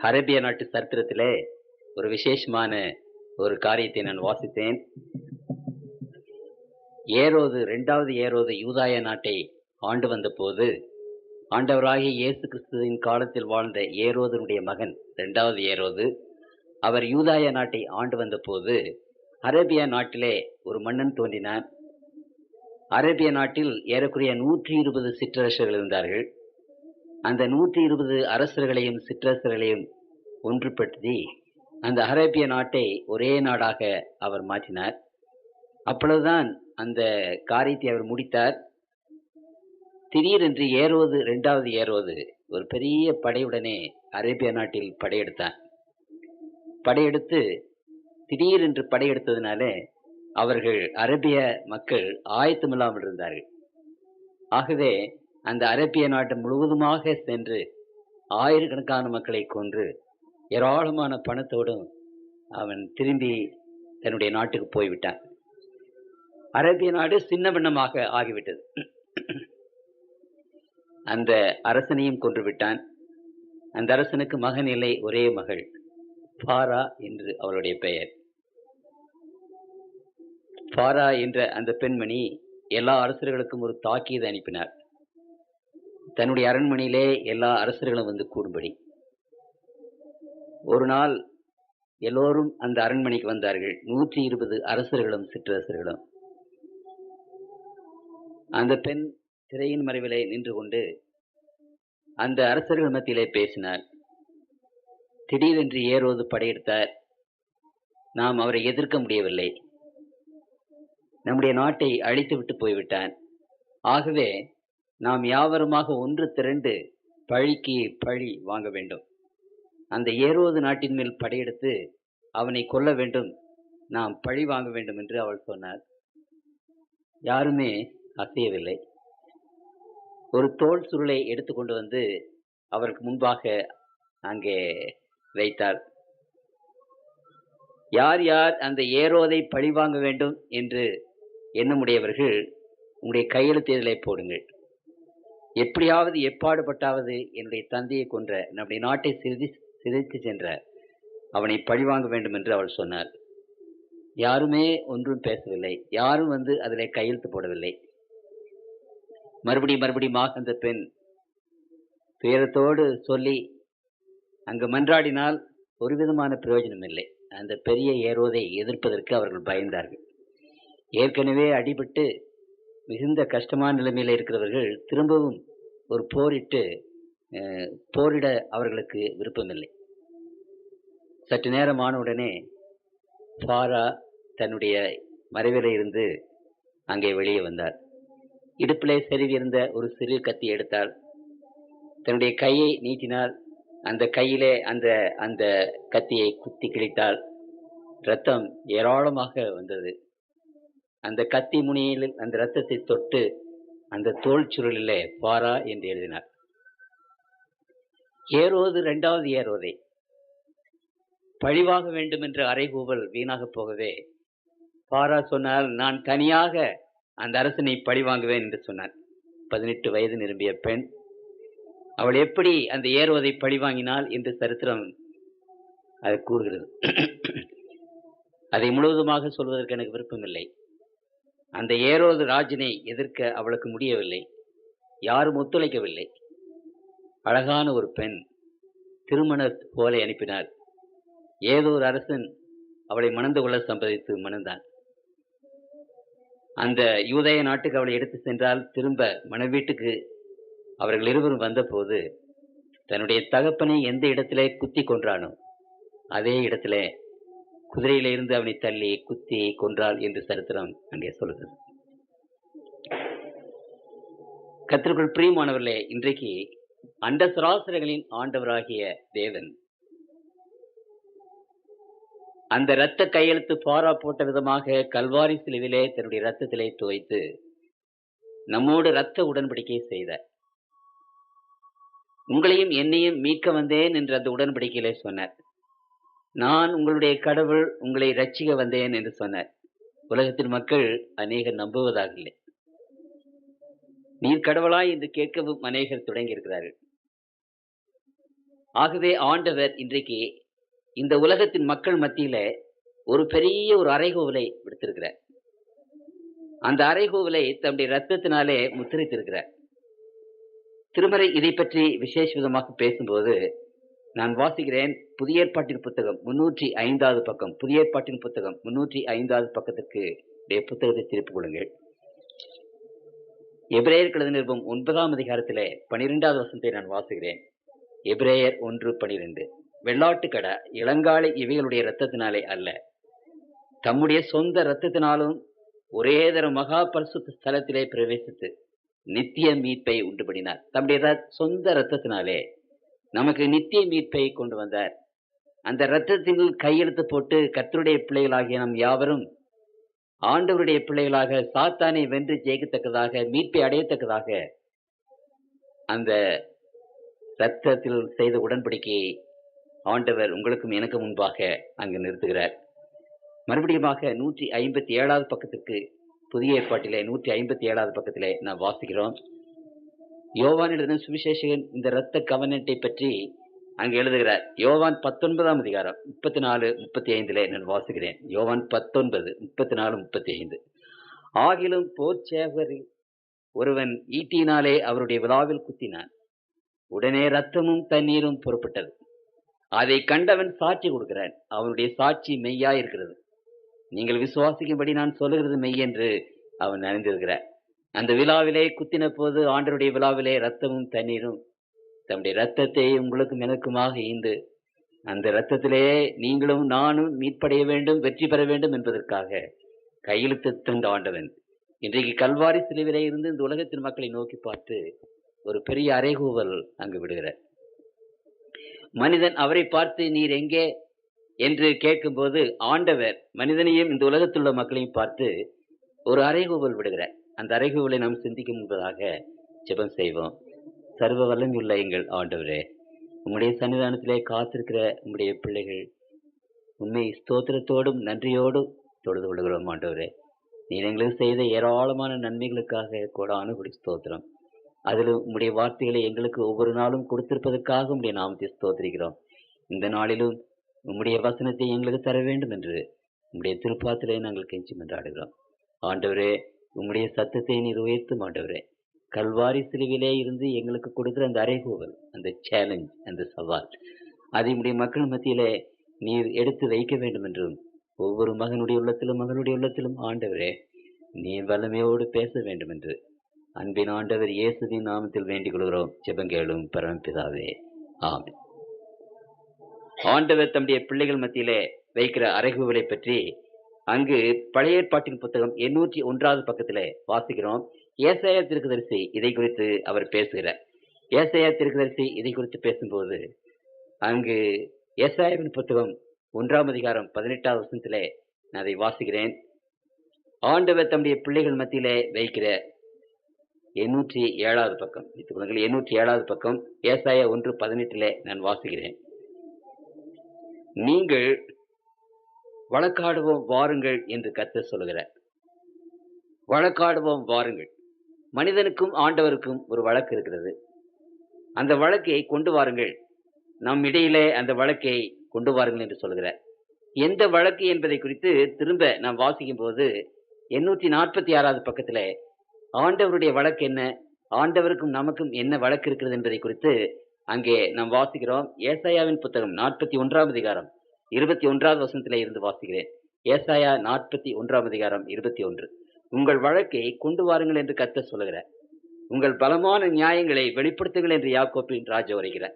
அரேபிய நாட்டு சரித்திரத்திலே ஒரு விசேஷமான ஒரு காரியத்தை நான் வாசித்தேன். இரண்டாவது ஏரோது யூதாய நாட்டை ஆண்டு வந்தபோது, ஆண்டவராகிய இயேசு கிறிஸ்துவின் காலத்தில் வாழ்ந்த ஏரோதனுடைய மகன் இரண்டாவது ஏரோது, அவர் யூதாய நாட்டை ஆண்டு வந்தபோது அரேபிய நாட்டிலே ஒரு மன்னன் தோன்றினான். அரேபிய நாட்டில் ஏறக்குறைய 120 சிற்றரசர்கள் இருந்தார்கள். அந்த 120 அரசர்களையும் சிற்றரசர்களையும் ஒன்றுபடுத்தி அந்த அரேபிய நாட்டை ஒரே நாடாக அவர் மாற்றினார். அப்பொழுதுதான் அந்த காரியத்தை அவர் முடித்தார். திடீரென்று இரண்டாவது ஏரோது ஒரு பெரிய படையுடனே அரேபிய நாட்டில் படையெடுத்தான். படையெடுத்து திடீரென்று படையெடுத்ததினால அவர்கள் அரேபிய மக்கள் ஆயத்தமில்லாமல் இருந்தார்கள். ஆகவே அந்த அரேபிய நாட்டு முழுவதுமாக சென்று ஆயிரக்கணக்கான மக்களை கொன்று ஏராளமான பணத்தோடும் அவன் திரும்பி தன்னுடைய நாட்டுக்கு போய்விட்டான். அரேபிய நாடு சின்ன பின்னமாக ஆகிவிட்டது. அந்த அரசனையும் கொன்று விட்டான். அந்த அரசனுக்கு மகன் இல்லை, ஒரே மகள், ஃபாரா என்று அவளுடைய பெயர். ஃபாரா என்ற அந்த பெண்மணி எல்லா அரசர்களுக்கும் ஒரு தாக்கீது அனுப்பினார். தன்னுடைய அரண்மனையிலே எல்லா அரசர்களும் வந்து கூடும்படி. ஒரு நாள் எல்லோரும் அந்த அரண்மனைக்கு வந்தார்கள். 120 அரசர்களும் சிற்றரசர்களும். அந்த பெண் திரையின் மறைவிலே நின்று கொண்டு அந்த அரசர்கள் மத்தியிலே பேசினார். திடீரென்று ஏரோது படையெடுத்தார். நாம் அவரை எதிர்க்க முடியவில்லை. நம்முடைய நாட்டை அழித்து விட்டு போய்விட்டான். ஆகவே நாம் யாவருமாக ஒன்று திரண்டு பழிக்கு பழி வாங்க வேண்டும். அந்த ஏரோது நாட்டின் மேல் படையெடுத்து அவனை கொல்ல வேண்டும், நாம் பழி வாங்க வேண்டும் என்று அவள் சொன்னார். யாருமே அசையவில்லை. ஒரு தோல் சுருளை எடுத்துக்கொண்டு வந்து அவருக்கு முன்பாக அங்கே வைத்தார். யார் யார் அந்த ஏரோதை பழி வாங்க வேண்டும் என்று எண்ணமுடையவர்கள் உங்களுடைய கையெழுத்து இதிலே போடுங்கள். எப்படியாவது எப்பாடுபட்டாவது என்னுடைய தந்தையை கொன்ற, நம்முடைய நாட்டை சிதைத்து சென்ற அவனை பழிவாங்க வேண்டும் என்று அவள் சொன்னார். யாருமே ஒன்றும் பேசவில்லை. யாரும் வந்து அதிலே கையெழுத்து போடவில்லை. மறுபடியுமாக அந்த பெண் துயரத்தோடு சொல்லி அங்கு மன்றாடினால் ஒரு விதமான பிரயோஜனம் இல்லை. அந்த பெரிய ஏரோதை எதிர்ப்பதற்கு அவர்கள் பயந்தார்கள். ஏற்கனவே அடிபட்டு மிகுந்த கஷ்டமான நிலைமையில் இருக்கிறவர்கள் திரும்பவும் ஒரு போரிட அவர்களுக்கு விருப்பமில்லை. சற்று நேரம் ஆனவுடனே ஃபாரா தன்னுடைய மறைவிலே இருந்து அங்கே வெளியே வந்தார். இடுப்பிலே செருவியிருந்த ஒரு சிறு கத்தி எடுத்தாள். தன்னுடைய கையை நீட்டினாள். அந்த கையிலே அந்த கத்தியை குத்தி கிழித்தாள். இரத்தம் ஏராளமாக வந்தது. அந்த கத்தி முனையில் அந்த இரத்தத்தை தொட்டு அந்த தோல் சுருளிலே ஃபாரா என்று எழுதினார். ஏரோது இரண்டாவது ஏரோதை பழிவாக வேண்டும் என்ற அறைகூவல் வீணாக போகவே ஃபாரா சொன்னால், நான் தனியாக அந்த அரசனை பழிவாங்குவேன் என்று சொன்னார். 18 வயது நிரம்பிய பெண். அவள் எப்படி அந்த ஏரோதை பழிவாங்கினாள் என்று சரித்திரம் அது கூறுகிறது. அதை முழுவதுமாக சொல்வதற்கு எனக்கு விருப்பமில்லை. அந்த ஏரோது ராஜனை எதிர்க்க அவளுக்கு முடியவில்லை. யாரும் ஒத்துழைக்கவில்லை. அழகான ஒரு பெண் திருமண போலை அனுப்பினார். ஏதோ ஒரு அரசன் அவளை மணந்து கொள்ள சம்மதித்து மணந்தான். அந்த யூதேய நாட்டுக்கு அவளை எடுத்து சென்றால் திரும்ப மணவீட்டுக்கு அவர்கள் இருவரும் வந்தபோது தன்னுடைய தகப்பனை எந்த இடத்திலே குத்தி கொன்றானோ அதே இடத்திலே குதிரையில இருந்து அவனை தள்ளி குத்தி கொன்றாள் என்று சரித்திரம் அங்கே சொல்கிறது. கர்த்தருக்குள் பிரியமானவர்களே, இன்றைக்கு அண்ட சராசரங்களின் ஆண்டவராகிய தேவன் அந்த இரத்த கையெழுத்து ஃபாரா போட்ட விதமாக கல்வாரி சிலுவிலே தன்னுடைய இரத்தத்திலே துவைத்து நம்மோடு இரத்த உடன்படிக்கை செய்தார். உங்களையும் என்னையும் மீட்க வந்தேன் என்று அந்த உடன்படிக்கையிலே சொன்னார். நான் உங்களுடைய கடவுள், உங்களை ரட்சிக்க வந்தேன் என்று சொன்னார். உலகத்தின் மக்கள் அநேகர் நம்புவதாக இல்லை. நீர் கடவுளாய் என்று கேட்கவும் அநேகர் தொடங்கி இருக்கிறார்கள். ஆகவே ஆண்டவர் இன்றைக்கு இந்த உலகத்தின் மக்கள் மத்தியில ஒரு பெரிய ஒரு அறைகூவலை விடுத்திருக்கிறார். அந்த அறைகூவலை தம்முடைய ரத்தத்தினாலே முத்திரித்திருக்கிறார். திருமறை இதை பற்றி விசேஷ விதமாக பேசும்போது நான் வாசிக்கிறேன். புதிய ஏற்பாட்டின் புத்தகம் 305வது பக்கம். புதிய ஏற்பாட்டின் புத்தகம் 305வது பக்கத்திற்கு புத்தகத்தை திருப்பிக் கொள்ளுங்கள். எபிரேயர் எழுதின நிருபம் 9ஆம் அதிகாரத்திலே 12வது வசனத்தை நான் வாசிக்கிறேன். எபிரேயர் 1:12. வெள்ளாட்டுக்கடா இளங்காலை இவைகளுடைய இரத்தத்தினாலே அல்ல, தம்முடைய சொந்த இரத்தத்தினாலும் ஒரே தர மகா பரிசுத்த ஸ்தலத்திலே பிரவேசித்து நித்திய மீட்பை உண்டு பண்ணினார். தம்முடைய சொந்த இரத்தத்தினாலே நமக்கு நித்திய மீட்பை கொண்டு வந்தார். அந்த இரத்தத்தில் கையெழுத்து போட்டு கர்த்தருடைய பிள்ளைகளாகிய நம் யாவரும் ஆண்டவருடைய பிள்ளைகளாக சாத்தானை வென்று ஜெயிக்கத்தக்கதாக, மீட்பை அடையத்தக்கதாக அந்த இரத்தத்தில் செய்த உடன்படிக்கையை ஆண்டவர் உங்களுக்கும் எனக்கு முன்பாக அங்கு நிறுத்துகிறார். மறுபடியுமாக 157வது பக்கத்திற்கு புதிய ஏற்பாட்டிலே 157வது பக்கத்திலே நாம் வாசிக்கிறோம். யோவான் எழுதின சுவிசேஷகன் இந்த இரத்த கவனத்தை பற்றி அங்கு எழுதுகிறார். யோவான் 19ஆம் அதிகாரம் 34-35 நான் வாசிக்கிறேன். யோவான் 19:34-35. ஆகிலும் போர்ச்சேவரில் ஒருவன் ஈட்டியினாலே அவருடைய விலாவில் குத்தினான். உடனே இரத்தமும் தண்ணீரும் புறப்பட்டது. அதை கண்டவன் சாட்சி கொடுக்கிறான். அவனுடைய சாட்சி மெய்யா இருக்கிறது. நீங்கள் விசுவாசிக்கும்படி நான் சொல்லுகிறது மெய் என்று அவன் அறிந்திருக்கிறார். அந்த விழாவிலே குத்தின போது ஆண்டருடைய விழாவிலே இரத்தமும் தண்ணீரும் தம்முடைய இரத்தத்தை உங்களுக்கும் எனக்குமாக ஈந்து அந்த இரத்தத்திலே நீங்களும் நானும் மீட்படைய வேண்டும், வெற்றி பெற வேண்டும் என்பதற்காக கையெழுத்து தந்த ஆண்டவன் இன்றைக்கு கல்வாரி சிலுவிலே இருந்து இந்த உலகத்தின் மக்களை நோக்கி பார்த்து ஒரு பெரிய அறைகூவல் அங்கு விடுகிறார். மனிதன் அவரை பார்த்து நீர் எங்கே என்று கேட்கும்போது ஆண்டவர் மனிதனையும் இந்த உலகத்தில் உள்ள மக்களையும் பார்த்து ஒரு அறைகூவல் விடுகிறார். அந்த அறைகூவலை நாம் சிந்திக்கும் என்பதாக ஜெபம் செய்வோம். சர்வ வல்லமையுள்ள எங்கள் ஆண்டவரே, உம்முடைய சன்னிதானத்திலே காத்திருக்கிற உம்முடைய பிள்ளைகள் உண்மை ஸ்தோத்திரத்தோடும் நன்றியோடும் தொழுது கொள்கிறோம். ஆண்டவரே, நீர் எங்களுக்கு செய்த ஏராளமான நன்மைகளுக்காக கோடானு கோடி ஸ்தோத்திரம். அதிலும் உம்முடைய வார்த்தைகளை எங்களுக்கு ஒவ்வொரு நாளும் கொடுத்திருப்பதற்காக உம்முடைய நாமத்தை ஸ்தோத்திரிக்கிறோம். இந்த நாளிலும் உம்முடைய வசனத்தை எங்களுக்கு தர வேண்டும் என்று உம்முடைய திருப்பாத்திலே நாங்கள் கெஞ்சி மன்றாடுகிறோம். ஆண்டவரே, உம்முடைய சத்தத்தை நீர் உயர்த்தும். ஆண்டவரே, கல்வாரி சிலுவிலே இருந்து எங்களுக்கு கொடுக்கிற அந்த அறைகூவல், அந்த சேலஞ்ச், அந்த சவால், அதை உம்முடைய மக்கள் மத்தியிலே நீர் எடுத்து வைக்க வேண்டும் என்றும் ஒவ்வொரு மகனுடைய உள்ளத்திலும் மகனுடைய உள்ளத்திலும் ஆண்டவரே நீர் வல்லமையோடு பேச வேண்டும் என்று அன்பின் ஆண்டவர் இயேசுவின் நாமத்தில் வேண்டிக் கொள்கிறோம். ஜெபங்கேளும் பரமபிதாவே, ஆமென். ஆண்டவர் தம்முடைய பிள்ளைகள் மத்தியிலே வைக்கிற அறைகூவலை பற்றி அங்கு பழைய ஏற்பாட்டின் புத்தகம் 801வது பக்கத்திலே வாசிக்கிறோம். ஏசாயா தீர்க்கதரிசி இதை குறித்து அவர் பேசுகிறார். ஏசாயா தீர்க்கதரிசி இதை குறித்து பேசும்போது அங்கு ஏசாயாவின் புத்தகம் 1ஆம் அதிகாரம் 18வது வசனத்திலே நான் அதை வாசிக்கிறேன். ஆண்டவர் தம்முடைய பிள்ளைகள் மத்தியிலே வைக்கிற 807வது பக்கம், 807வது பக்கம், ஏசாயா 1:18 நான் வாசிக்கிறேன். நீங்கள் வழக்காடுவோம் வாருங்கள் என்று கர்த்தர் சொல்லுகிறார். வழக்காடுவோம் வாருங்கள். மனிதனுக்கும் ஆண்டவருக்கும் ஒரு வழக்கு இருக்கிறது. அந்த வழக்கை கொண்டு வாருங்கள், நம் இடையிலே அந்த வழக்கை கொண்டு வாருங்கள் என்று சொல்கிறார். எந்த வழக்கு என்பதை குறித்து திரும்ப நாம் வாசிக்கும் போது 846வது பக்கத்துல ஆண்டவருடைய வழக்கு என்ன, ஆண்டவருக்கும் நமக்கும் என்ன வழக்கு இருக்கிறது என்பதை குறித்து அங்கே நாம் வாசிக்கிறோம். ஏசாயாவின் புத்தகம் 41ஆம் அதிகாரம் 21வது வசனத்திலே இருந்து வாசிக்கிறேன். ஏசாயா 41ஆம் அதிகாரம் 21. உங்கள் வழக்கை கொண்டு வாருங்கள் என்று கர்த்தர் சொல்லுகிறார். உங்கள் பலமான நியாயங்களை வெளிப்படுத்துங்கள் என்று யாக்கோபின் ராஜா உரைக்கிறார்.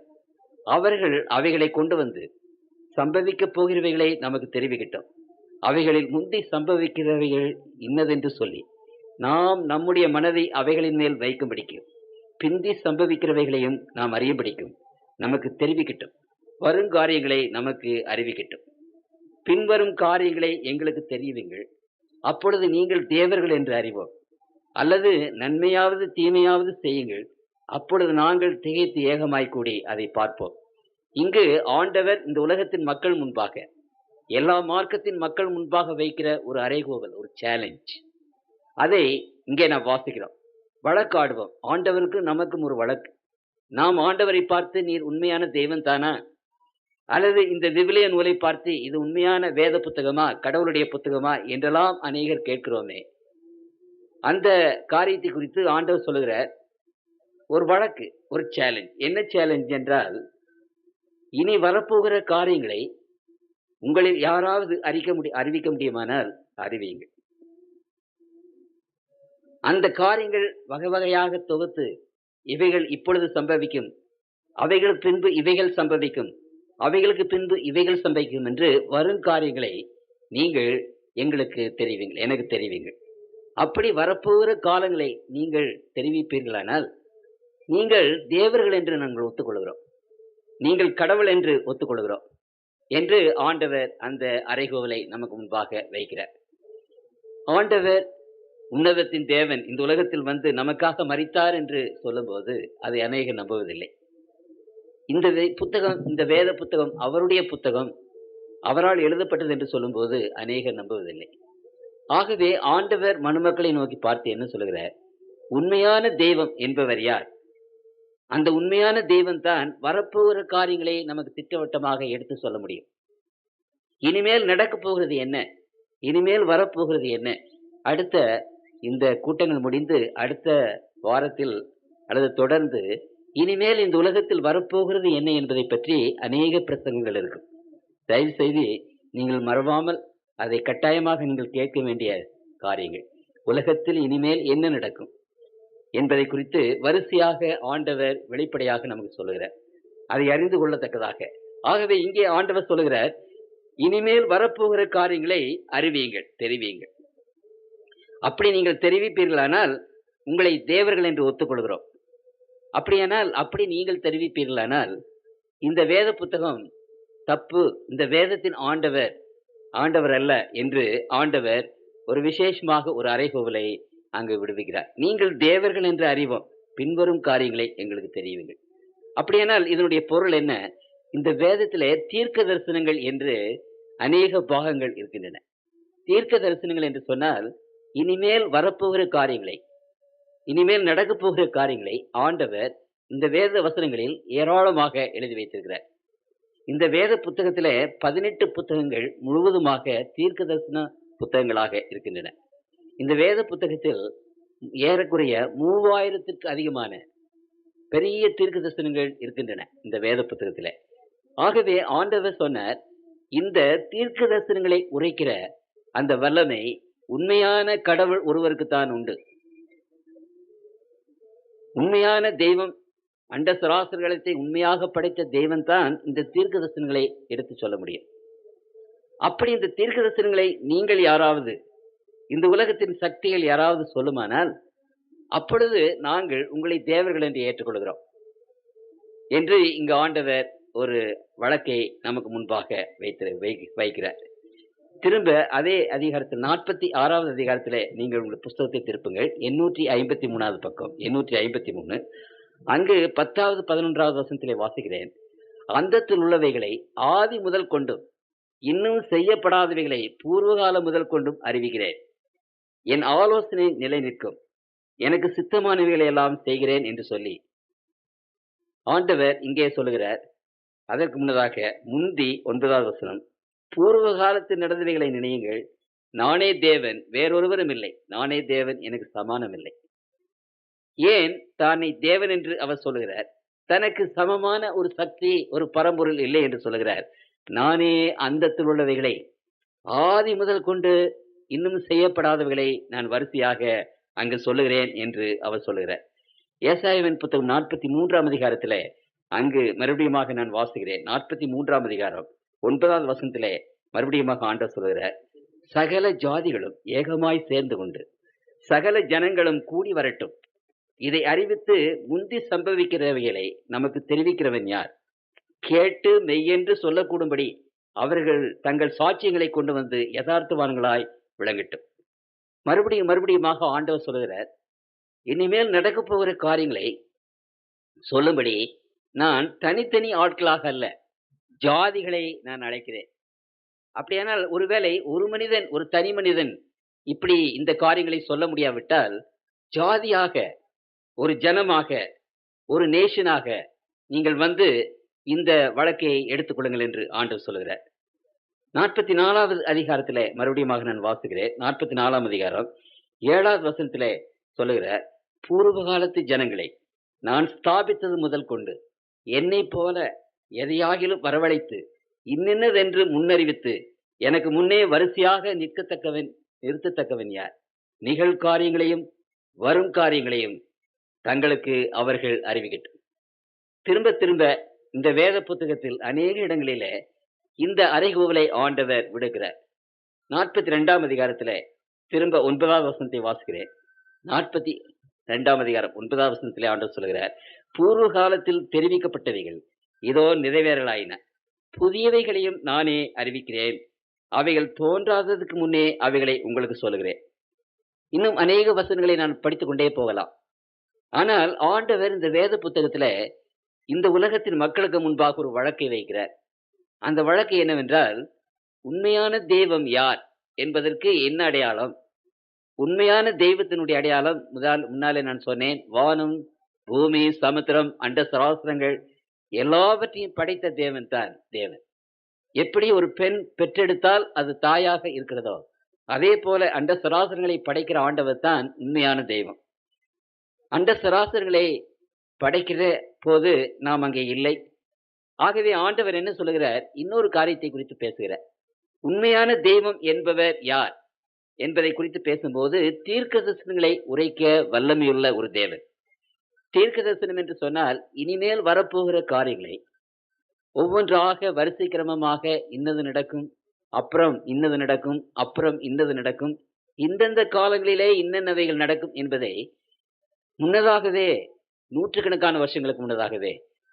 அவர்கள் அவைகளை கொண்டு வந்து சம்பவிக்க போகிறவைகளை நமக்கு தெரிவிக்கட்டும். அவைகளில் முந்தி சம்பவிக்கிறவைகள் இன்னதென்று சொல்லி நாம் நம்முடைய மனதை அவைகளின் மேல் வைக்கும்படிக்கும் பிந்தி சம்பவிக்கிறவைகளையும் நாம் அறியும்படிக்கும் நமக்கு தெரிவிக்கட்டும். வருங்காரியங்களை நமக்கு அறிவிக்கட்டும். பின்வரும் காரியங்களை எங்களுக்கு தெரிவிங்கள். அப்பொழுது நீங்கள் தேவர்கள் என்று அறிவோம். அல்லது நன்மையாவது தீமையாவது செய்யுங்கள். அப்பொழுது நாங்கள் திகைத்து ஏகமாய் கூடி அதை பார்ப்போம். இங்கு ஆண்டவர் இந்த உலகத்தின் மக்கள் முன்பாக, எல்லா மார்க்கத்தின் மக்கள் முன்பாக வைக்கிற ஒரு அறைகூவல், ஒரு சேலஞ்ச், அதை இங்கே நாம் வாசிக்கிறோம். வழக்காடுவோம். ஆண்டவருக்கு நமக்கும் ஒரு வழக்கு. நாம் ஆண்டவரை பார்த்து நீர் உண்மையான தெய்வம் தானா, அல்லது இந்த விவிலிய நூலை பார்த்து இது உண்மையான வேத புத்தகமா, கடவுளுடைய புத்தகமா என்றெல்லாம் அநேகர் கேட்கிறோமே. அந்த காரியத்தை குறித்து ஆண்டவர் சொல்லுகிற ஒரு வழக்கு, ஒரு சேலஞ்ச். என்ன சேலஞ்ச் என்றால், இனி வரப்போகிற காரியங்களை உங்களில் யாராவது அறிவிக்க முடியுமானால் அறிவியுங்கள். அந்த காரியங்கள் வகை வகையாக தொகுத்து, இவைகள் இப்பொழுது சம்பவிக்கும், அவைகள் பின்பு இவைகள் சம்பவிக்கும், அவைகளுக்கு பின்பு இவைகள் சம்பவிக்கும் என்று வரும் காரியங்களை நீங்கள் எங்களுக்கு தெரிவிங்கள், எனக்கு தெரிவிங்கள். அப்படி வரப்போகிற காலங்களை நீங்கள் தெரிவிப்பீர்களானால் நீங்கள் தேவர்கள் என்று நாங்கள் ஒத்துக்கொள்கிறோம், நீங்கள் கடவுள் என்று ஒத்துக்கொள்கிறோம் என்று ஆண்டவர் அந்த அறைகோவலை நமக்கு முன்பாக வைக்கிறார். ஆண்டவர் உன்னதத்தின் தேவன் இந்த உலகத்தில் வந்து நமக்காக மரித்தார் என்று சொல்லும்போது அதை அநேகர் நம்புவதில்லை. இந்த புத்தகம், இந்த வேத புத்தகம் அவருடைய புத்தகம், அவரால் எழுதப்பட்டது என்று சொல்லும்போது அநேகர் நம்புவதில்லை. ஆகவே ஆண்டவர் மனுமக்களை நோக்கி பார்த்து என்ன சொல்லுகிறார்? உண்மையான தெய்வம் என்பவர் யார்? அந்த உண்மையான தெய்வம் தான் வரப்போகிற காரியங்களை நமக்கு திட்டவட்டமாக எடுத்து சொல்ல முடியும். இனிமேல் நடக்கப் போகிறது என்ன, இனிமேல் வரப்போகிறது என்ன, அடுத்த இந்த கூட்டங்கள் முடிந்து அடுத்த வாரத்தில் அல்லது தொடர்ந்து இனிமேல் இந்த உலகத்தில் வரப்போகிறது என்ன என்பதை பற்றி அநேக பிரசங்கங்கள் இருக்கும். தயவு செய்து நீங்கள் மறவாமல் அதை கட்டாயமாக நீங்கள் கேட்க வேண்டிய காரியங்கள். உலகத்தில் இனிமேல் என்ன நடக்கும் என்பதை குறித்து வரிசையாக ஆண்டவர் வெளிப்படையாக நமக்கு சொல்லுகிறார், அதை அறிந்து கொள்ளத்தக்கதாக. ஆகவே இங்கே ஆண்டவர் சொல்லுகிறார், இனிமேல் வரப்போகிற காரியங்களை அறிவியுங்கள், தெரிவியுங்கள். அப்படி நீங்கள் தெரிவிப்பீர்களானால் உங்களை தேவர்கள் என்று ஒத்துக்கொள்கிறோம். அப்படியானால் அப்படி நீங்கள் தெரிவிப்பீர்களானால் இந்த வேத புத்தகம் தப்பு, இந்த வேதத்தின் ஆண்டவர் அல்ல என்று ஆண்டவர் ஒரு விசேஷமாக ஒரு அறைகோவலை அங்கு விடுவிக்கிறார். நீங்கள் தேவர்கள் என்று அறிவோம், பின்வரும் காரியங்களை எங்களுக்கு தெரியுங்கள். அப்படியானால் இதனுடைய பொருள் என்ன? இந்த வேதத்திலே தீர்க்க தரிசனங்கள் என்று அநேக பாகங்கள் இருக்கின்றன. தீர்க்க தரிசனங்கள் என்று சொன்னால் இனிமேல் வரப்போகிற காரியங்களை, இனிமேல் நடக்கப் போகிற காரியங்களை ஆண்டவர் இந்த வேத வசனங்களில் ஏராளமாக எழுதி வைத்திருக்கிறார். இந்த வேத புத்தகத்திலே 18 புத்தகங்கள் முழுவதுமாக தீர்க்க தரிசன புத்தகங்களாக இருக்கின்றன. இந்த வேத புத்தகத்தில் ஏறக்குறைய 3000த்திற்கு அதிகமான பெரிய தீர்க்க தரிசனங்கள் இருக்கின்றன இந்த வேத புத்தகத்திலே. ஆகவே ஆண்டவர் சொன்னார், இந்த தீர்க்க தரிசனங்களை உரைக்கிற அந்த வல்லமை உண்மையான கடவுள் ஒருவருக்குத்தான் உண்டு. உண்மையான தெய்வம், அண்ட சராசரத்தை உண்மையாக படைத்த தெய்வன் தான் இந்த தீர்க்க தரிசனங்களை எடுத்து சொல்ல முடியும். அப்படி இந்த தீர்க்க தரிசனங்களை நீங்கள் யாராவது, இந்த உலகத்தின் சக்திகள் யாராவது சொல்லுமானால் அப்பொழுது நாங்கள் உங்களை தேவர்கள் என்று ஏற்றுக்கொள்கிறோம் என்று இங்கு ஆண்டவர் ஒரு வழக்கை நமக்கு முன்பாக வைக்கிறார். திரும்ப அதே அதிகாரத்தில் 46வது அதிகாரத்திலே நீங்கள் உங்கள் புஸ்தகத்தை திருப்புங்கள், 853வது பக்கம், 853. அங்கு 10வது 11வது வசனத்திலே வாசிக்கிறேன். அந்தத்தில் உள்ளவைகளை ஆதி முதல் கொண்டும் இன்னும் செய்யப்படாதவைகளை பூர்வகாலம் முதல் கொண்டும் அறிவிக்கிறேன். என் ஆலோசனை நிலை நிற்கும், எனக்கு சித்தமானவைகளை எல்லாம் செய்கிறேன் என்று சொல்லி ஆண்டவர் இங்கே சொல்லுகிறார். அதற்கு முன்னதாக முந்தி 9வது வசனம், பூர்வ காலத்தில் நடந்தவைகளை நினையுங்கள், நானே தேவன் வேறொருவரும் இல்லை, நானே தேவன் எனக்கு சமானம் இல்லை. ஏன் தானே தேவன் என்று அவர் சொல்லுகிறார்? தனக்கு சமமான ஒரு சக்தி, ஒரு பரம்பொருள் இல்லை என்று சொல்லுகிறார். நானே அந்தத்தில் உள்ளவைகளை ஆதி முதல் கொண்டு இன்னும் செய்யப்படாதவைகளை நான் வரிசையாக அங்கு சொல்லுகிறேன் என்று அவர் சொல்லுகிறார். ஏசாயாவின் புத்தகம் 43ஆம் அதிகாரத்திலே அங்கு மறுபடியுமாக நான் வாசிக்கிறேன். 43ஆம் அதிகாரம் 9வது வசனத்திலே மறுபடியுமாக ஆண்டவர் சொல்லுகிறார், சகல ஜாதிகளும் ஏகமாய் சேர்ந்து கொண்டு சகல ஜனங்களும் கூடி வரட்டும், இதை அறிவித்து முந்தி சம்பவிக்கிறவைகளை நமக்கு தெரிவிக்கிறவன் யார்? கேட்டு மெய்யென்று சொல்லக்கூடும்படி அவர்கள் தங்கள் சாட்சியங்களை கொண்டு வந்து யதார்த்தவான்களாய் விளங்கட்டும். மறுபடியுமாக ஆண்டவர் சொல்லுகிறார், இனிமேல் நடக்கப் போகிற காரியங்களை சொல்லும்படி நான் தனித்தனி ஆட்களாக அல்ல, ஜாதிகளை நான் அழைக்கிறேன். அப்படியானால் ஒருவேளை ஒரு மனிதன், ஒரு தனி மனிதன் இப்படி இந்த காரியங்களை சொல்ல முடியாவிட்டால் ஜாதியாக, ஒரு ஜனமாக, ஒரு நேஷனாக நீங்கள் வந்து இந்த வழக்கை எடுத்துக்கொள்ளுங்கள் என்று ஆண்டவர் சொல்லுகிறார். 44வது அதிகாரத்திலே மறுபடியும் நான் வாசிக்கிறேன். 44ஆம் அதிகாரம் 7வது வசனத்திலே சொல்லுகிறார், பூர்வ காலத்து ஜனங்களை நான் ஸ்தாபித்தது முதல் கொண்டு என்னை போல எதையாகிலும் வரவழைத்து இன்னென்னதென்று முன்னறிவித்து எனக்கு முன்னே வரிசையாக நிறுத்தத்தக்கவன் யார்? நிகழ்காரியங்களையும் வரும் காரியங்களையும் தங்களுக்கு அவர்கள் அறிவிக்கட்டும். திரும்ப திரும்ப இந்த வேத புத்தகத்தில் அநேக இடங்களிலே இந்த அறைகூவலை ஆண்டவர் விடுகிறார். 42ஆம் அதிகாரத்திலே திரும்ப 9வது வசனத்தை வாசிக்கிறேன். 42ஆம் அதிகாரம் 9வது வசனத்திலே ஆண்டவர் சொல்கிறார், பூர்வ காலத்தில் தெரிவிக்கப்பட்டவைகள் இதோ நிறைவேறலாயின, புதியவைகளையும் நானே அறிவிக்கிறேன், அவைகள் தோன்றாததுக்கு முன்னே அவைகளை உங்களுக்கு சொல்லுகிறேன். இன்னும் அநேக வசனங்களை நான் படித்துக் கொண்டே போகலாம். ஆனால் ஆண்டவர் இந்த வேத புத்தகத்துல இந்த உலகத்தின் மக்களுக்கு முன்பாக ஒரு வழக்கை வைக்கிறார். அந்த வழக்கு என்னவென்றால், உண்மையான தெய்வம் யார் என்பதற்கு என்ன அடையாளம்? உண்மையான தெய்வத்தினுடைய அடையாளம் முன்னாலே நான் சொன்னேன், வானம், பூமி, சமுத்திரம், அண்ட சராசரங்கள் எல்லாவற்றையும் படைத்த தேவன் தான் தேவன். எப்படி ஒரு பெண் பெற்றெடுத்தால் அது தாயாக இருக்கிறதோ, அதே போல அண்ட சராசரங்களை படைக்கிற ஆண்டவர் தான் உண்மையான தெய்வம். அண்ட சராசரங்களை படைக்கிற போது நாம் அங்கே இல்லை. ஆகவே ஆண்டவர் என்ன சொல்லுகிறார்? இன்னொரு காரியத்தை குறித்து பேசுகிறார். உண்மையான தெய்வம் என்பவர் யார் என்பதை குறித்து பேசும்போது, தீர்க்க தரிசனங்களை உரைக்க வல்லமையுள்ள ஒரு தேவன். தீர்க்க தரிசனம் என்று சொன்னால், இனிமேல் வரப்போகிற காரியங்களை ஒவ்வொன்றாக வரிசை கிரமமாக இன்னது நடக்கும், அப்புறம் இன்னது நடக்கும், அப்புறம் இன்னது நடக்கும், இந்தந்த காலங்களிலே இன்னென்னவைகள் நடக்கும் என்பதை முன்னதாகவே, நூற்றுக்கணக்கான வருஷங்களுக்கு முன்னதாகவே,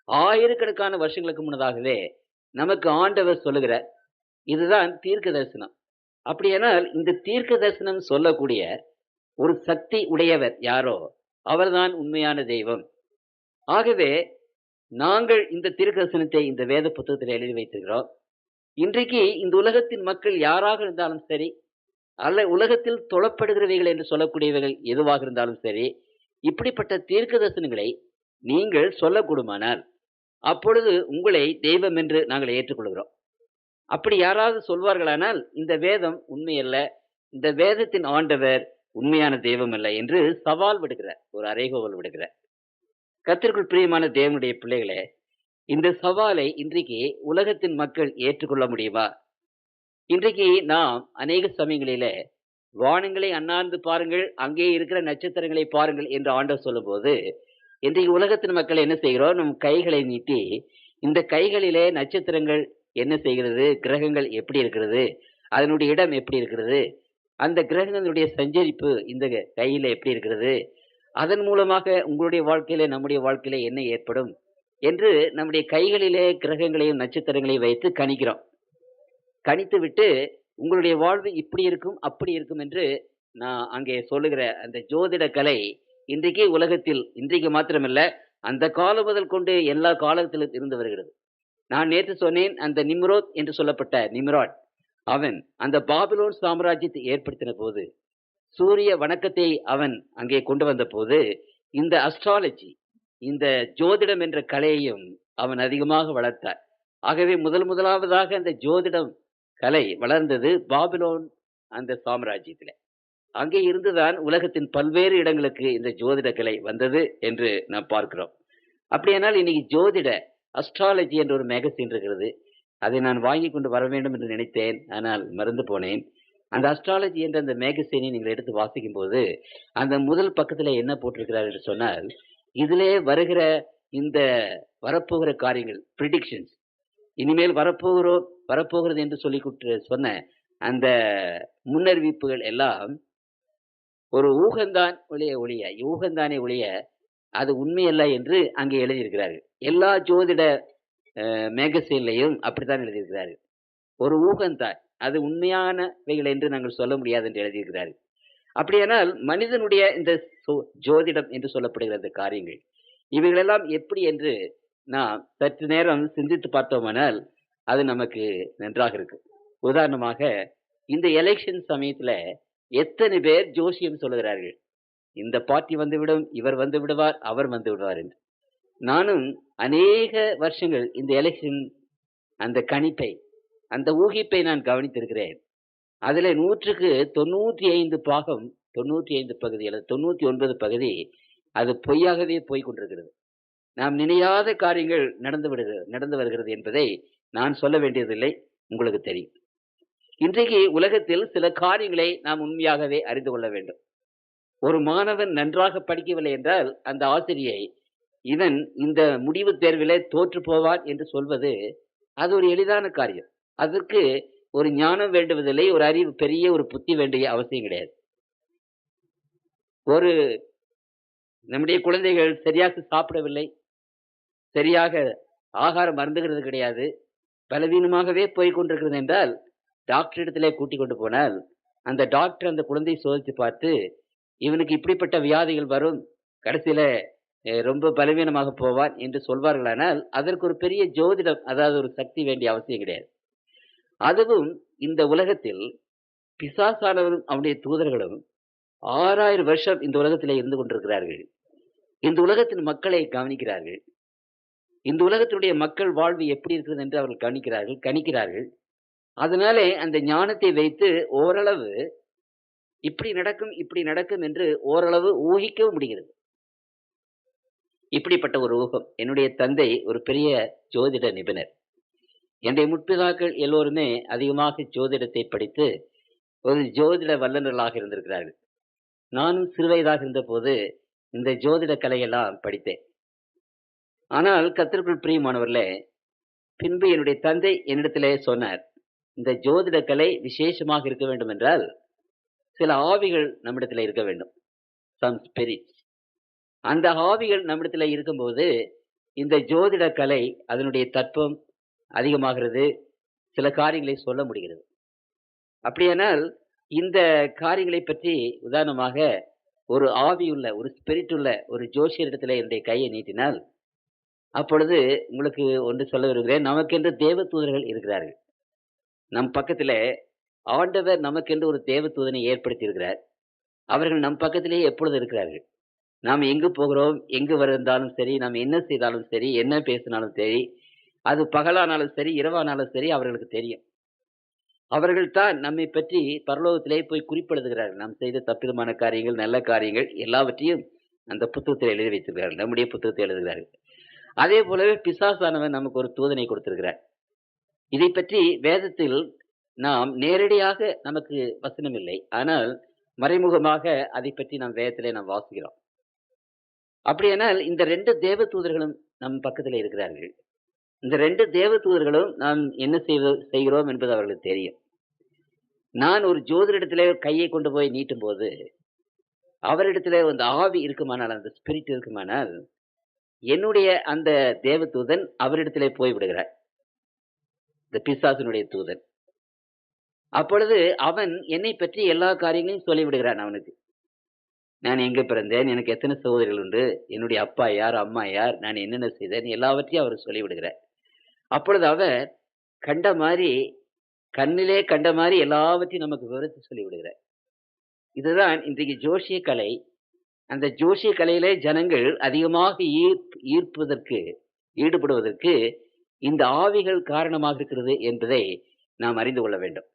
ஆயிரக்கணக்கான வருஷங்களுக்கு முன்னதாகவே நமக்கு ஆண்டவர் சொல்லுகிறார். இதுதான் தீர்க்க தரிசனம். அப்படியானால் இந்த தீர்க்க தரிசனம் சொல்லக்கூடிய ஒரு சக்தி உடையவர் யாரோ அவர்தான் உண்மையான தெய்வம். ஆகவே நாங்கள் இந்த தீர்க்க தரிசனத்தை இந்த வேத புத்தகத்தில் எழுதி வைத்திருக்கிறோம். இன்றைக்கு இந்த உலகத்தின் மக்கள் யாராக இருந்தாலும் சரி, அல்ல உலகத்தில் தொழப்படுகிறவைகள் என்று சொல்லக்கூடியவைகள் எதுவாக இருந்தாலும் சரி, இப்படிப்பட்ட தீர்க்க தரிசனங்களை நீங்கள் சொல்லக்கூடுமானால் அப்பொழுது உங்களை தெய்வம் என்று நாங்கள் ஏற்றுக்கொள்கிறோம். அப்படி யாராவது சொல்வார்களானால் இந்த வேதம் உண்மையல்ல, இந்த வேதத்தின் ஆண்டவர் உண்மையான தெய்வம் அல்ல என்று சவால் விடுகிறார், ஒரு அறைகோவல் விடுகிறார். கர்த்தருக்குள் பிரியமான தேவனுடைய பிள்ளைகளே, இந்த சவாலை இன்றைக்கு உலகத்தின் மக்கள் ஏற்றுக்கொள்ள முடியுமா? இன்றைக்கு நாம் அநேக சமயங்களிலே வானங்களை அண்ணாந்து பாருங்கள், அங்கே இருக்கிற நட்சத்திரங்களை பாருங்கள் என்று ஆண்டவர் சொல்லும் போது, இன்றைக்கு உலகத்தின் மக்கள் என்ன செய்கிறோம்? நம் கைகளை நீட்டி இந்த கைகளிலே நட்சத்திரங்கள் என்ன செய்கிறது, கிரகங்கள் எப்படி இருக்கிறது, அதனுடைய இடம் எப்படி இருக்கிறது, அந்த கிரகங்களுடைய சஞ்சரிப்பு இந்த கையில எப்படி இருக்கிறது, அதன் மூலமாக உங்களுடைய வாழ்க்கையில நம்முடைய வாழ்க்கையில என்ன ஏற்படும் என்று நம்முடைய கைகளிலே கிரகங்களையும் நட்சத்திரங்களையும் வைத்து கணிக்கிறோம். கணித்து விட்டு உங்களுடைய வாழ்வு இப்படி இருக்கும் அப்படி இருக்கும் என்று நான் அங்கே சொல்லுகிற அந்த ஜோதிட கலை இன்றைக்கு உலகத்தில், இன்றைக்கு மாத்திரமல்ல, அந்த காலம் முதல் கொண்டு எல்லா காலத்திலும் இருந்து வருகிறது. நான் நேற்று சொன்னேன், அந்த நிம்ரோத் என்று சொல்லப்பட்ட நிம்ராட், அவன் அந்த பாபிலோன் சாம்ராஜ்யத்தை ஏற்படுத்தின போது, சூரிய வணக்கத்தை அவன் அங்கே கொண்டு வந்த போது, இந்த அஸ்ட்ராலஜி, இந்த ஜோதிடம் என்ற கலையையும் அவன் அதிகமாக வளர்த்தார். ஆகவே முதலாவதாக அந்த ஜோதிடம் கலை வளர்ந்தது பாபிலோன் அந்த சாம்ராஜ்யத்தில். அங்கே இருந்துதான் உலகத்தின் பல்வேறு இடங்களுக்கு இந்த ஜோதிட கலை வந்தது என்று நாம் பார்க்கிறோம். அப்படியானால் இன்னைக்கு ஜோதிட அஸ்ட்ராலஜி என்ற ஒரு மேகசின் இருக்கிறது. அதை நான் வாங்கி கொண்டு வர வேண்டும் என்று நினைத்தேன், ஆனால் மறந்து போனேன். அந்த அஸ்ட்ராலஜி என்ற அந்த மேகசினை நீங்கள் எடுத்து வாசிக்கும் போது அந்த முதல் பக்கத்துல என்ன போட்டிருக்கிறார் என்று சொன்னால், இதிலே வருகிற இந்த வரப்போகிற காரியங்கள், ப்ரிடிக்ஷன்ஸ், இனிமேல் வரப்போகிறது என்று சொல்லி சொன்ன அந்த முன்னறிவிப்புகள் எல்லாம் ஒரு ஊகந்தானே ஒழிய அது உண்மையல்ல என்று அங்கே எழுதியிருக்கிறார்கள். எல்லா ஜோதிட மேகசின்லையும் அப்படித்தான் எழுதியிருக்கிறார்கள். ஒரு ஊகந்தான், அது உண்மையானவைகள் என்று நாங்கள் சொல்ல முடியாது என்று எழுதியிருக்கிறார்கள். அப்படியானால் மனிதனுடைய இந்த ஜோதிடம் என்று சொல்லப்படுகிற அந்த காரியங்கள், இவைகளெல்லாம் எப்படி என்று நாம் சற்று நேரம் சிந்தித்து பார்த்தோமானால் அது நமக்கு நன்றாக இருக்கு. உதாரணமாக, இந்த எலெக்ஷன் சமயத்துல எத்தனை பேர் ஜோசியம் சொல்லுகிறார்கள், இந்த பார்ட்டி வந்துவிடும், இவர் வந்து விடுவார், அவர் வந்து விடுவார் என்று. நானும் அநேக வருஷங்கள் இந்த எலெக்ஷன் அந்த கணிப்பை, அந்த ஊகிப்பை நான் கவனித்திருக்கிறேன். அதிலே 100க்கு 95 பாகம், 95 பகுதி அல்லது 99 பகுதி அது பொய்யாகவே போய்க் கொண்டிருக்கிறது. நாம் நினையாத காரியங்கள் நடந்து வருகிறது என்பதை நான் சொல்ல வேண்டியதில்லை, உங்களுக்கு தெரியும். இன்றைக்கு உலகத்தில் சில காரியங்களை நாம் உண்மையாகவே அறிந்து கொள்ள வேண்டும். ஒரு மாணவன் நன்றாக படிக்கவில்லை என்றால் அந்த ஆசிரியை இவன் இந்த முடிவு தேர்விலே தோற்று போவான் என்று சொல்வது அது ஒரு எளிதான காரியம். அதற்கு ஒரு ஞானம் வேண்டுவதில்லை, ஒரு அறிவு, பெரிய ஒரு புத்தி வேண்டிய அவசியம் கிடையாது. ஒரு நம்முடைய குழந்தைகள் சரியாக சாப்பிடவில்லை, சரியாக ஆகாரம் அருந்துகிறது கிடையாது, பலவீனமாகவே போய் கொண்டிருக்கிறது என்றால் டாக்டர் இடத்திலே கூட்டிக் கொண்டு போனால் அந்த டாக்டர் அந்த குழந்தையை சோதித்து பார்த்து இவனுக்கு இப்படிப்பட்ட வியாதிகள் வரும், கடைசியில ரொம்ப பலவீனமாக போவான் என்று சொல்வார்களானால் அதற்கு ஒரு பெரிய ஜோதிடம், அதாவது ஒரு சக்தி வேண்டிய அவசியம் கிடையாது. அதுவும் இந்த உலகத்தில் பிசாசானவரும் அவனுடைய தூதர்களும் 6000 வருஷம் இந்த உலகத்திலே இருந்து கொண்டிருக்கிறார்கள். இந்த உலகத்தின் மக்களை கவனிக்கிறார்கள். இந்த உலகத்தினுடைய மக்கள் வாழ்வு எப்படி இருக்கிறது என்று அவர்கள் கணிக்கிறார்கள். அதனாலே அந்த ஞானத்தை வைத்து ஓரளவு இப்படி நடக்கும் என்று ஓரளவு ஊகிக்கவும் முடிகிறது. இப்படிப்பட்ட ஒரு ஊகம். என்னுடைய தந்தை ஒரு பெரிய ஜோதிட நிபுணர். என்னுடைய முற்பிதாக்கள் எல்லோருமே அதிகமாக ஜோதிடத்தை படித்து ஒரு ஜோதிட வல்லுநர்களாக இருந்திருக்கிறார்கள். நானும் சிறுவயதாக இருந்தபோது இந்த ஜோதிட கலையெல்லாம் படித்தேன். ஆனால் கர்த்தருக்குள் பிரியமானவர்களே, பின்பு என்னுடைய தந்தை என்னிடத்திலே சொன்னார், இந்த ஜோதிட கலை விசேஷமாக இருக்க வேண்டும் என்றால் சில ஆவிகள் நம்மிடத்தில் இருக்க வேண்டும், சம் ஸ்பிரிட்ஸ். அந்த ஆவிகள் நம்மிடத்தில் இருக்கும்போது இந்த ஜோதிட கலை அதனுடைய தத்துவம் அதிகமாகிறது, சில காரியங்களை சொல்ல முடிகிறது. அப்படியானால் இந்த காரியங்களை பற்றி உதாரணமாக ஒரு ஆவியுள்ள, ஒரு ஸ்பிரிட் உள்ள ஒரு ஜோசியரிடத்தில் என்னுடைய கையை நீட்டினால், அப்பொழுது உங்களுக்கு ஒன்று சொல்ல விரும்புகிறேன். நமக்கென்று தேவ தூதர்கள் இருக்கிறார்கள். நம் பக்கத்துல ஆண்டவர் நமக்கென்று ஒரு தேவ தூதனை ஏற்படுத்தி இருக்கிறார். அவர்கள் நம் பக்கத்திலேயே எப்பொழுது இருக்கிறார்கள். நாம் எங்கு போகிறோம், எங்கு வந்தாலும் சரி, நாம் என்ன செய்தாலும் சரி, என்ன பேசினாலும் சரி, அது பகலானாலும் சரி, இரவானாலும் சரி, அவர்களுக்கு தெரியும். அவர்கள் தான் நம்மை பற்றி பரலோகத்திலே போய் குறிப்பெழுதுகிறார்கள். நாம் செய்த தப்பிதமான காரியங்கள், நல்ல காரியங்கள் எல்லாவற்றையும் அந்த புத்தகத்தில் எழுதி வைத்திருக்கிறார்கள், நம்முடைய புத்தகத்தை எழுதுகிறார்கள். அதே போலவே பிசாசானவன் நமக்கு ஒரு தூதனை கொடுத்திருக்கிறார். இதை பற்றி வேதத்தில் நாம் நேரடியாக நமக்கு வசனம் இல்லை, ஆனால் மறைமுகமாக அதை பற்றி நாம் வேதத்திலே நாம் வாசிக்கிறோம். அப்படியானால் இந்த 2 தேவ தூதர்களும் நம் பக்கத்தில் இருக்கிறார்கள். இந்த 2 தேவ தூதர்களும் நாம் என்ன செய்கிறோம் என்பது அவர்களுக்கு தெரியும். நான் ஒரு ஜோதிடத்திலே கையை கொண்டு போய் நீட்டும் போது அவரிடத்திலே அந்த ஆவி இருக்குமானால், அந்த ஸ்பிரிட் இருக்குமானால், என்னுடைய அந்த தேவதூதன் அவரிடத்திலே போய் விடுகிறார், இந்த பிசாசனுடைய தூதன். அப்பொழுது அவன் என்னை பற்றி எல்லா காரியங்களையும் சொல்லிவிடுகிறான். அவனுக்கு நான் எங்க பிறந்தேன், எனக்கு எத்தனை சகோதரிகள் உண்டு, என்னுடைய அப்பா யார், அம்மா யார், நான் என்னென்ன செய்தேன், எல்லாவற்றையும் அவர் சொல்லிவிடுகிறார். அப்பொழுது அவர் கண்ட மாதிரி, கண்ணிலே கண்ட மாதிரி எல்லாவற்றையும் நமக்கு விவரித்து சொல்லிவிடுகிறார். இதுதான் இன்றைக்கு ஜோசிய கலை. அந்த ஜோசிய கலையிலே ஜனங்கள் அதிகமாக ஈடுபடுவதற்கு இந்த ஆவிகள் காரணமாக இருக்கிறது என்பதை நாம் அறிந்து கொள்ள வேண்டும்.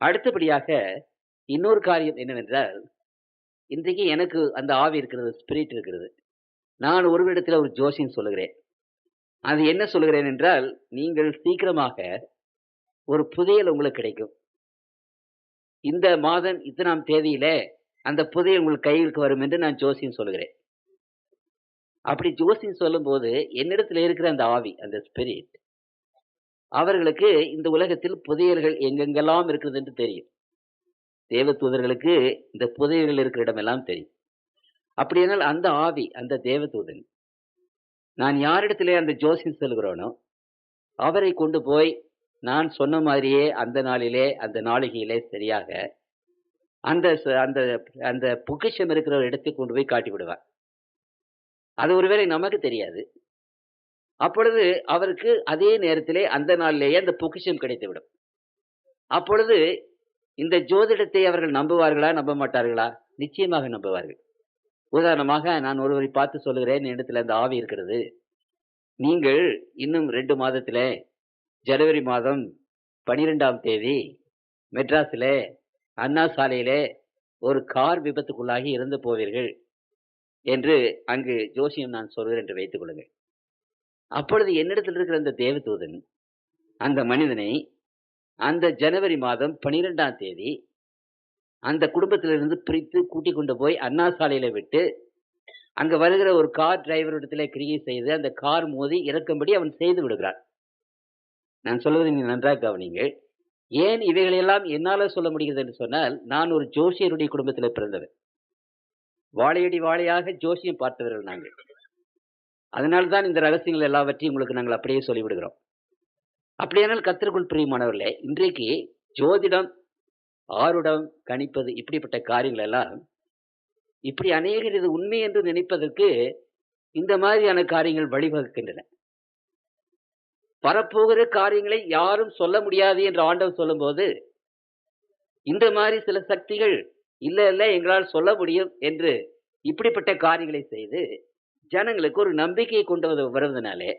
அடுத்தபடியாக இன்னொரு காரியம் என்னவென்றால், இன்றைக்கு எனக்கு அந்த ஆவி இருக்கிறது, ஸ்பிரிட் இருக்கிறது. நான் ஒருவரிடத்தில் ஒரு ஜோசியம் சொல்லுகிறேன். அது என்ன சொல்லுகிறேன் என்றால், நீங்கள் சீக்கிரமாக ஒரு புதையல் உங்களுக்கு கிடைக்கும், இந்த மாதம் இத்தனாம் தேதியிலே அந்த புதையல் உங்கள் கைகளுக்கு வரும் என்று நான் ஜோசியம் சொல்லுகிறேன். அப்படி ஜோசியம் சொல்லும் போது என்னிடத்தில் இருக்கிற அந்த ஆவி, அந்த ஸ்பிரிட், அவர்களுக்கு இந்த உலகத்தில் புதையல்கள் எங்கெங்கெல்லாம் இருக்கிறது என்று தெரியும். தேவ தூதர்களுக்கு இந்த புதையல்கள் இருக்கிற இடமெல்லாம் தெரியும். அப்படியானால் அந்த ஆவி, அந்த தேவதூதன், நான் யாரிடத்திலே அந்த ஜோசியம் சொல்கிறோனோ அவரை கொண்டு போய் நான் சொன்ன மாதிரியே அந்த நாளிலே, அந்த நாளிகையிலே சரியாக அந்த அந்த அந்த பொக்கிஷம் இருக்கிற ஒரு இடத்தை கொண்டு போய் காட்டி விடுவார். அது ஒருவேளை நமக்கு தெரியாது. அப்பொழுது அவருக்கு அதே நேரத்திலே அந்த நாளிலேயே அந்த பொக்கிஷம் கிடைத்துவிடும். அப்பொழுது இந்த ஜோதிடத்தை அவர்கள் நம்புவார்களா, நம்ப மாட்டார்களா? நிச்சயமாக நம்புவார்கள். உதாரணமாக நான் ஒருவரை பார்த்து சொல்லுகிறேன், என்னிடத்தில் அந்த ஆவி இருக்கிறது. நீங்கள் இன்னும் 2 மாதத்திலே ஜனவரி மாதம் 12ஆம் தேதி மெட்ராஸிலே அண்ணா சாலையிலே ஒரு கார் விபத்துக்குள்ளாகி இறந்து போவீர்கள் என்று அங்கு ஜோசியம் நான் சொல்கிறேன் என்று வைத்துக் கொள்ளுங்கள். அப்பொழுது என்னிடத்தில் இருக்கிற அந்த தேவதூதன் அந்த மனிதனை அந்த ஜனவரி மாதம் 12ஆம் தேதி அந்த குடும்பத்திலிருந்து பிரித்து கூட்டிக் கொண்டு போய் அண்ணா சாலையில விட்டு அங்க வருகிற ஒரு கார் டிரைவரிடத்திலே கிரியை செய்து அந்த கார் மோதி இறக்கும்படி அவன் செய்து விடுகிறான். நான் சொல்வதை நீங்கள் நன்றாக கவனிங்கள். ஏன் இவைகளையெல்லாம் என்னால சொல்ல முடிகிறது என்று சொன்னால், நான் ஒரு ஜோசியருடைய குடும்பத்தில் பிறந்தவர். வாழையடி வாழையாக ஜோசியம் பார்த்தவர்கள் நாங்கள். அதனால்தான் இந்த ரகசியங்கள் எல்லாவற்றையும் உங்களுக்கு நாங்கள் அப்படியே சொல்லிவிடுகிறோம். அப்படியானால் கர்த்தருக்குள் பிரியமானவர்களே, இன்றைக்கு ஜோதிடம், ஆருடம் கணிப்பது இப்படிப்பட்ட காரியங்கள் எல்லாம் இப்படி அநேகர் இது உண்மை என்று நினைப்பதற்கு இந்த மாதிரியான காரியங்கள் வழிவகுக்கின்றன. வரப்போகிற காரியங்களை யாரும் சொல்ல முடியாது என்று ஆண்டவர் சொல்லும்போது, இந்த மாதிரி சில சக்திகள் இல்ல எங்களால் சொல்ல முடியும் என்று இப்படிப்பட்ட காரியங்களை செய்து ஜனங்களுக்கு ஒரு நம்பிக்கையை கொண்டு வருவதனாலே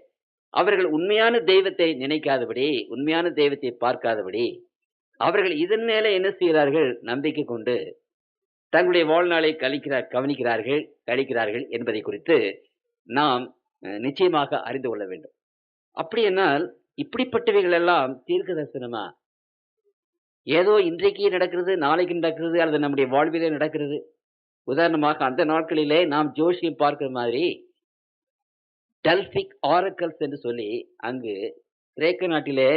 அவர்கள் உண்மையான தெய்வத்தை நினைக்காதபடி, உண்மையான தெய்வத்தை பார்க்காதபடி அவர்கள் இதன் மேல என்ன செய்கிறார்கள்? நம்பிக்கை கொண்டு தங்களுடைய வாழ்நாளை கழிக்கிறார்கள் என்பதை குறித்து நாம் நிச்சயமாக அறிந்து கொள்ள வேண்டும். அப்படி என்னால் இப்படிப்பட்டவைகள் எல்லாம் தீர்க்க தரிசனமா? ஏதோ இன்றைக்கு நடக்கிறது, நாளைக்கு நடக்கிறது, அல்லது நம்முடைய வாழ்விலே நடக்கிறது. உதாரணமாக அந்த நாட்களிலே நாம் ஜோசியம் பார்க்கிற மாதிரி டெல்பிக் ஆரக்கல்ஸ் என்று சொல்லி அங்கு கிரேக்க நாட்டிலே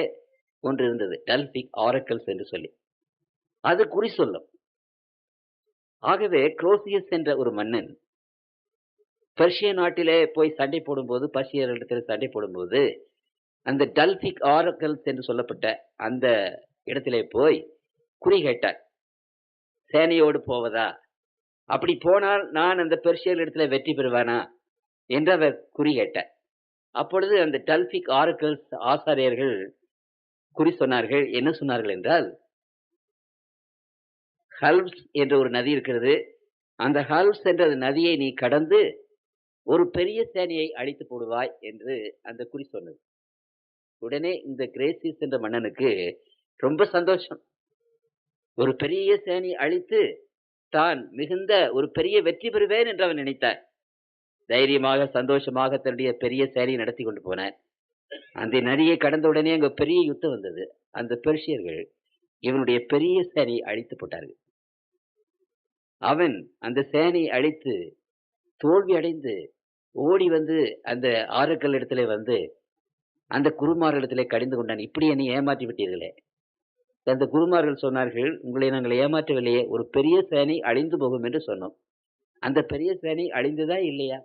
ஒன்று இருந்தது. டெல்பிக் ஆரக்கல்ஸ் என்று சொல்லி அது குறி சொல்லும். ஆகவே குரோசியஸ் என்ற ஒரு மன்னன் பெர்ஷிய நாட்டிலே போய் சண்டை போடும்போது, பர்ஷியர்களிடத்தில் சண்டை போடும்போது, அந்த டெல்பிக் ஆரக்கல்ஸ் என்று சொல்லப்பட்ட அந்த இடத்திலே போய் குறி கேட்டார். சேனையோடு போவதா? அப்படி போனால் நான் அந்த பெர்ஷியர் இடத்துல வெற்றி பெறுவானா என்று அவர் குறி கேட்டார். அப்பொழுது அந்த டெல்பிக் ஆரக்கல்ஸ் ஆசாரியர்கள் குறி சொன்னார்கள். என்ன சொன்னார்கள் என்றால், ஹல்ப்ஸ் என்ற ஒரு நதி இருக்கிறது. அந்த ஹல்ப்ஸ் என்ற நதியை நீ கடந்து ஒரு பெரிய சேனையை அழித்து போடுவாய் என்று அந்த குறி சொன்னது. உடனே இந்த கிரேசியஸ் என்ற மன்னனுக்கு ரொம்ப சந்தோஷம். ஒரு பெரிய சேனை அழித்து தான் மிகுந்த ஒரு பெரிய வெற்றி பெறுவேன் என்று அவன் நினைத்தார். தைரியமாக சந்தோஷமாக தன்னுடைய பெரிய சேனையை நடத்தி கொண்டு போனார். அந்த நதியை கடந்த உடனே அங்க பெரிய யுத்தம் வந்தது. அந்த பெர்ஷியர்கள் இவனுடைய பெரிய சேனையை அழித்து போட்டார்கள். அவன் அந்த சேனையை அழித்து தோல்வி அடைந்து ஓடி வந்து அந்த ஆரக்கல் இடத்துல வந்து அந்த குருமார்களிடத்திலே கடிந்து கொண்டான். இப்படி என்னை ஏமாற்றி விட்டீர்களே. அந்த குருமார்கள் சொன்னார்கள், உங்களை நாங்கள் ஏமாற்றவில்லையே, ஒரு பெரிய சேனை அழிந்து போகும் என்று சொன்னோம். அந்த பெரிய சேனை அழிந்ததா இல்லையா?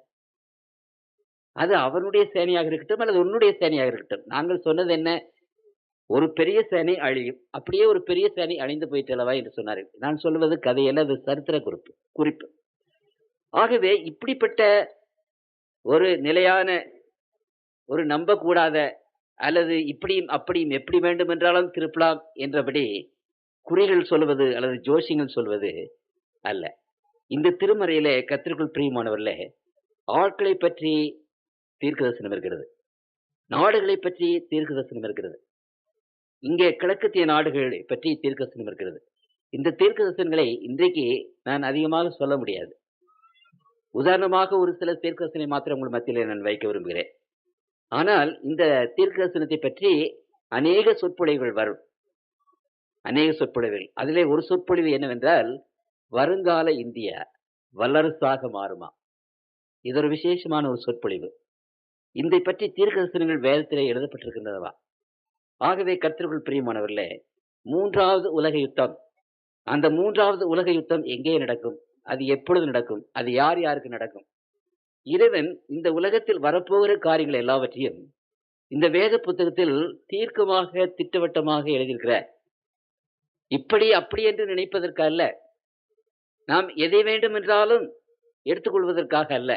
அது அவனுடைய சேனையாக இருக்கட்டும் அல்லது உன்னுடைய சேனையாக இருக்கட்டும், நாங்கள் சொன்னது என்ன? ஒரு பெரிய சேனை அழியும். அப்படியே ஒரு பெரிய சேனை அழிந்து போயிட்டல்லவா என்று சொன்னார்கள். நான் சொல்வது கதையல்ல, அது சரித்திர குறிப்பு. ஆகவே இப்படிப்பட்ட ஒரு நிலையான, ஒரு நம்பக்கூடாத, அல்லது இப்படியும் அப்படியும் எப்படி வேண்டும் என்றாலும் திருப்பலாம் என்றபடி குறிகள் சொல்வது அல்லது ஜோசியங்கள் சொல்வது அல்ல. இந்த திருமறையிலே கர்த்தருக்குள் பிரியமானவர்களே, ஆட்களை பற்றி தீர்க்க தரிசனம் இருக்கிறது, நாடுகளை பற்றி தீர்க்க தரிசனம் இருக்கிறது. இங்கே கிழக்கத்திய நாடுகளை பற்றி தீர்க்க தரிசனம் இருக்கிறது. இந்த தீர்க்க தரிசனங்களை இன்றைக்கு நான் அதிகமாக சொல்ல முடியாது. உதாரணமாக ஒரு சில தீர்க்க தரிசனை மாத்திரம் உங்கள் மத்தியிலே நான் வைக்க விரும்புகிறேன். ஆனால் இந்த தீர்க்க தரிசனத்தை பற்றி அநேக சொற்பொழிவுகள் வரும். அநேக சொற்பொழிவுகள். அதிலே ஒரு சொற்பொழிவு என்னவென்றால், வருங்கால இந்தியா வல்லரசாக மாறுமா? இது ஒரு விசேஷமான ஒரு சொற்பொழிவு. இதை பற்றி தீர்க்க தரிசனங்கள் வேதத்திலே எழுதப்பட்டிருக்கின்றனவா? ஆகவே கர்த்தருக்குள் பிரியமானவர்களே, 3வது உலக யுத்தம், அந்த 3வது உலக யுத்தம் எங்கே நடக்கும்? அது எப்பொழுது நடக்கும்? அது யார் யாருக்கு நடக்கும்? இறைவன் இந்த உலகத்தில் வரப்போகிற காரியங்கள் எல்லாவற்றையும் இந்த வேத புத்தகத்தில் தீர்க்கமாக திட்டவட்டமாக எழுதியிருக்கிறார். இப்படி அப்படி என்று நினைப்பதற்கு அல்ல, நாம் எதை வேண்டும் என்றாலும் எடுத்துக்கொள்வதற்காக அல்ல.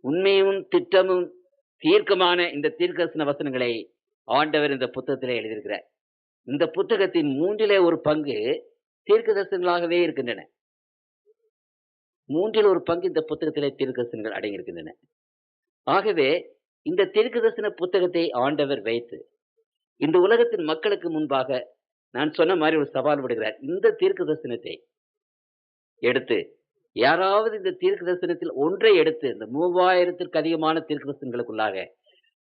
உண்மையும் திட்டமும் தீர்க்கமான இந்த தீர்க்கதரிசன வசனங்களை ஆண்டவர் இந்த புத்தகத்திலே எழுதியிருக்கிறார். இந்த புத்தகத்தின் 1/3 தீர்க்க தரிசனங்களாகவே இருக்கின்றன. மூன்றில் ஒரு பங்கு இந்த புத்தகத்திலே தீர்க்கதரிசனங்கள் அடங்கியிருக்கின்றன. ஆகவே இந்த தீர்க்கதரிசன புத்தகத்தை ஆண்டவர் வைத்து இந்த உலகத்தின் மக்களுக்கு முன்பாக நான் சொன்ன மாதிரி ஒரு சவால் விடுகிறார். இந்த தீர்க்கதரிசனத்தை எடுத்து யாராவது இந்த தீர்க்கதரிசனத்தில் ஒன்றை எடுத்து, இந்த 3000த்திற்கு அதிகமான தீர்க்கதரிசனங்களுக்குள்ளாக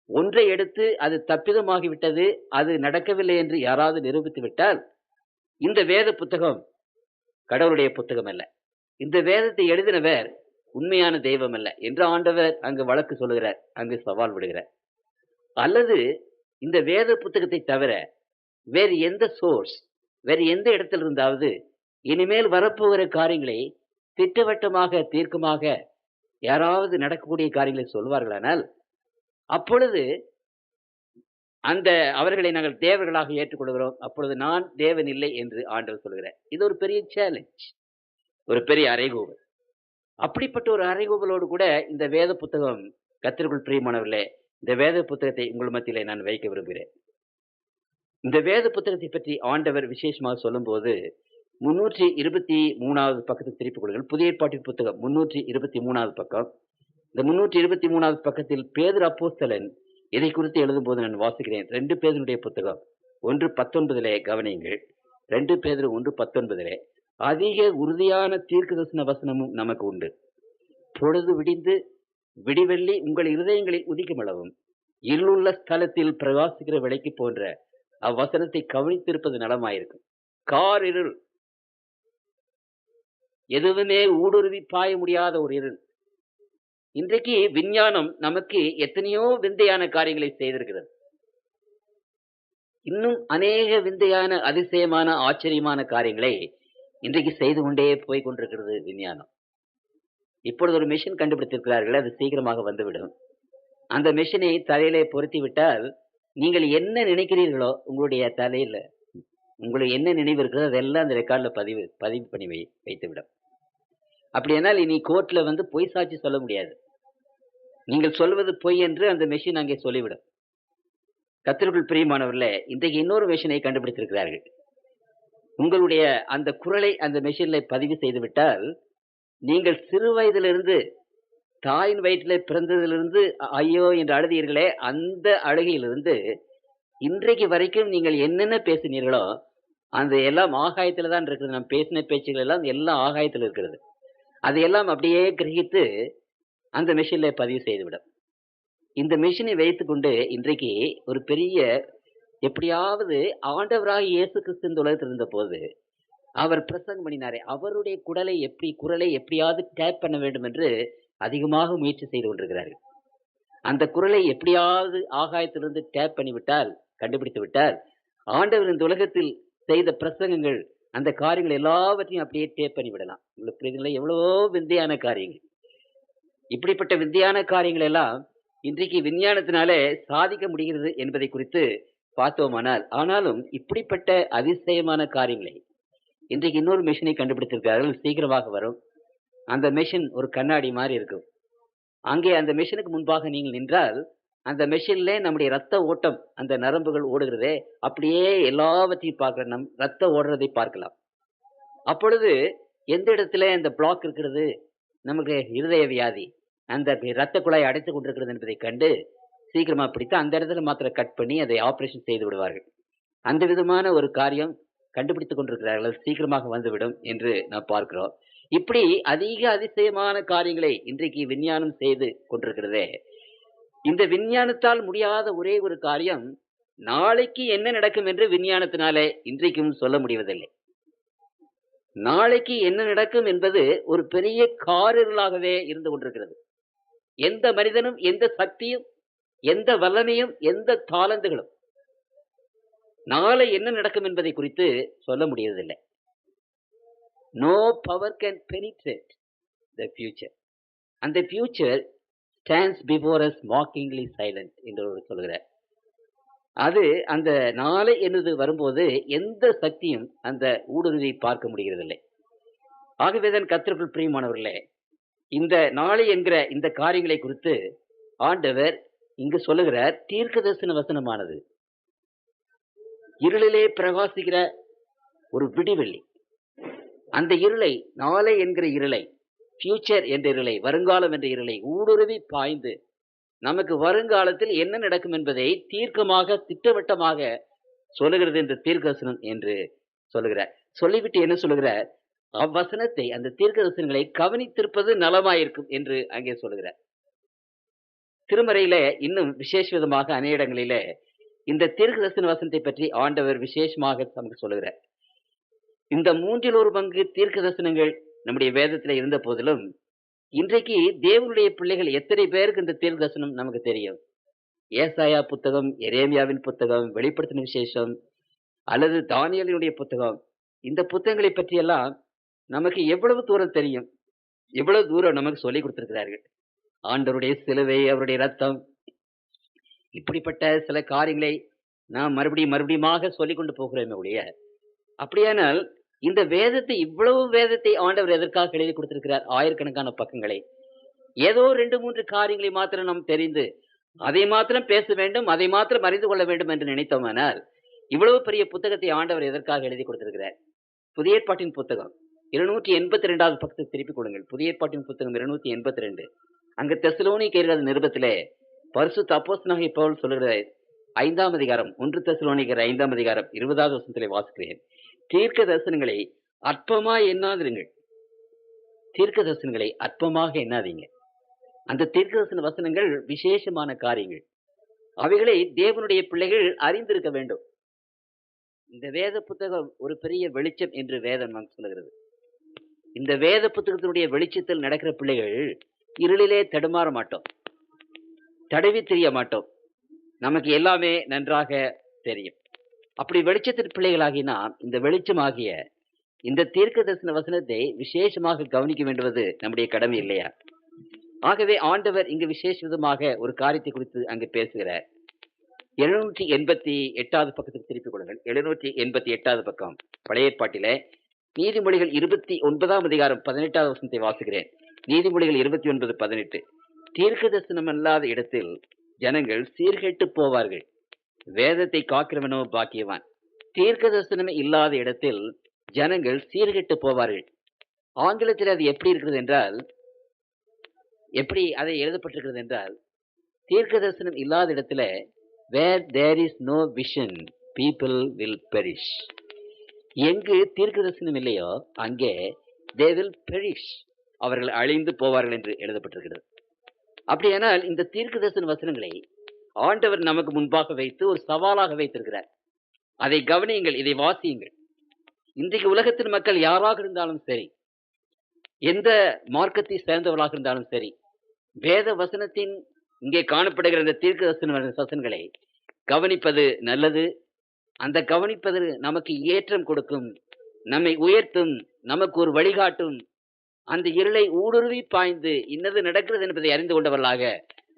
ஒன்றை எடுத்து அது தப்பிதமாகிவிட்டது, அது நடக்கவில்லை என்று யாராவது நிரூபித்து விட்டால், இந்த வேத புத்தகம் கடவுளுடைய புத்தகம் அல்ல, இந்த வேதத்தை எழுதினவர் உண்மையான தெய்வம் அல்ல என்று ஆண்டவர் அங்கு வழக்கு சொல்லுகிறார், அங்கு சவால் விடுகிறார். அல்லது இந்த வேத புத்தகத்தை தவிர வேறு எந்த சோர்ஸ், வேறு எந்த இடத்தில் இருந்தாவது இனிமேல் வரப்போகிற காரியங்களை திட்டவட்டமாக தீர்க்கமாக யாராவது நடக்கக்கூடிய காரியங்களை சொல்வார்களானால், அப்பொழுது அந்த அவர்களை நாங்கள் தேவர்களாக ஏற்றுக்கொள்கிறோம், அப்பொழுது நான் தேவன் இல்லை என்று ஆண்டவர் சொல்கிறார். இது ஒரு பெரிய சேலஞ்ச், ஒரு பெரிய அறைகூவல். அப்படிப்பட்ட ஒரு அறைகூவலோடு கூட இந்த வேத புத்தகம், கர்த்தருக்குள் பிரியமானவர்களே, இந்த வேத புத்தகத்தை உங்கள் மத்தியிலே நான் வைக்க விரும்புகிறேன். இந்த வேத புத்தகத்தை பற்றி ஆண்டவர் விசேஷமாக சொல்லும்போது 323வது பக்கத்தில் திருப்பிக் கொள்ளுங்கள். புதிய ஏற்பாட்டின் புத்தகம் 323வது பக்கம். இந்த 323வது பக்கத்தில் பேதுரு அப்போஸ்தலன் இதை குறித்து எழுதும்போது நான் வாசிக்கிறேன். 2 பேதுருடைய புத்தகம் 1:19 கவனியுங்கள். 2 பேதுரு 1:19 அதிக உறுதியான தீர்க்கதரிசன வசனமும் நமக்கு உண்டு. பொழுது விடிந்து விடிவெள்ளி உங்கள் இருதயங்களில் உதிக்குமளவும் இருளுள்ள ஸ்தலத்தில் பிரகாசிக்கிற விளக்கு போன்ற அவ்வசனத்தை கவனித்திருப்பது நலமாயிருக்கும். கார் இருள், எதுவுமே ஊடுருவி பாய முடியாத ஒரு இருள். இன்றைக்கு விஞ்ஞானம் நமக்கு எத்தனையோ விந்தையான காரியங்களை செய்திருக்கிறது. இன்னும் அநேக விந்தையான, அதிசயமான, ஆச்சரியமான காரியங்களை இன்றைக்கு செய்து கொண்டே போய் கொண்டிருக்கிறது விஞ்ஞானம். இப்பொழுது ஒரு மிஷின் கண்டுபிடித்திருக்கிறார்கள், அது சீக்கிரமாக வந்துவிடும். அந்த மிஷினை தலையிலே பொருத்தி விட்டால் நீங்கள் என்ன நினைக்கிறீர்களோ உங்களுடைய தலையில உங்களுக்கு என்ன நினைவு இருக்கிறதோ அதெல்லாம் அந்த ரெக்கார்ட்ல பதிவு பண்ணி வைத்துவிடும். அப்படியானால் இனி கோர்ட்ல பொய் சாட்சி சொல்ல முடியாது. நீங்கள் சொல்வது பொய் என்று அந்த மெஷின் அங்கே சொல்லிவிடும். கர்த்தருக்குள் பிரியமானவர்களே, இன்றைக்கு இன்னொரு மெஷினை கண்டுபிடித்திருக்கிறார்கள். உங்களுடைய அந்த குரலை அந்த மெஷின்ல பதிவு செய்து விட்டால், நீங்கள் சிறு வயதிலிருந்து தாயின் வயிற்றிலே பிறந்ததிலிருந்து ஐயோ என்று அழுதீர்களே, அந்த அழுகையிலிருந்து இன்றைக்கு வரைக்கும் நீங்கள் என்னென்ன பேசினீர்களோ அந்த எல்லாம் ஆகாயத்துல தான் இருக்கிறது. நாம் பேசின பேச்சுகள் எல்லாம் ஆகாயத்தில் இருக்கிறது. அதையெல்லாம் அப்படியே கிரகித்து அந்த மெஷின்ல பதிவு செய்துவிடும். இந்த மெஷினை வைத்துக்கொண்டு இன்றைக்கு ஒரு பெரிய, எப்படியாவது ஆண்டவராக இயேசு கிறிஸ்து இந்த உலகத்தில் இருந்த போது அவர் பிரசங்கம் பண்ணினாரே, அவருடைய குரலை எப்படியாவது டேப் பண்ண வேண்டும் என்று அதிகமாக முயற்சி செய்து கொண்டிருக்கிறார்கள். அந்த குரலை எப்படியாவது ஆகாயத்திலிருந்து டேப் பண்ணிவிட்டால், கண்டுபிடித்து விட்டால், ஆண்டவர் இந்த உலகத்தில் செய்த பிரசங்கங்கள், அந்த காரியங்கள் எல்லாவற்றையும் அப்படியே டேப் பண்ணி விடலாம். உங்களுக்கு புரியுதுங்களா? எவ்வளவோ விந்தையான காரியங்கள். இப்படிப்பட்ட விந்தையான காரியங்கள் எல்லாம் இன்றைக்கு விஞ்ஞானத்தினாலே சாதிக்க முடிகிறது என்பதை குறித்து பார்த்தோமானால், ஆனாலும் இப்படிப்பட்ட அதிசயமான காரியங்களை இன்றைக்கு இன்னொரு மெஷினை கண்டுபிடித்திருக்கிறார்கள். சீக்கிரமாக வரும். அந்த மெஷின் ஒரு கண்ணாடி மாதிரி இருக்கும். அங்கே அந்த மெஷினுக்கு முன்பாக நீங்கள் நின்றால், அந்த மெஷின்ல நம்முடைய ரத்த ஓட்டம், அந்த நரம்புகள் ஓடுகிறதே, அப்படியே எல்லாவற்றையும் பார்க்கலாம். நம் ரத்த ஓடுறதை பார்க்கலாம். அப்பொழுது எந்த இடத்துல அந்த பிளாக் இருக்கிறது, நமக்கு இருதய வியாதி, அந்த ரத்த குழாய் அடைத்துக் கொண்டிருக்கிறது என்பதை கண்டு சீக்கிரமா பிடித்து அந்த இடத்துல மாத்திரம் கட் பண்ணி அதை ஆபரேஷன் செய்து விடுவார்கள். அந்த விதமான ஒரு காரியம் கண்டுபிடித்துக் கொண்டிருக்கிறார்கள். சீக்கிரமாக வந்துவிடும் என்று நாம் பார்க்கிறோம். இப்படி அதிக அதிசயமான காரியங்களை இன்றைக்கு விஞ்ஞானம் செய்து கொண்டிருக்கிறதே. இந்த விஞ்ஞானத்தால் முடியாத ஒரே ஒரு காரியம், நாளைக்கு என்ன நடக்கும் என்று விஞ்ஞானத்தினாலே இன்றைக்கும் சொல்ல முடிவதில்லை. நாளைக்கு என்ன நடக்கும் என்பது ஒரு பெரிய காரிருளாகவே இருந்து கொண்டிருக்கிறது. எந்த மனிதனும், எந்த சக்தியும், எந்த வல்லமையும், எந்த தாளந்துகளும் நாளை என்ன நடக்கும் என்பதை குறித்து சொல்ல முடியவில்லை. No power can penetrate the future. And the future stands before us mockingly silent என்று சொல்கிறார். அது அந்த நாளை என்பது வரும்போது எந்த சக்தியும் அந்த ஊடுருவி பார்க்க முடிகிறதில்லை. ஆகவேதான் கர்த்தருக்குள் பிரியமானவர்களே, இந்த நாளை என்கிற இந்த காரியங்களை குறித்து ஆண்டவர் இங்கு சொல்லுகிறார். தீர்க்கதரிசன வசனமானது இருளிலே பிரகாசிக்கிற ஒரு விடிவெள்ளி. அந்த இருளை, நாளை என்கிற இருளை ஃபியூச்சர் என்ற இருளை, வருங்காலம் என்ற இருளை ஊடுருவி பாய்ந்து நமக்கு வருங்காலத்தில் என்ன நடக்கும் என்பதை தீர்க்கமாக திட்டவட்டமாக சொல்லுகிறது இந்த தீர்க்கதரிசனம் என்று சொல்லுகிறார். சொல்லிவிட்டு என்ன சொல்லுகிறார்? அவ்வசனத்தை, அந்த தீர்க்கதரிசனங்களை கவனித்திருப்பது நலமாயிருக்கும் என்று அங்கே சொல்லுகிறார். திருமறையில இன்னும் விசேஷ விதமாக அநேக இடங்களிலே இந்த தீர்க்கதரிசன வசனத்தை பற்றி ஆண்டவர் விசேஷமாக நமக்கு சொல்லுகிறார். இந்த 1/3 பங்கு தீர்க்க தரிசனங்கள் நம்முடைய வேதத்தில் இருந்த போதிலும் இன்றைக்கு தேவனுடைய பிள்ளைகள் எத்தனை பேருக்கு இந்த தீர்க்க தரிசனம் நமக்கு தெரியும்? ஏசாயா புத்தகம், எரேமியாவின் புத்தகம், வெளிப்படுத்தின விசேஷம் அல்லது தானியேலினுடைய புத்தகம், இந்த புத்தகங்களை பற்றியெல்லாம் நமக்கு எவ்வளவு தூரம் தெரியும்? எவ்வளவு தூரம் நமக்கு சொல்லிக் கொடுத்திருக்கிறார்கள்? ஆண்டவருடைய சிலுவை, அவருடைய ரத்தம், இப்படிப்பட்ட சில காரியங்களை நாம் மறுபடியுமாக சொல்லிக் கொண்டு போகிறோமே ஒழிய, அப்படியானால் இந்த வேதத்தை, இவ்வளவு வேதத்தை ஆண்டவர் எதற்காக எழுதி கொடுத்திருக்கிறார்? ஆயிரக்கணக்கான பக்கங்களை. ஏதோ 2-3 காரியங்களை மாத்திரம் நாம் தெரிந்து அதை மாத்திரம் பேச வேண்டும், அதை மாத்திரம் அறிந்து கொள்ள வேண்டும் என்று நினைத்தோமானால் இவ்வளவு பெரிய புத்தகத்தை ஆண்டவர் எதற்காக எழுதி கொடுத்திருக்கிறார்? புதிய ஏற்பாட்டின் புத்தகம் 282வது பக்கத்தை திருப்பிக் கொள்ளுங்கள். புதிய ஏற்பாட்டின் புத்தகம் 282. அங்கு தெசலோனிக்கேயர் நிருபத்திலே பரிசுத்த அப்போஸ்தலனாகிய பவுல் சொல்லுகிறார். 5ஆம் அதிகாரம், 1 தெசலோனிக்கேயர் 5ஆம் அதிகாரம் 20வது வசனத்திலே வாசிக்கிறேன். தீர்க்க தரிசனங்களை அற்பமா எண்ணாதிருங்கள். தீர்க்க தரிசனங்களை அற்பமாக எண்ணாதீங்க. அந்த தீர்க்க தரிசன வசனங்கள் விசேஷமான காரியங்கள். அவைகளை தேவனுடைய பிள்ளைகள் அறிந்திருக்க வேண்டும். இந்த வேத புத்தகம் ஒரு பெரிய வெளிச்சம் என்று வேதம் நமக்கு சொல்லுகிறது. இந்த வேத புத்தகத்தினுடைய வெளிச்சத்தில் நடக்கிற பிள்ளைகள் இருளிலே தடுமாற மாட்டோம், தடவி தெரிய மாட்டோம். நமக்கு எல்லாமே நன்றாக தெரியும். அப்படி வெளிச்சத்தின் பிள்ளைகளாகி நாம் இந்த வெளிச்சமாகிய இந்த தீர்க்க தரிசன வசனத்தை விசேஷமாக கவனிக்க வேண்டுவது நம்முடைய கடமை இல்லையா? ஆகவே ஆண்டவர் இங்கு விசேஷ விதமாக ஒரு காரியத்தை குறித்து அங்கு பேசுகிறார். 788வது பக்கத்துக்கு திருப்பிக் கொள்ளுங்கள். 788வது பக்கம் பழைய ஏற்பாட்டிலே நீதிமொழிகள் 29ஆம் அதிகாரம் 18வது வசனத்தை வாசிக்கிறேன். நீதிமொழிகள் 29:18. தீர்க்க தரிசனம் அல்லாத இடத்தில் ஜனங்கள் சீர்கெட்டு போவார்கள், வேதத்தை காக்கிறவனோ பாக்கியவான். தீர்க்க தரிசனம் இல்லாத இடத்தில் ஜனங்கள் சீர்கெட்டு போவார்கள். ஆங்கிலத்தில் அது எப்படி இருக்கிறது என்றால், எப்படி அதை எழுதப்பட்டிருக்கிறது என்றால், தீர்க்க தரிசனம் இல்லாத இடத்துல where there is no vision people will perish. எங்கு தீர்க்க தரிசனம் இல்லையோ அங்கே they will perish, அவர்கள் அழிந்து போவார்கள் என்று எழுதப்பட்டிருக்கிறது. அப்படியானால் இந்த தீர்க்க தரிசன வசனங்களை ஆண்டவர் நமக்கு முன்பாக வைத்து ஒரு சவாலாக வைத்திருக்கிறார். அதை கவனியுங்கள், இதை வாசியுங்கள். இன்றைக்கு உலகத்தின் மக்கள் யாராக இருந்தாலும் சரி, எந்த மார்க்கத்தை சேர்ந்தவர்களாக இருந்தாலும் சரி, வேத வசனத்தின் இங்கே காணப்படுகிற இந்த தீர்க்க தரிசன வசனங்களை கவனிப்பது நல்லது. அந்த கவனிப்பது நமக்கு ஏற்றம் கொடுக்கும், நம்மை உயர்த்தும், நமக்கு ஒரு வழிகாட்டும். அந்த இருளை ஊடுருவி பாய்ந்து இன்னது நடக்கிறது என்பதை அறிந்து கொண்டவர்களாக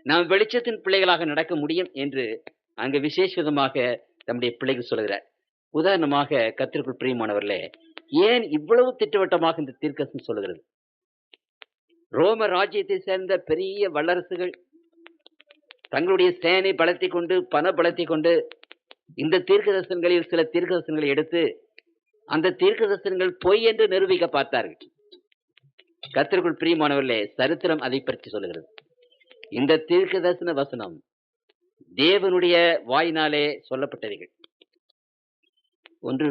நாம் வெளிச்சத்தின் பிள்ளைகளாக நடக்க முடியும் என்று அங்கு விசேஷ விதமாக நம்முடைய பிள்ளைகள் சொல்கிறார். உதாரணமாக, கர்த்தருக்குள் பிரியமானவர்களே, ஏன் இவ்வளவு திட்டவட்டமாக இந்த தீர்க்கதரிசனம் சொல்லுகிறது? ரோம ராஜ்யத்தை சேர்ந்த பெரிய வல்லரசுகள் தங்களுடைய சேனை பலத்தை கொண்டு, பண பலத்தை கொண்டு இந்த தீர்க்க தரிசனங்களில் சில தீர்க்க தரிசனங்களை எடுத்து அந்த தீர்க்க தரிசனங்கள் பொய் என்று நிரூபிக்க பார்த்தார்கள். கர்த்தருக்குள் பிரியமானவர்களே, சரித்திரம் அதை பற்றி சொல்லுகிறது. இந்த தீர்க்க தரிசன வசனம் தேவனுடைய வாயினாலே சொல்லப்பட்டவைகள். ஒன்று,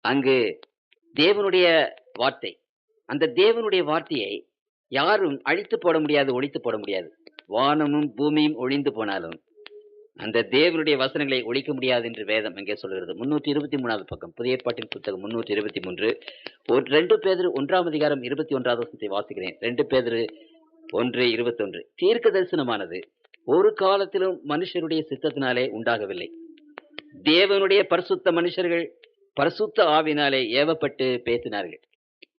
அங்கு தேவனுடைய வார்த்தை. அந்த தேவனுடைய வார்த்தையை யாரும் அழித்து போட முடியாது, ஒழித்து போட முடியாது. வானமும் பூமியும் ஒழிந்து போனாலும் அந்த தேவனுடைய வசனங்களை ஒழிக்க முடியாது என்று வேதம் அங்கே சொல்கிறது. 323வது பக்கம் புதிய ஏற்பாட்டின் புத்தகம் 323. 2 பேதுரு 1ஆம் அதிகாரம் 21வது வசனத்தை வாசிக்கிறேன். 2 பேதுரு 1:21. தீர்க்க தரிசனமானது ஒரு காலத்திலும் மனுஷருடைய சித்தத்தினாலே உண்டாகவில்லை. தேவனுடைய பரிசுத்த மனுஷர்கள் பரிசுத்த ஆவினாலே ஏவப்பட்டு பேசினார்கள்.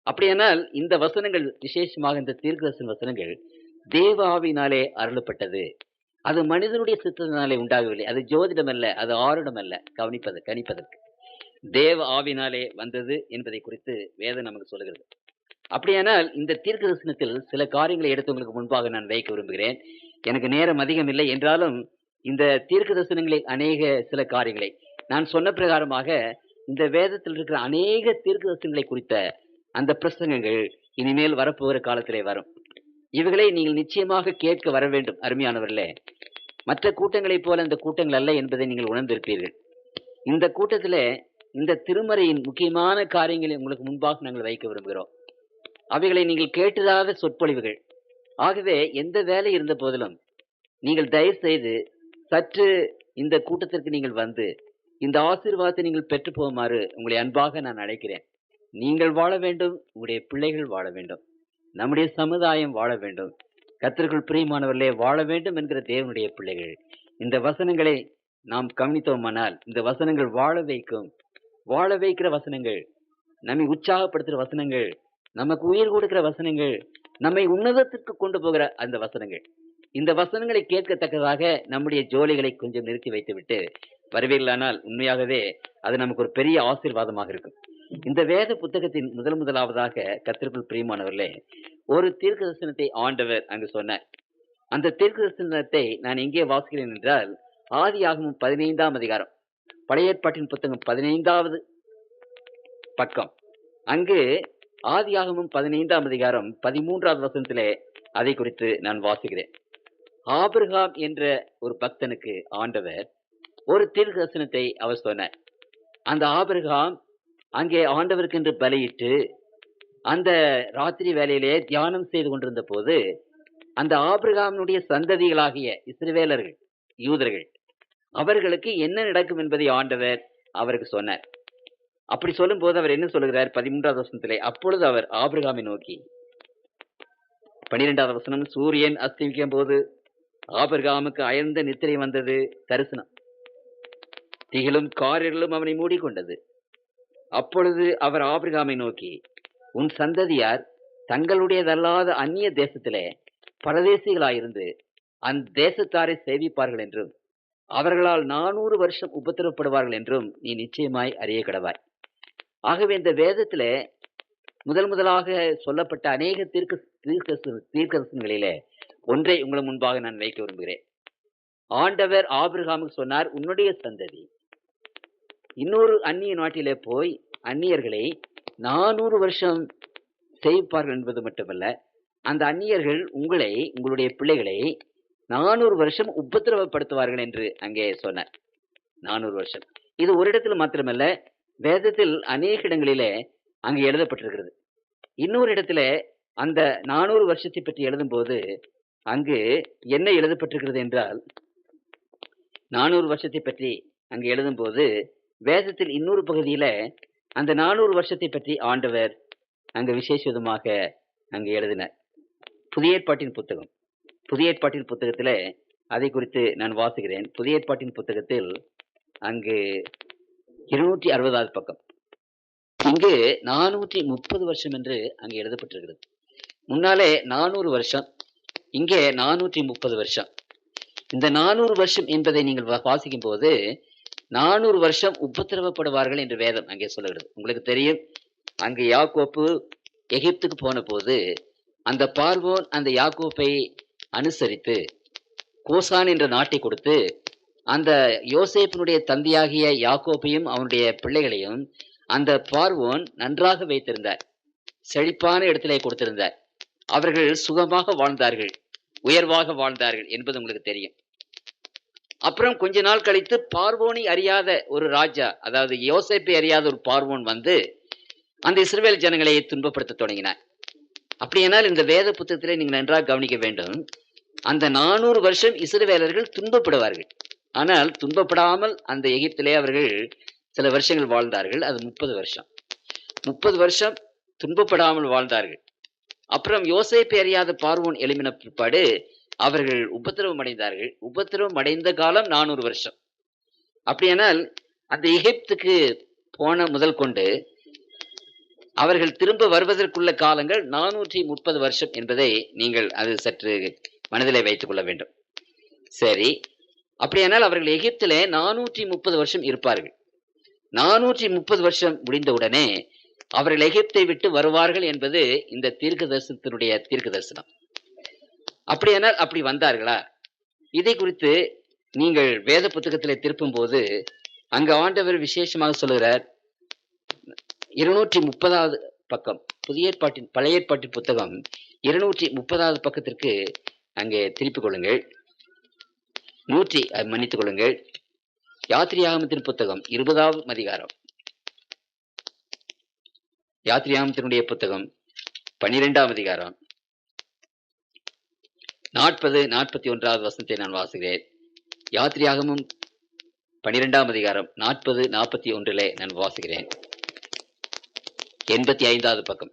அப்படியானால் இந்த வசனங்கள், விசேஷமாக இந்த தீர்க்க தரிசன வசனங்கள் தேவ ஆவினாலே அருளப்பட்டது. அது மனிதனுடைய சித்தத்தினாலே உண்டாகவில்லை. அது ஜோதிடம் அல்ல, அது ஆருடம் அல்ல, கணிப்பதற்கு தேவ ஆவினாலே வந்தது என்பதை குறித்து வேதம் நமக்கு சொல்லுகிறது. அப்படியானால் இந்த தீர்க்க தரிசனத்தில் சில காரியங்களை எடுத்து உங்களுக்கு முன்பாக நான் வைக்க விரும்புகிறேன். எனக்கு நேரம் அதிகம் இல்லை என்றாலும் இந்த தீர்க்க தரிசனங்களில் அநேக சில காரியங்களை நான் சொன்ன பிரகாரமாக இந்த வேதத்தில் இருக்கிற அநேக தீர்க்க தரிசனங்களை குறித்த அந்த பிரசங்கங்கள் இனிமேல் வரப்போகிற காலத்திலே வரும். இவைகளை நீங்கள் நிச்சயமாக கேட்க வர வேண்டும். அருமையானவர்களே, மற்ற கூட்டங்களைப் போல இந்த கூட்டங்கள் அல்ல என்பதை நீங்கள் உணர்ந்திருப்பீர்கள். இந்த கூட்டத்திலே இந்த திருமறையின் முக்கியமான காரியங்களை உங்களுக்கு முன்பாக நாங்கள் வைக்க விரும்புகிறோம். அவைகளை நீங்கள் கேட்டதாத சொற்பொழிவுகள். ஆகவே எந்த வேலை இருந்த போதிலும் நீங்கள் தயவு செய்து சற்று இந்த கூட்டத்திற்கு நீங்கள் வந்து இந்த ஆசீர்வாதத்தை நீங்கள் பெற்று போகுமாறு உங்களை அன்பாக நான் அழைக்கிறேன். நீங்கள் வாழ வேண்டும், உங்களுடைய பிள்ளைகள் வாழ வேண்டும், நம்முடைய சமுதாயம் வாழ வேண்டும், கர்த்தருக்குள் பிரியமானவர்களே வாழ வேண்டும் என்கிற தேவனுடைய பிள்ளைகள். இந்த வசனங்களை நாம் கவனித்தோமானால் இந்த வசனங்கள் வாழ வைக்கும், வாழ வைக்கிற வசனங்கள், நம்மை உற்சாகப்படுத்துகிற வசனங்கள், நமக்கு உயிர் கொடுக்கிற வசனங்கள், நம்மை உன்னதத்திற்கு கொண்டு போகிற அந்த வசனங்கள். இந்த வசனங்களை கேட்கத்தக்கதாக நம்முடைய ஜோலிகளை கொஞ்சம் நிறுத்தி வைத்துவிட்டு வருவீர்களானால் உண்மையாகவே அது நமக்கு ஒரு பெரிய ஆசீர்வாதமாக இருக்கும். இந்த வேத புத்தகத்தின் முதலாவதாக கர்த்தருக்குள் பிரியமானவர்களே ஒரு தீர்க்க தரிசனத்தை ஆண்டவர் அங்கு சொன்னார். அந்த தீர்க்க தரிசனத்தை நான் எங்கே வாசிக்கிறேன் என்றால் ஆதியாகமம் 15ஆம் அதிகாரம், பழைய ஏற்பாட்டின் புத்தகம் 15வது பக்கம். அங்கு ஆதியாகமம் 15ஆம் அதிகாரம் 13வது வசனத்திலே அதை குறித்து நான் வாசிக்கிறேன். ஆபிரகாம் என்ற ஒரு பக்தனுக்கு ஆண்டவர் ஒரு தீர்க்க தரிசனத்தை அவர் சொன்னார். அந்த ஆபிரகாம் அங்கே ஆண்டவருக்கு என்று பலியிட்டு அந்த ராத்திரி வேளையிலே தியானம் செய்து கொண்டிருந்த போது அந்த ஆபிரகாமினுடைய சந்ததிகளாகிய இஸ்ரவேலர்கள், யூதர்கள், அவர்களுக்கு என்ன நடக்கும் என்பதை ஆண்டவர் அவருக்கு சொன்னார். அப்படி சொல்லும் போது அவர் என்ன சொல்லுகிறார்? 13வது வசனத்திலே, அப்பொழுது அவர் ஆபிரகாமை நோக்கி, 12வது வசனம், சூரியன் அஸ்தமிக்கும் போது ஆபிரகாமுக்கு அயர்ந்த நித்திரை வந்தது, தரிசனம், திகிலும் காரிருளும் அவனை மூடிக்கொண்டது. அப்பொழுது அவர் ஆபிரகாமை நோக்கி, உன் சந்ததியார் தங்களுடையதல்லாத அந்நிய தேசத்திலே பரதேசிகளாயிருந்து அந்த தேசத்தாரை சேவிப்பார்கள் என்றும் அவர்களால் 400 வருஷம் உபத்திரப்படுவார்கள் என்றும் நீ நிச்சயமாய் அறிய கடவாய். ஆகவே இந்த வேதத்திலே முதலாக சொல்லப்பட்ட அநேக தீர்க்கதரிசனங்களிலே ஒன்றை உங்கள் முன்பாக நான் வைக்க விரும்புகிறேன். ஆண்டவர் ஆபிரகாமுக்கு சொன்னார், உன்னுடைய சந்ததி இன்னொரு அந்நிய நாட்டிலே போய் அந்நியர்களை 400 வருஷம் சேவிப்பார்கள் என்பது மட்டுமல்ல, அந்த அந்நியர்கள் உங்களை, உங்களுடைய பிள்ளைகளை 400 வருஷம் உபத்திரவப்படுத்துவார்கள் என்று அங்கே சொன்னார். 400 வருஷம். இது ஒரு இடத்துல மாத்திரமல்ல, வேதத்தில் அநேக இடங்களிலே அங்கு எழுதப்பட்டிருக்கிறது. இன்னொரு இடத்துல அந்த 400 வருஷத்தை பற்றி எழுதும் போது அங்கு என்ன எழுதப்பட்டிருக்கிறது என்றால், 400 வருஷத்தை பற்றி அங்கு எழுதும் போது வேதத்தில் இன்னொரு பகுதியில அந்த 400 வருஷத்தை பற்றி ஆண்டவர் அங்கு விசேஷமாக அங்கு எழுதினார். புதிய ஏற்பாட்டின் புத்தகம், புதிய ஏற்பாட்டின் புத்தகத்துல அதை குறித்து நான் வாசிக்கிறேன். புதிய ஏற்பாட்டின் புத்தகத்தில் அங்கு 260வது பக்கம். இங்கு 430 வருஷம் என்று அங்கு எழுதப்பட்டிருக்கிறது. முன்னாலே 400 வருஷம், இங்கே 430 வருஷம். இந்த 400 வருஷம் என்பதை நீங்கள் வாசிக்கும் போது 400 வருஷம் உபத்திரவப்படுவார்கள் என்று வேதம் அங்கே சொல்லுகிறது. உங்களுக்கு தெரியும், அங்கு யாக்கோப்பு எகிப்துக்கு போன போது அந்த பார்வோன் அந்த யாக்கோப்பை அனுசரித்து கோசான் என்ற நாட்டை கொடுத்து அந்த யோசேப்பினுடைய தந்தையாகிய யாக்கோப்பையும் அவனுடைய பிள்ளைகளையும் அந்த பார்வோன் நன்றாக வைத்திருந்தார், செழிப்பான இடத்திலே கொடுத்திருந்தார். அவர்கள் சுகமாக வாழ்ந்தார்கள், உயர்வாக வாழ்ந்தார்கள் என்பது உங்களுக்கு தெரியும். அப்புறம் கொஞ்ச நாள் கழித்து பார்வோனை அறியாத ஒரு ராஜா, அதாவது யோசேப்பை அறியாத ஒரு பார்வோன் வந்து அந்த இஸ்ரவேல் ஜனங்களை துன்பப்படுத்த தொடங்கினார். அப்படியானால் இந்த வேத புத்தகத்திலே நீங்கள் நன்றாக கவனிக்க வேண்டும். அந்த 400 வருஷம் இஸ்ரவேலர்கள் துன்பப்படுவார்கள். ஆனால் துன்பப்படாமல் அந்த எகிப்திலே அவர்கள் சில வருஷங்கள் வாழ்ந்தார்கள். அது 30 வருஷம். 30 வருஷம் துன்பப்படாமல் வாழ்ந்தார்கள். அப்புறம் யோசேப்பை அறியாத பார்வோன் எழுப்பின பிற்பாடு அவர்கள் உபத்திரவம் அடைந்தார்கள். உபத்திரவம் அடைந்த காலம் 400 வருஷம். அப்படியானால் அந்த எகிப்துக்கு போன முதல் கொண்டு அவர்கள் திரும்ப வருவதற்குள்ள காலங்கள் 430 வருஷம் என்பதை நீங்கள் அது சற்று மனதிலே வைத்துக் கொள்ள வேண்டும். சரி, அப்படியானால் அவர்கள் எகிப்திலே 430 வருஷம் இருப்பார்கள். 430 வருஷம் முடிந்தவுடனே அவர்கள் எகிப்தை விட்டு வருவார்கள் என்பது இந்த தீர்க்க தரிசனத்தினுடைய தீர்க்க தரிசனம். அப்படியானால் அப்படி வந்தார்களா? இதை குறித்து நீங்கள் வேத புத்தகத்திலே திருப்பும் போது அங்கு ஆண்டவர் விசேஷமாக சொல்லுகிறார். 230வது பக்கம், புதிய ஏற்பாட்டின் பழைய ஏற்பாட்டின் புத்தகம் 230வது பக்கத்திற்கு அங்கே திருப்பிக் கொள்ளுங்கள். மன்னித்துக் கொள்ளுங்கள். யாத்திரியாகமத்தின் புத்தகம் 20வது அதிகாரம், யாத்திரியாகமத்தினுடைய புத்தகம் 12வது அதிகாரம் 40-41வது வசனத்தை நான் வாசிக்கிறேன். யாத்திரியாகமும் 12வது அதிகாரம் 40-41 நான் வாசிக்கிறேன். 85வது பக்கம்.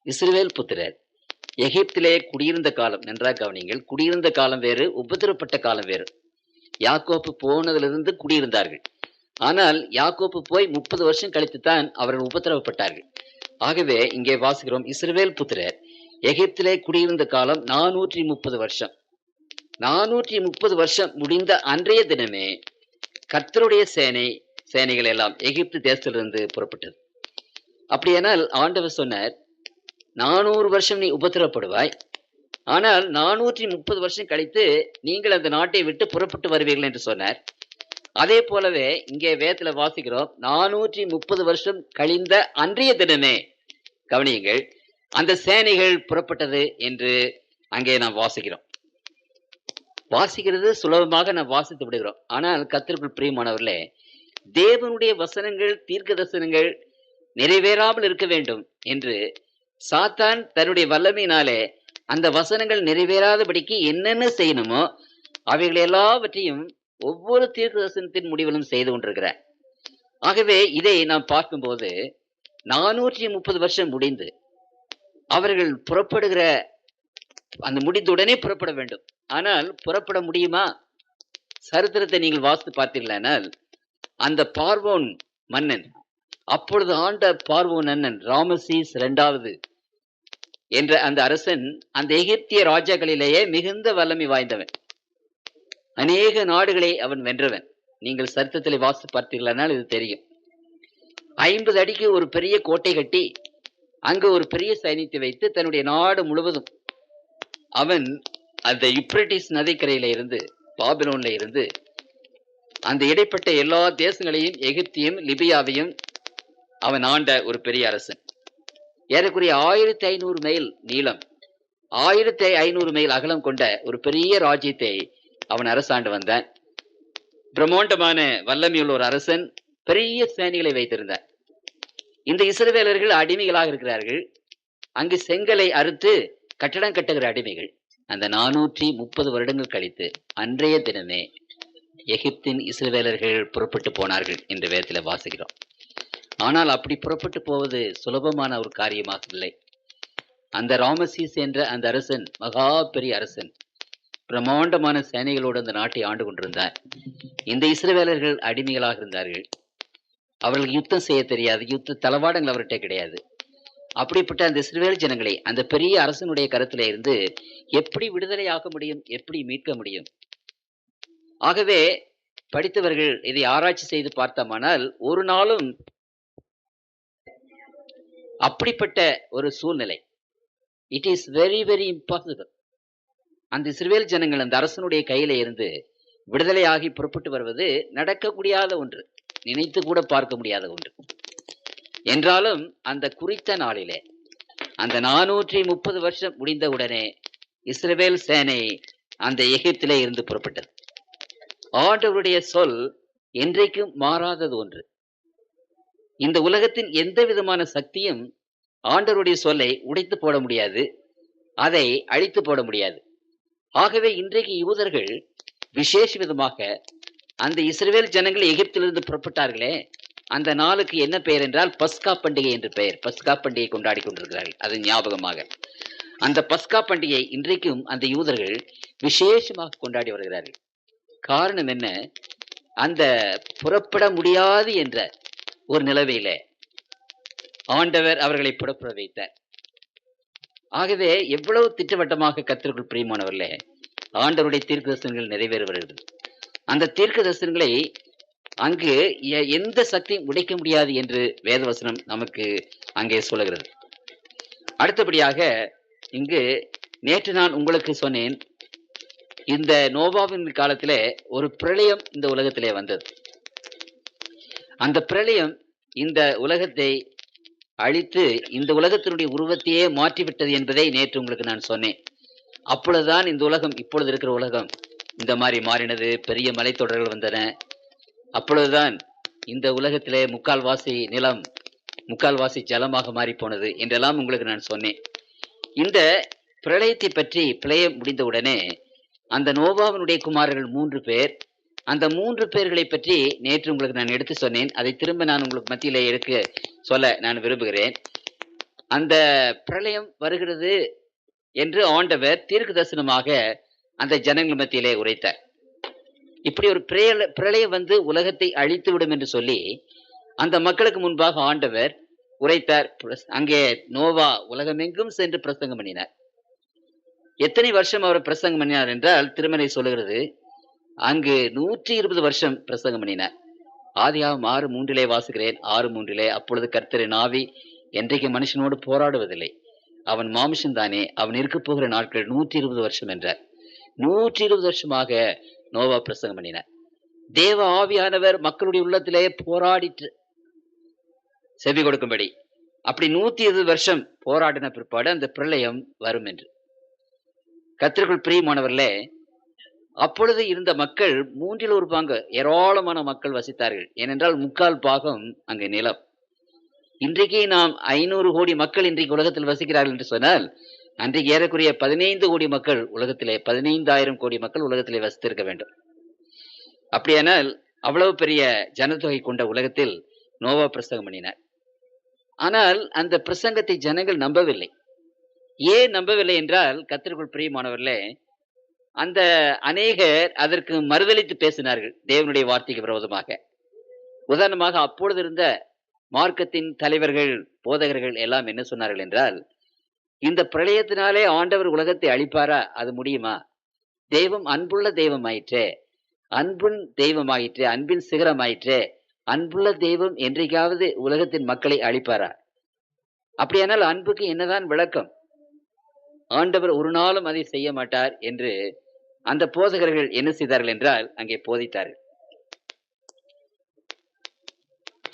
இஸ்ரவேல் புத்திரர் எகிப்திலே குடியிருந்த காலம், நன்றாக கவனிங்கள். குடியிருந்த காலம் வேறு, உபத்திரப்பட்ட காலம் வேறு. யாக்கோப்பு போனதிலிருந்து குடியிருந்தார்கள். ஆனால் யாக்கோப்பு போய் 30 வருஷம் கழித்துத்தான் அவர்கள் உபத்திரவப்பட்டார்கள். ஆகவே இங்கே வாசிக்கிறோம், இஸ்ரவேல் புத்திரர் எகிப்திலே குடியிருந்த காலம் 430 வருஷம். 430 வருஷம் முடிந்த அன்றைய தினமே கர்த்தருடைய சேனைகள் எல்லாம் எகிப்து தேசத்திலிருந்து புறப்பட்டது. அப்படியானால் ஆண்டவர் சொன்னார், 400 வருஷம் நீ உபத்திரப்படுவாய், ஆனால் 430 வருஷம் கழித்து நீங்கள் அந்த நாட்டை விட்டு புறப்பட்டு வருவீர்கள் என்று சொன்னார். அதே போலவே இங்கே வேதத்துல வாசிக்கிறோம், 430 வருஷம் கழிந்த அன்றைய தினமே, கவனியுங்கள், அந்த சேனைகள் புறப்பட்டது என்று அங்கே நாம் வாசிக்கிறது சுலபமாக நாம் வாசித்து விடுகிறோம். ஆனால் கர்த்தருக்குள் பிரியமானவர்களே, தேவனுடைய வசனங்கள், தீர்க்க தரிசனங்கள் நிறைவேறாமல் இருக்க வேண்டும் என்று சாத்தான் தன்னுடைய வல்லமையினாலே அந்த வசனங்கள் நிறைவேறாதபடிக்கு என்னென்ன செய்யணுமோ அவைகள் எல்லாவற்றையும் ஒவ்வொரு தீர்க்க தரிசனத்தின் முடிவிலும் செய்து கொண்டிருக்கிறார். ஆகவே இதை நாம் பார்க்கும்போது 430 வருஷம் முடிந்து அவர்கள் புறப்படுகிற அந்த முடிந்தவுடனே புறப்பட வேண்டும். ஆனால் புறப்பட முடியுமா? சரித்திரத்தை நீங்கள் வாசித்து பார்த்தீர்களானால், அந்த பார்வோன் மன்னன், அப்பொழுது ஆண்ட பார்வோன் மன்னன் ராமசீஸ் 2வது என்ற அந்த அரசன் அந்த எகிப்திய ராஜாக்களிலேயே மிகுந்த வல்லமை வாய்ந்தவன். அநேக நாடுகளை அவன் வென்றவன். நீங்கள் சரித்திரத்தில் வாசித்து பார்த்தீர்களானால் இது தெரியும். 50 அடிக்கு ஒரு பெரிய கோட்டை கட்டி அங்கு ஒரு பெரிய சைனியத்தை வைத்து தன்னுடைய நாடு முழுவதும் அவன் அந்த யூப்ரட்டிஸ் நதிக்கரையில இருந்து, பாபிலோன்ல இருந்து அந்த இடைப்பட்ட எல்லா தேசங்களையும், எகிப்தியும் லிபியாவையும் அவன் ஆண்ட ஒரு பெரிய அரசன். ஏறக்குறைய 1500 மைல் நீளம், 1500 மைல் அகலம் கொண்ட ஒரு பெரிய ராஜ்யத்தை அவன் அரசாண்டு வந்தான். பிரம்மாண்டமான வல்லமையுள்ள ஒரு அரசன், பெரிய சேனைகளை வைத்திருந்தார். இந்த இஸ்ரவேலர்கள் அடிமைகளாக இருக்கிறார்கள். அங்கு செங்கலை அறுத்து கட்டடம் கட்டுகிற அடிமைகள். அந்த 430 வருடங்கள் கழித்து அன்றைய தினமே எகிப்தின் இஸ்ரவேலர்கள் புறப்பட்டு போனார்கள் என்று வேதத்தில் வாசிக்கிறோம். ஆனால் அப்படி புறப்பட்டு போவது சுலபமான ஒரு காரியமாக இல்லை. அந்த ராமசீஸ் என்ற அந்த அரசன் மகா பெரிய அரசன், பிரம்மாண்டமான சேனைகளோடு அந்த நாட்டை ஆண்டு கொண்டிருந்தார். இந்த இஸ்ரவேலர்கள் அடிமைகளாக இருந்தார்கள். அவர்களுக்கு யுத்தம் செய்ய தெரியாது, யுத்த தளவாடங்கள் அவர்கிட்ட கிடையாது. அப்படிப்பட்ட அந்த இஸ்ரவேல் ஜனங்களை அந்த பெரிய அரசனுடைய கருத்திலே இருந்து எப்படி விடுதலையாக்க முடியும், எப்படி மீட்க முடியும்? ஆகவே படித்தவர்கள் இதை ஆராய்ச்சி செய்து பார்த்தோமானால் ஒரு நாளும் அப்படிப்பட்ட ஒரு சூழ்நிலை, it is very very impossible. அந்த இஸ்ரவேல் ஜனங்கள் அந்த அரசனுடைய கையில இருந்து விடுதலையாகி புறப்பட்டு வருவது நடக்கக்கூடியாத ஒன்று, நினைத்து கூட பார்க்க முடியாத ஒன்று. என்றாலும் அந்த குறித்த நாளிலே, அந்த 430 வருஷம் முடிந்தவுடனே இஸ்ரவேல் சேனை அந்த எகிப்திலே இருந்து புறப்பட்டது. ஆண்டவருடைய சொல் என்றைக்கும் மாறாதது ஒன்று. இந்த உலகத்தின் எந்த விதமான சக்தியும் ஆண்டவருடைய சொல்லை உடைத்து போட முடியாது, அதை அழித்து போட முடியாது. ஆகவே இன்றைக்கு யூதர்கள் விசேஷ விதமாக அந்த இஸ்ரவேல் ஜனங்கள் எகிப்திலிருந்து புறப்பட்டார்களே, அந்த நாளுக்கு என்ன பெயர் என்றால் பஸ்கா பண்டிகை என்று பெயர். பஸ்கா பண்டிகை கொண்டாடி கொண்டிருக்கிறார்கள். அது ஞாபகமாக அந்த பஸ்கா பண்டிகை இன்றைக்கும் அந்த யூதர்கள் விசேஷமாக கொண்டாடி வருகிறார்கள். காரணம் என்ன? அந்த புறப்பட முடியாது என்ற ஒரு நிலைமையில ஆண்டவர் அவர்களை புறப்பட வைத்தார். ஆகவே எவ்வளவு திட்டவட்டமாக கர்த்தருக்குள் பிரியமானவர்களே, ஆண்டவருடைய தீர்க்க தரிசனங்கள் நிறைவேற வருகிறது. அந்த தீர்க்க தரிசனங்களை அங்கு எந்த சக்தியும் உடைக்க முடியாது என்று வேதவசனம் நமக்கு அங்கே சொல்லுகிறது. அடுத்தபடியாக இங்கு நேற்று நான் உங்களுக்கு சொன்னேன், இந்த நோவாவின் காலத்திலே ஒரு பிரளயம் இந்த உலகத்திலே வந்தது. அந்த பிரளயம் இந்த உலகத்தை அழித்து இந்த உலகத்தினுடைய உருவத்தையே மாற்றிவிட்டது என்பதை நேற்று உங்களுக்கு நான் சொன்னேன். அப்பொழுதுதான் இந்த உலகம், இப்பொழுது இருக்கிற உலகம் இந்த மாதிரி மாறினது. பெரிய மலைத்தொடர்கள் வந்தன. அப்பொழுதுதான் இந்த உலகத்திலே முக்கால்வாசி நிலம், முக்கால்வாசி ஜலமாக மாறி போனது என்றெல்லாம் உங்களுக்கு நான் சொன்னேன். இந்த பிரளயத்தை பற்றி, பிரளயம் முடிந்தவுடனே அந்த நோவாவினுடைய குமாரர்கள் 3 பேர், அந்த 3 பேர்களை பற்றி நேற்று உங்களுக்கு நான் எடுத்து சொன்னேன். அதை திரும்ப நான் உங்களுக்கு மத்தியிலே எடுக்க சொல்ல நான் விரும்புகிறேன். அந்த பிரளயம் வருகிறது என்று ஆண்டவர் தீர்க்க தரிசனமாக அந்த ஜனங்கள் மத்தியிலே உரைத்தார். இப்படி ஒரு பிரளயம் வந்து உலகத்தை அழித்து விடும் என்று சொல்லி அந்த மக்களுக்கு முன்பாக ஆண்டவர் உரைத்தார். அங்கே நோவா உலகமெங்கும் சென்று பிரசங்கம் பண்ணினார். எத்தனை வருஷம் அவர் பிரசங்கம் பண்ணினார் என்றால் திருமறை சொல்லுகிறது, அங்கு 120 வருஷம் பிரசங்கம் பண்ணினார். ஆதியாகமம் 6:3 வாசுகிறேன். 6:3 அப்பொழுது கர்த்தரின் ஆவி என்றைக்கு மனுஷனோடு போராடுவதில்லை, அவன் மாமிசம் தானே, அவன் இருக்க போகிற நாட்கள் 120 வருஷம் என்றார். 120 வருஷமாக நோவா பிரசங்கம் பண்ணினார். தேவ ஆவியானவர் மக்களுடைய உள்ளத்திலே போராடிட்டு செவி கொடுக்கும்படி, அப்படி 120 வருஷம் போராடின பிற்பாடு அந்த பிரளயம் வரும் என்று. கர்த்தருக்குள் பிரியமானவர்களே, அப்பொழுது இருந்த மக்கள் 1/3 பங்கு ஏராளமான மக்கள் வசித்தார்கள். ஏனென்றால் 3/4 பாகம் அங்கு நிலம். இன்றைக்கு நாம் 500 கோடி மக்கள் இன்றைக்கு உலகத்தில் வசிக்கிறார்கள் என்று சொன்னால், அன்றைக்கு ஏறக்குறைய 15 கோடி மக்கள் உலகத்திலே, 15,000 கோடி மக்கள் உலகத்திலே வசித்திருக்க வேண்டும். அப்படியானால் அவ்வளவு பெரிய ஜனத்தொகை கொண்ட உலகத்தில் நோவா பிரசங்கம் பண்ணினார். ஆனால் அந்த பிரசங்கத்தை ஜனங்கள் நம்பவில்லை. ஏன் நம்பவில்லை என்றால், கர்த்தருக்குள் பிரியமானவர்களே, அந்த அநேகர் அதற்கு மறுதலித்து பேசினார்கள் தேவனுடைய வார்த்தைக்கு விரோதமாக. உதாரணமாக அப்பொழுது இருந்த மார்க்கத்தின் தலைவர்கள், போதகர்கள் எல்லாம் என்ன சொன்னார்கள் என்றால், இந்த பிரளயத்தினாலே ஆண்டவர் உலகத்தை அழிப்பாரா? அது முடியுமா? தெய்வம் அன்புள்ள தெய்வம் ஆயிற்றே, அன்பின் தெய்வம் ஆயிற்றே, அன்பின் சிகரம் ஆயிற்றே, அன்புள்ள தெய்வம் என்றைக்காவது உலகத்தின் மக்களை அழிப்பாரா? அப்படியானால் அன்புக்கு என்னதான் விளக்கம்? ஆண்டவர் ஒரு நாளும் அதை செய்ய மாட்டார் என்று அந்த போதகர்கள் என்ன செய்தார்கள் என்றால் அங்கே போதித்தார்கள்.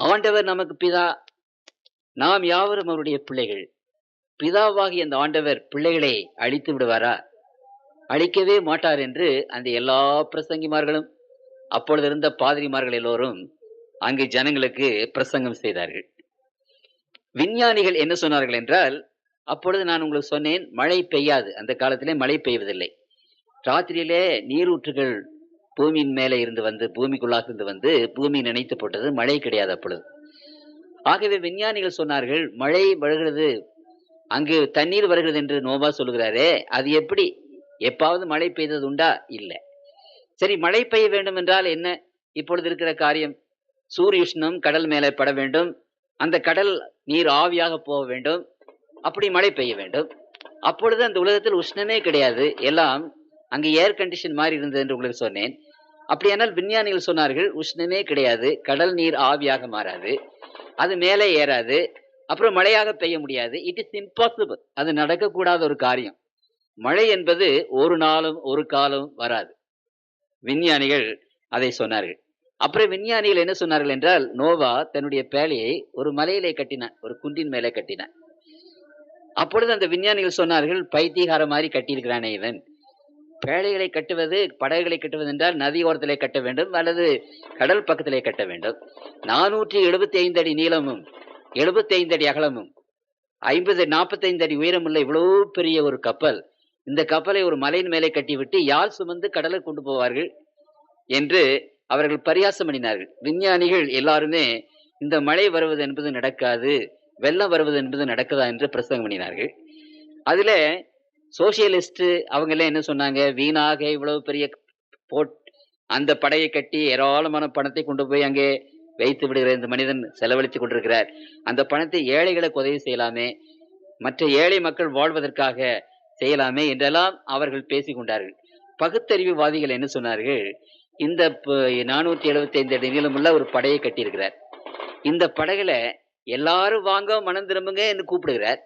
ஆண்டவர் நமக்கு பிதா, நாம் யாவரும் அவருடைய பிள்ளைகள். பிதாவாகி அந்த ஆண்டவர் பிள்ளைகளை அழித்து விடுவாரா? அழிக்கவே மாட்டார் என்று அந்த எல்லா பிரசங்கிமார்களும், அப்பொழுது இருந்த பாதிரிமார்கள் எல்லோரும் அங்கு ஜனங்களுக்கு பிரசங்கம் செய்தார்கள். விஞ்ஞானிகள் என்ன சொன்னார்கள் என்றால், அப்பொழுது நான் உங்களுக்கு சொன்னேன், மழை பெய்யாது. அந்த காலத்திலே மழை பெய்வதில்லை. ராத்திரியிலே நீரூற்றுகள் பூமியின் மேலே இருந்து வந்து, பூமிக்குள்ளாக இருந்து வந்து பூமி நினைத்து போட்டது. மழை கிடையாது அப்பொழுது. ஆகவே விஞ்ஞானிகள் சொன்னார்கள், மழை வருகிறது, அங்கு தண்ணீர் வருகிறது என்று நோவா சொல்லுகிறாரே, அது எப்படி? எப்பாவது மழை பெய்தது உண்டா? இல்லை. சரி, மழை பெய்ய வேண்டும் என்றால் என்ன இப்பொழுது இருக்கிற காரியம்? சூரிய உஷ்ணம் கடல் மேலே பட வேண்டும், அந்த கடல் நீர் ஆவியாக போக வேண்டும், அப்படி மழை பெய்ய வேண்டும். அப்பொழுது அந்த உலகத்தில் உஷ்ணமே கிடையாது, எல்லாம் அங்கு ஏர் கண்டிஷன் மாதிரி இருந்தது என்று உங்களுக்கு சொன்னேன். அப்படியானால் விஞ்ஞானிகள் சொன்னார்கள், உஷ்ணமே கிடையாது, கடல் நீர் ஆவியாக மாறாது, அது மேலே ஏறாது, அப்புறம் மழையாக பெய்ய முடியாது. இட் இஸ் இம்பாசிபிள், அது நடக்கக்கூடாத ஒரு காரியம். மழை என்பது ஒரு நாளும் ஒரு காலம் வராது. விஞ்ஞானிகள் அதை சொன்னார்கள். அப்புறம் விஞ்ஞானிகள் என்ன சொன்னார்கள் என்றால், நோவா தன்னுடைய பேழையை ஒரு மலையிலே கட்டினான், ஒரு குன்றின் மேலே கட்டினான். அப்பொழுது அந்த விஞ்ஞானிகள் சொன்னார்கள், பைத்தியகார மாதிரி கட்டியிருக்கிறானே இவன். பேழைகளை கட்டுவது, படகுகளை கட்டுவது என்றால் நதி ஓரத்திலே கட்ட வேண்டும் அல்லது கடல் பக்கத்திலே கட்ட வேண்டும். 475 அடி நீளமும் 75 அடி அகலமும் 45 அடி உயரமுள்ள இவ்வளவு பெரிய ஒரு கப்பல், இந்த கப்பலை ஒரு மலையின் மேலே கட்டிவிட்டு யாழ் சுமந்து கடலை கொண்டு போவார்கள் என்று அவர்கள் பரியாசம் பண்ணினார்கள். விஞ்ஞானிகள் எல்லாருமே இந்த மழை வருவது என்பது நடக்காது, வெள்ளம் வருவது என்பது நடக்குதா என்று பிரசங்கம் பண்ணினார்கள். அதுல சோசியலிஸ்ட் அவங்க எல்லாம் என்ன சொன்னாங்க, வீணாக இவ்வளவு பெரிய அந்த படையை கட்டி ஏராளமான பணத்தை கொண்டு போய் அங்கே வைத்து விடுகிற இந்த மனிதன் செலவழித்துக் கொண்டிருக்கிறார், அந்த பணத்தை ஏழைகளுக்கு உதவி செய்யலாமே, மற்ற ஏழை மக்கள் வாழ்வதற்காக செய்யலாமே என்றெல்லாம் அவர்கள் பேசிக் கொண்டார்கள். பகுத்தறிவுவாதிகள் என்ன சொன்னார்கள், இந்த 475 அடி நீளமுள்ள ஒரு படையை கட்டியிருக்கிறார், இந்த படகுல எல்லாரும் வாங்க மனம் திரும்புங்க என்று கூப்பிடுகிறார்.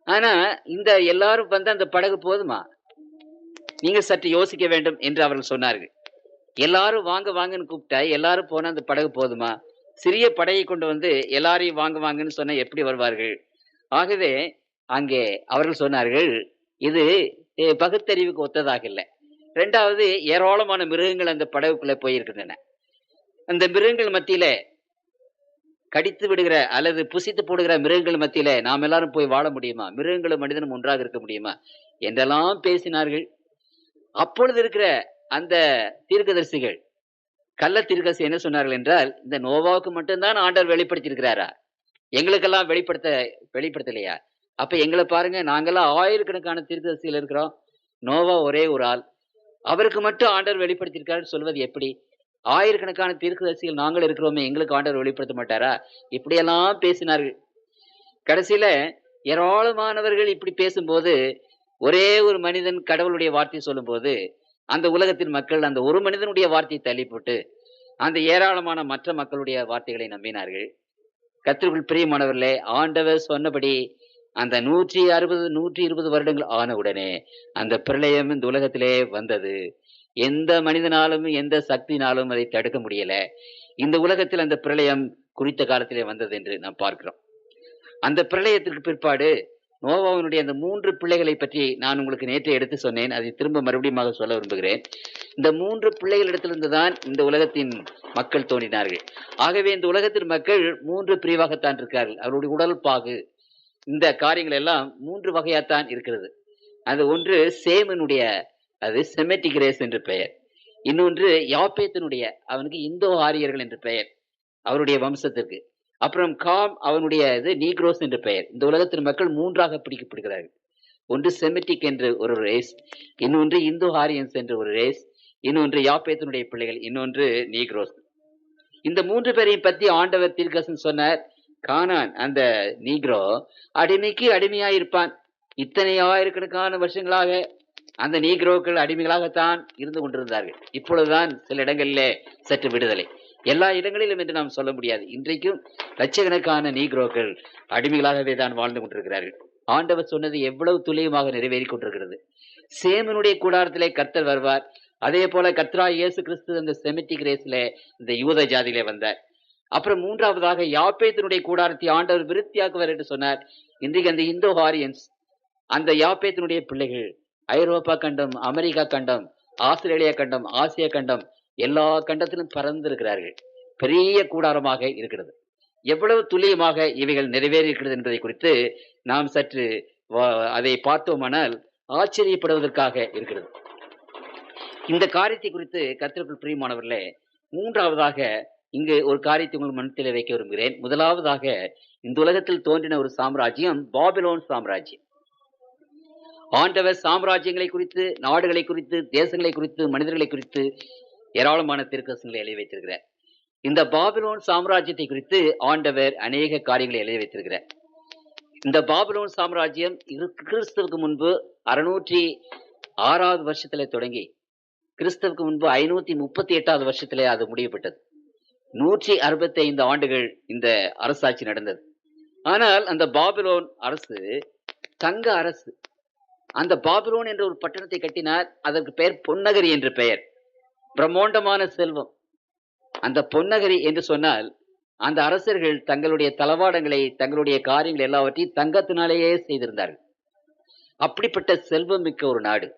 ஆனா இந்த எல்லாரும் வந்து அந்த படகு போதுமா? நீங்க சற்று யோசிக்க வேண்டும் என்று அவர்கள் சொன்னார்கள். எல்லாரும் வாங்க வாங்கன்னு கூப்பிட்டா எல்லாரும் போனா அந்த படகு போதுமா? சிறிய படையை கொண்டு வந்து எல்லாரையும் வாங்க வாங்கன்னு சொன்னா எப்படி வருவார்கள்? ஆகவே அங்கே அவர்கள் சொன்னார்கள், இது பகுத்தறிவுக்கு ஒத்ததாக இல்லை. 2வது ஏராளமான மிருகங்கள் அந்த படகுக்குள்ள போயிருக்கின்றன. அந்த மிருகங்கள் மத்தியில கடித்து விடுகிற அல்லது புசித்து போடுகிற மிருகங்கள் மத்தியில நாம் எல்லாரும் போய் வாழ முடியுமா? மிருகங்களும் மனிதனும் ஒன்றாக இருக்க முடியுமா? என்றெல்லாம் பேசினார்கள். அப்பொழுது இருக்கிற அந்த தீர்க்கதரிசிகள், கள்ள தீர்க்கதரிசி என்ன சொன்னார்கள் என்றால், இந்த நோவாவுக்கு மட்டும்தான் ஆண்டவர் வெளிப்படுத்தி இருக்கிறாரா? எங்களுக்கெல்லாம் வெளிப்படுத்தலையா? அப்ப எங்களை பாருங்க, நாங்கெல்லாம் ஆயிரக்கணக்கான தீர்க்கதரிசிகள் இருக்கிறோம். நோவா ஒரே ஒரு ஆள். அவருக்கு மட்டும் ஆண்டவர் வெளிப்படுத்தியிருக்காருன்னு சொல்வது எப்படி? ஆயிரக்கணக்கான தீர்க்கதரிசிகள் நாங்கள் இருக்கிறோமே, எங்களுக்கு ஆண்டவர் வெளிப்படுத்த மாட்டாரா? இப்படியெல்லாம் பேசினார்கள். கடைசியில ஏராளமானவர்கள் இப்படி பேசும்போது, ஒரே ஒரு மனிதன் கடவுளுடைய வார்த்தையை சொல்லும்போது, அந்த உலகத்தின் மக்கள் அந்த ஒரு மனிதனுடைய வார்த்தையை தள்ளி போட்டு அந்த ஏராளமான மற்ற மக்களுடைய வார்த்தைகளை நம்பினார்கள். கர்த்தருக்குள் பிரியமானவர்களே, ஆண்டவர் சொன்னபடி அந்த 160 120 வருடங்கள் ஆன உடனே அந்த பிரளயம் இந்த உலகத்திலே வந்தது. எந்த மனிதனாலும் எந்த சக்தினாலும் அதை தடுக்க முடியல. இந்த உலகத்தில் அந்த பிரளயம் குறித்த காலத்திலே வந்தது என்று நாம் பார்க்கிறோம். அந்த பிரளயத்திற்கு பிற்பாடு நோவாவினுடைய அந்த 3 பிள்ளைகளை பற்றி நான் உங்களுக்கு நேற்று எடுத்து சொன்னேன். அதை திரும்ப மறுபடியும் சொல்ல விரும்புகிறேன். இந்த 3 பிள்ளைகளிடத்திலிருந்து தான் இந்த உலகத்தின் மக்கள் தோன்றினார்கள். ஆகவே இந்த உலகத்தின் மக்கள் 3 பிரிவாகத்தான் இருக்கிறார்கள். அவருடைய உடல் பாகு, இந்த காரியங்கள் எல்லாம் 3 வகையாத்தான் இருக்கிறது. அது ஒன்று சேமனுடைய, அது செமெட்டிக் ரேஸ் என்று பெயர். இன்னொன்று யாப்பேத்தினுடைய, அவனுக்கு இந்தோ ஆரியர்கள் என்று பெயர் அவருடைய வம்சத்திற்கு. அப்புறம் காம், அவனுடைய இது நீக்ரோஸ் என்று பெயர். இந்த உலகத்தின் மக்கள் 3ஆக பிடிக்கப்படுகிறார்கள். ஒன்று செமெட்டிக் என்று ஒரு ரேஸ், இன்னொன்று இந்தோ ஆரியன்ஸ் என்று ஒரு ரேஸ், இன்னொன்று யாப்பேத்தினுடைய பிள்ளைகள், இன்னொன்று நீக்ரோஸ். இந்த 3 பேரையும் பற்றி ஆண்டவர் தீர்க்கதரிசனம் சொன்னார். கானான் அந்த நீக்ரோ அடிமைக்கு அடிமையாயிருப்பான். இத்தனை ஆயிரக்கணக்கான வருஷங்களாக அந்த நீக்ரோக்கள் அடிமைகளாகத்தான் இருந்து கொண்டிருந்தார்கள். இப்பொழுதுதான் சில இடங்களிலே சற்று விடுதலை. எல்லா இடங்களிலும் என்று நாம் சொல்ல முடியாது. இன்றைக்கும் லட்சக்கணக்கான நீக்ரோக்கள் அடிமைகளாகவே தான் வாழ்ந்து கொண்டிருக்கிறார்கள். ஆண்டவர் சொன்னது எவ்வளவு துல்லியமாக நிறைவேறி கொண்டிருக்கிறது. சேமனுடைய கூடாரத்திலே கர்த்தர் வருவார். அதே போல கர்த்தராகிய இயேசு கிறிஸ்து அந்த செமிட்டிக் ரேஸ்ல இந்த யூத ஜாதியிலே வந்தார். அப்புறம் 3ஆவதாக யாப்பேத்தினுடைய கூடாரத்தை ஆண்டவர் விருத்தியாக்குவார் என்று சொன்னார். இன்றைக்கு அந்த இந்தோ ஆரியன்ஸ், அந்த யாப்பேத்தினுடைய பிள்ளைகள் ஐரோப்பா கண்டம், அமெரிக்கா கண்டம், ஆஸ்திரேலியா கண்டம், ஆசியா கண்டம், எல்லா கண்டத்திலும் பறந்திருக்கிறார்கள். பெரிய கூடாரமாக இருக்கிறது. எவ்வளவு துல்லியமாக இவைகள் நிறைவேறி இருக்கிறது என்பதை குறித்து நாம் சற்று அதை பார்த்தோமானால் ஆச்சரியப்படுவதற்காக இருக்கிறது. இந்த காரியத்தை குறித்து கர்த்தருக்குள் பிரியமானவர்களே, 3ஆவதாக இங்கு ஒரு காரியத்தை உங்கள் மனத்தில் வைக்க விரும்புகிறேன். முதலாவதாக, இந்த உலகத்தில் தோன்றின ஒரு சாம்ராஜ்யம் பாபிலோன் சாம்ராஜ்யம். ஆண்டவர் சாம்ராஜ்யங்களை குறித்து, நாடுகளை குறித்து, தேசங்களை குறித்து, மனிதர்களை குறித்து ஏராளமான தீர்க்கதரிசனங்களை எழுதி வைத்திருக்கிறார். இந்த பாபிலோன் சாம்ராஜ்யத்தை குறித்து ஆண்டவர் அநேக காரியங்களை எழுதி வைத்திருக்கிறார். இந்த பாபிலோன் சாம்ராஜ்யம் கிறிஸ்துவுக்கு முன்பு 606வது வருஷத்திலே தொடங்கி கிறிஸ்துவுக்கு முன்பு 538வது வருஷத்திலே அது முடியப்பட்டது. 165 ஆண்டுகள் இந்த அரசாட்சி நடந்தது. ஆனால் அந்த பாபிலோன் அரசு தங்க அரசு. அந்த பாபிலோன் என்ற ஒரு பட்டணத்தை கட்டினார். அதற்கு பெயர் பொன்னகரி என்று பெயர். பிரம்மாண்டமான செல்வம். அந்த பொன்னகரி என்று சொன்னால் அந்த அரசர்கள் தங்களுடைய தளவாடங்களை, தங்களுடைய காரியங்கள் எல்லாவற்றையும் தங்கத்தினாலேயே செய்திருந்தார்கள். அப்படிப்பட்ட செல்வம் மிக்க ஒரு நாடு,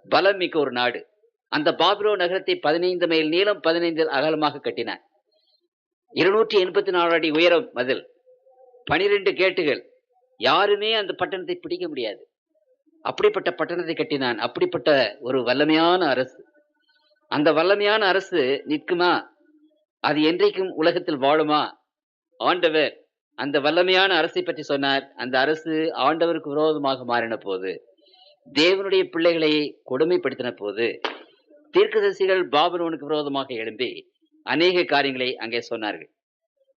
பலம் மிக்க ஒரு நாடு. அந்த பாபிலோன் நகரத்தை 15 மைல் நீளம், 15 அகலமாக கட்டினார். 284 அடி உயரம் மதில், 12 கேட்டுகள். யாருமே அந்த பட்டணத்தை பிடிக்க முடியாது. அப்படிப்பட்ட பட்டணத்தை கட்டினான். அப்படிப்பட்ட ஒரு வல்லமையான அரசு. அந்த வல்லமையான அரசு நிற்குமா? அது என்றைக்கும் உலகத்தில் வாழுமா? ஆண்டவர் அந்த வல்லமையான அரசை பற்றி சொன்னார். அந்த அரசு ஆண்டவருக்கு விரோதமாக மாறின போது, தேவனுடைய பிள்ளைகளை கொடுமைப்படுத்தின போது, தீர்க்கதரிசிகள் பாபிலோனுக்கு விரோதமாக எழும்பி அநேக காரியங்களை அங்கே சொன்னார்கள்.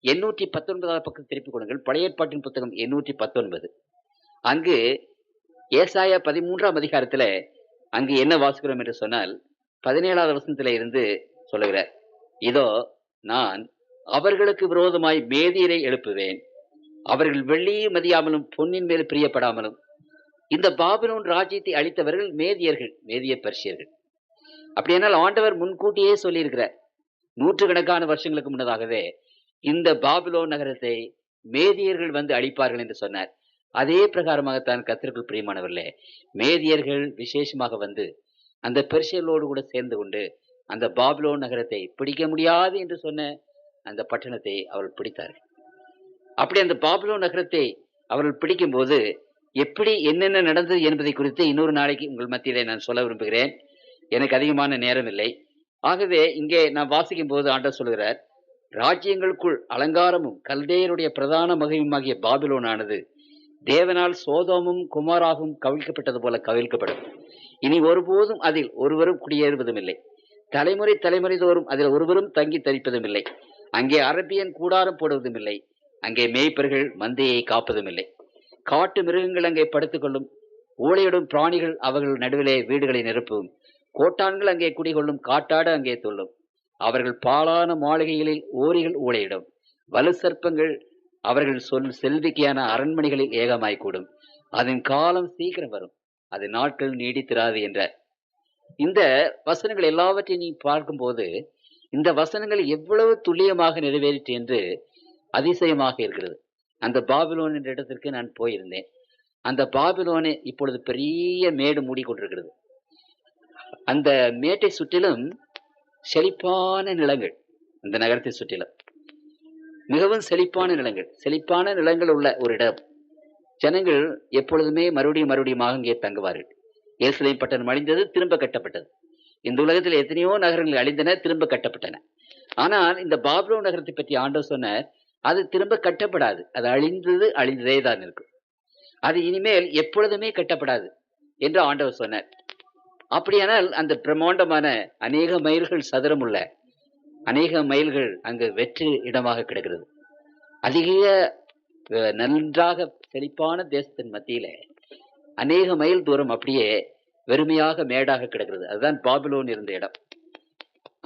819வது பக்கம் திருப்பிக் கொள்ளுங்கள். பழைய ஏற்பாட்டின் புத்தகம் 819. அங்கு ஏசாயா 13ஆம் அதிகாரத்துல அங்கு என்ன வாசிக்கிறோம் என்று சொன்னால், 17வது வசனத்தில இருந்து சொல்லுகிறார். இதோ நான் அவர்களுக்கு விரோதமாய் மேதியரை எழுப்புவேன். அவர்கள் வெள்ளியை மதியாமலும் பொன்னின் மேல் பிரியப்படாமலும். இந்த பாபிலோன் ராஜ்யத்தை அளித்தவர்கள் மேதியர்கள், மேதிய பர்ஷியர்கள். அப்படியானால் ஆண்டவர் முன்கூட்டியே சொல்லியிருக்கிறார். 100 கணக்கான வருஷங்களுக்கு முன்னதாகவே இந்த பாபிலோன் நகரத்தை மேதியர்கள் வந்து அழிப்பார்கள் என்று சொன்னார். அதே பிரகாரமாகத்தான் கர்த்தருக்குள் பிரியமானவர்களே, மேதியர்கள் விசேஷமாக வந்து அந்த பெர்சியர்களோடு கூட சேர்ந்து கொண்டு அந்த பாபிலோன் நகரத்தை பிடிக்க முடியாது என்று சொன்ன அந்த பட்டணத்தை அவர்கள் பிடித்தார்கள். அப்படி அந்த பாபிலோன் நகரத்தை அவர்கள் பிடிக்கும் போது எப்படி என்னென்ன நடந்தது என்பதை குறித்து இன்னொரு நாளைக்கு உங்கள் மத்தியிலே நான் சொல்ல விரும்புகிறேன். எனக்கு அதிகமான நேரம் இல்லை. ஆகவே இங்கே நான் வாசிக்கும் போது ஆண்டவர் சொல்கிறார், ராஜ்யங்களுக்குள் அலங்காரமும் கல்தேயருடைய பிரதான மகிமையுமாகிய பாபிலோனானது தேவனால் சோதோமும் குமாராகவும் கவிழ்க்கப்பட்டது போல கவிழ்க்கப்படும். இனி ஒருபோதும் அதில் ஒருவரும் குடியேறுவதும் இல்லை. தலைமுறை தலைமுறை தோறும் அதில் ஒருவரும் தங்கி தரிப்பதும் இல்லை. அங்கே அரபியன் கூடாரம் போடுவதும் இல்லை. அங்கே மேய்ப்பர்கள் மந்தையை காப்பதும் இல்லை. காட்டு மிருகங்கள் அங்கே படுத்துக்கொள்ளும். ஊழையிடும் பிராணிகள் அவர்கள் நடுவிலே வீடுகளை நிரப்பும். கோட்டான்கள் அங்கே குடிகொள்ளும். காட்டாடு அங்கே துள்ளும். அவர்கள் பாழான மாளிகைகளில் ஓரிகள் ஊழையிடும். வலு சர்ப்பங்கள் அவர்கள் செல்விக்கையான அரண்மனைகளில் ஏகமாய் கூடும். அதன் காலம் சீக்கிரம் வரும், அது நாட்கள் நீடித்திராது என்ற இந்த வசனங்கள் எல்லாவற்றையும் நீ பார்க்கும்போது இந்த வசனங்கள் எவ்வளவு துல்லியமாக நிறைவேறிற்று என்று அதிசயமாக இருக்கிறது. அந்த பாபிலோன் என்ற இடத்திற்கு நான் போயிருந்தேன். அந்த பாபிலோனை இப்பொழுது பெரிய மேடு மூடிக்கொண்டிருக்கிறது. அந்த மேட்டை சுற்றிலும் செழிப்பான நிலங்கள், அந்த நகரத்தை சுற்றிலும் மிகவும் செழிப்பான நிலங்கள் உள்ள ஒரு இடம். ஜனங்கள் எப்பொழுதுமே மறுபடியும் அங்கே தங்குவார்கள். எருசலேம் பட்டணம் அழிந்தது, திரும்ப கட்டப்பட்டது. இந்த உலகத்தில் எத்தனையோ நகரங்கள் அழிந்தன, திரும்ப கட்டப்பட்டன. ஆனால் இந்த பாபிலோன் நகரத்தை பற்றி ஆண்டவர் சொன்னார், அது திரும்ப கட்டப்படாது, அது அழிந்ததே தான் இருக்கும், அது இனிமேல் எப்பொழுதுமே கட்டப்படாது என்று ஆண்டவர் சொன்னார். அப்படியானால் அந்த பிரம்மாண்டமான அநேக மைல்கள் சதுரம் உள்ள அநேக மைல்கள் அங்கு வெற்று இடமாக கிடக்கிறது. அதிக நன்றாக செழிப்பான தேசத்தின் மத்தியில அநேக மைல் தூரம் அப்படியே வெறுமையாக மேடாக கிடக்கிறது. அதுதான் பாபிலோன் இருந்த இடம்.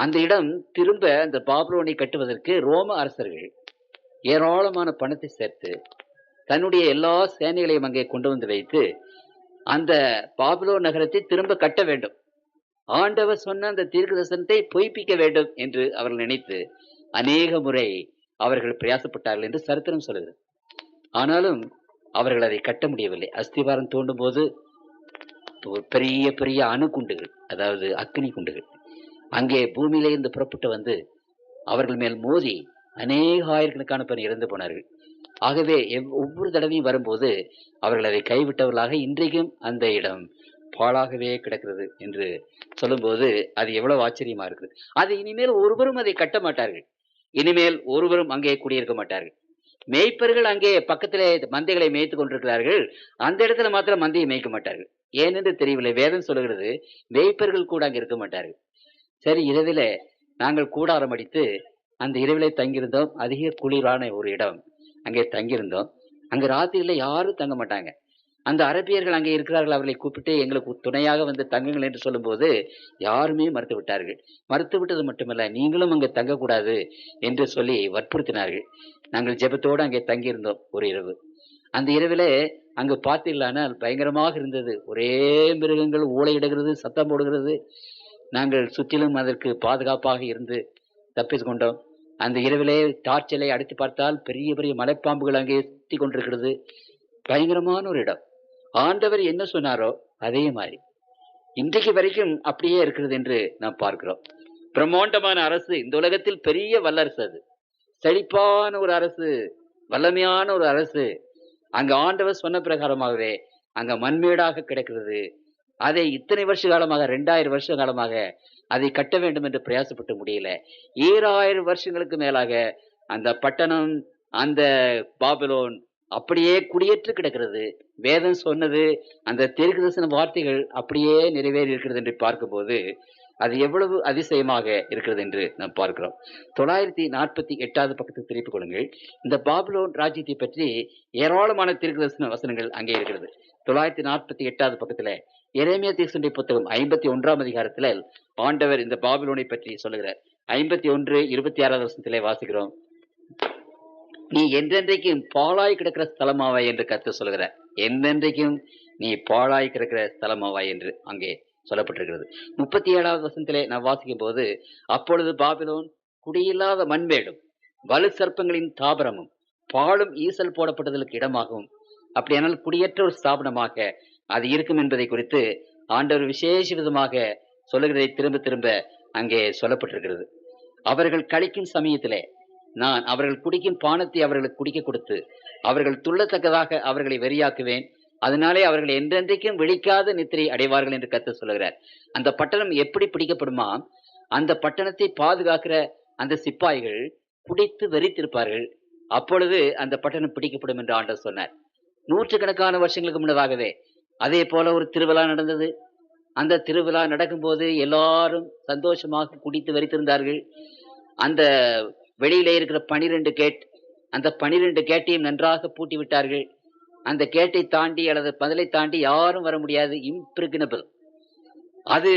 அந்த இடம் திரும்ப அந்த பாபிலோனை கட்டுவதற்கு ரோம அரசர்கள் ஏராளமான பணத்தை சேர்த்து தன்னுடைய எல்லா சேனைகளையும் அங்கே கொண்டு வந்து வைத்து அந்த பாபிலோன் நகரத்தை திரும்ப கட்ட வேண்டும், ஆண்டவர் சொன்ன அந்த தீர்க்க தரிசனத்தை பொய்ப்பிக்க வேண்டும் என்று அவர்கள் நினைத்து அநேக முறை அவர்கள் பிரயாசப்பட்டார்கள் என்று சரித்திரம் சொல்லுகிறது. ஆனாலும் அவர்கள் அதை கட்ட முடியவில்லை. அஸ்திவாரம் தோண்டும் போது பெரிய பெரிய அணுகுண்டுகள், அதாவது அக்னி குண்டுகள் அங்கே பூமியிலே இருந்து புறப்பட்டு வந்து அவர்கள் மேல் மோதி அநேக ஆயிரக்கணக்கான பேர் இறந்து போனார்கள். ஆகவே ஒவ்வொரு தடவையும் வரும்போது அவர்கள் அதை கைவிட்டவர்களாக இன்றைக்கும் அந்த இடம் பாழாகவே கிடக்கிறது என்று சொல்லும்போது அது எவ்வளவு ஆச்சரியமா இருக்குது. அது இனிமேல் ஒருவரும் அதை கட்ட மாட்டார்கள், இனிமேல் ஒருவரும் அங்கே குடியிருக்க மாட்டார்கள். மேய்ப்பர்கள் அங்கே பக்கத்திலே மந்தைகளை மேய்த்து கொண்டிருக்கிறார்கள், அந்த இடத்துல மாத்திரம் மந்தையை மேய்க்க மாட்டார்கள். ஏனென்று தெரியவில்லை. வேதம் சொல்லுகிறது மேய்ப்பர்கள் கூட அங்கே இருக்க மாட்டார்கள். சரி, இரவில நாங்கள் கூடாரம் அடித்து அந்த இரவிலே தங்கியிருந்தோம். அதிக குளிரான ஒரு இடம், அங்கே தங்கியிருந்தோம். அங்கே ராத்திரியில யாரும் தங்க மாட்டாங்க. அந்த அரபியர்கள் அங்கே இருக்கிறார்கள், அவர்களை கூப்பிட்டு எங்களுக்கு துணையாக வந்து தங்குங்கள் என்று சொல்லும்போது யாருமே மறுத்து விட்டார்கள். மறுத்து விட்டது மட்டுமல்ல, நீங்களும் அங்கே தங்கக்கூடாது என்று சொல்லி வற்புறுத்தினார்கள். நாங்கள் ஜெபத்தோடு அங்கே தங்கியிருந்தோம் ஒரு இரவு. அந்த இரவிலே அங்கு பார்த்தீர்களானால் பயங்கரமாக இருந்தது. ஒரே மிருகங்கள் ஊளையிடுகிறது, சத்தம் போடுகிறது. நாங்கள் சுற்றிலும் அதற்கு பாதுகாப்பாக இருந்து தப்பித்து கொண்டோம். அந்த இரவிலே டார்ச்சலை அடித்து பார்த்தால் பெரிய பெரிய மலைப்பாம்புகள் அங்கே சுற்றி கொண்டிருக்கிறது. பயங்கரமான ஒரு இடம். ஆண்டவர் என்ன சொன்னாரோ அதே மாதிரி இன்றைக்கு வரைக்கும் அப்படியே இருக்கிறது என்று நாம் பார்க்கிறோம். பிரம்மாண்டமான அரசு, இந்த உலகத்தில் பெரிய வல்லரசு, அது செழிப்பான ஒரு அரசு, வல்லமையான ஒரு அரசு. அங்க ஆண்டவர் சொன்ன பிரகாரமாகவே அங்க மண்மேடாக கிடக்கிறது. அதை இத்தனை வருஷ காலமாக, 2000 வருஷ காலமாக அதை கட்ட வேண்டும் என்று பிரயாசப்பட்டு முடியல. 7000 வருஷங்களுக்கு மேலாக அந்த பட்டணம், அந்த பாபிலோன் அப்படியே குடியேற்று கிடக்கிறது. வேதம் சொன்னது, அந்த தீர்க்கதரிசன வார்த்தைகள் அப்படியே நிறைவேறி இருக்கிறது என்று பார்க்கும்போது அது எவ்வளவு அதிசயமாக இருக்கிறது என்று நாம் பார்க்கிறோம். 948வது பக்கத்துக்கு திருப்பிக் கொள்ளுங்கள். இந்த பாபிலோன் ராஜ்யத்தை பற்றி ஏராளமான தீர்க்கதரிசன வசனங்கள் அங்கே இருக்கிறது. 948வது பக்கத்துல எரேமியா தீர்க்கதரிசன புத்தகம் 51ஆம் அதிகாரத்துல ஆண்டவர் இந்த பாபிலோனை பற்றி சொல்லுகிறார். 51:26 வசனத்திலே வாசிக்கிறோம், நீ என்றென்றைக்கும் பாழாய் கிடக்கிற ஸ்தலமாவாய் என்று கர்த்தர் சொல்லுகிறார். என்றென்றைக்கும் நீ பாழாய் கிடக்கிற ஸ்தலமாவாய் என்று அங்கே சொல்லப்பட்டிருக்கிறது. 37வது வசனத்திலே நான் வாசிக்கும் போது, அப்பொழுது பாபிலோன் குடியில்லாத மண்மேடும் வலு சர்ப்பங்களின் தாபரமும் பாலும் ஈசல் போடப்பட்டதற்கு இடமாகவும் அப்படியானால் குடியேற்ற ஒரு ஸ்தாபனமாக அது இருக்கும் என்பதை குறித்து ஆண்டவர் விசேஷ விதமாக சொல்லுகிறதை திரும்ப திரும்ப அங்கே சொல்லப்பட்டிருக்கிறது. அவர்கள் கழிக்கும் சமயத்திலே நான் அவர்கள் குடிக்கும் பானத்தை அவர்களுக்கு குடிக்க கொடுத்து அவர்கள் துள்ளத்தக்கதாக அவர்களை வெறியாக்குவேன். அதனாலே அவர்கள் என்றென்றைக்கும் விழிக்காத நித்திரை அடைவார்கள் என்று கர்த்தர் சொல்லுகிறார். அந்த பட்டணம் எப்படி பிடிக்கப்படுமா? அந்த பட்டணத்தை பாதுகாக்கிற அந்த சிப்பாய்கள் குடித்து வெறித்திருப்பார்கள். அப்பொழுது அந்த பட்டணம் பிடிக்கப்படும் என்று ஆண்டவர் சொன்னார். நூற்றுக்கணக்கான வருஷங்களுக்கு முன்னதாகவே அதே போல ஒரு திருவிழா நடந்தது. அந்த திருவிழா நடக்கும்போது எல்லாரும் சந்தோஷமாக குடித்து வெறித்திருந்தார்கள். அந்த வெளியிலே இருக்கிற 12 கேட், அந்த 12 கேட்டையும் நன்றாக பூட்டி விட்டார்கள். அந்த கேட்டை தாண்டி அல்லது பதிலை தாண்டி யாரும் வர முடியாது. இம்பிரிக்னபிள். அது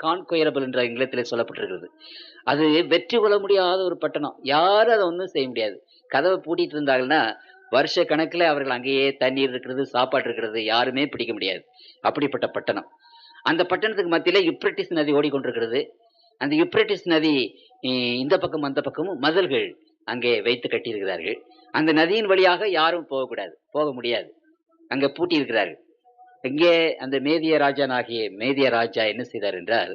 கான்கொயரபிள் என்ற ஆங்கிலத்திலே சொல்லப்பட்டிருக்கிறது. அது வெற்றி கொள்ள முடியாத ஒரு பட்டணம். யாரும் அதை ஒன்றும் செய்ய முடியாது. கதவை பூட்டிட்டு இருந்தாங்கன்னா வருஷ கணக்கில் அவர்கள் அங்கேயே தண்ணீர் இருக்கிறது, சாப்பாடு இருக்கிறது, யாருமே பிடிக்க முடியாது. அப்படிப்பட்ட பட்டணம். அந்த பட்டணத்துக்கு மத்தியிலே யுப்ரட்டிஸ் நதி ஓடிக்கொண்டிருக்கிறது. அந்த யுப்ரட்டிஸ் நதி இந்த பக்கம் அந்த பக்கமும் மதில்கள் அங்கே வைத்து கட்டியிருக்கிறார்கள். அந்த நதியின் வழியாக யாரும் போகக்கூடாது, போக முடியாது. அங்கே பூட்டி இருக்கிறார்கள். இங்கே அந்த மேதிய ராஜா என்ன செய்தார் என்றால்,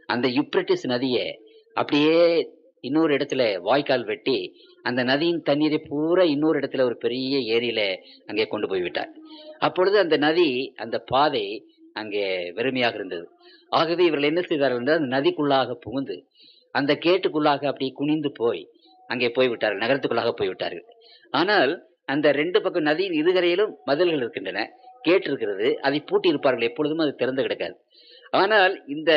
அந்த யுப்ரட்டிஸ் நதியை அப்படியே இன்னொரு இடத்துல வாய்க்கால் வெட்டி அந்த நதியின் தண்ணீரை பூரா இன்னொரு இடத்துல ஒரு பெரிய ஏரியில அங்கே கொண்டு போய் விட்டார். அப்பொழுது அந்த நதி, அந்த பாதை அங்கே வெறுமையாக இருந்தது. ஆகவே இவர்கள் என்ன செய்தார்கள் என்றால், அந்த நதிக்குள்ளாக புகுந்து அந்த கேட்டுக்குள்ளாக அப்படியே குனிந்து போய் அங்கே போய்விட்டார்கள், நகரத்துக்குள்ளாக போய்விட்டார்கள். ஆனால் அந்த 2 பக்கம் நதியின் இருகரையிலும் மதில்கள் இருக்கின்றன, கேட்டு இருக்கிறது. அதை பூட்டி இருப்பார்கள், எப்பொழுதும் அது திறந்து கிடக்காது. ஆனால் இந்த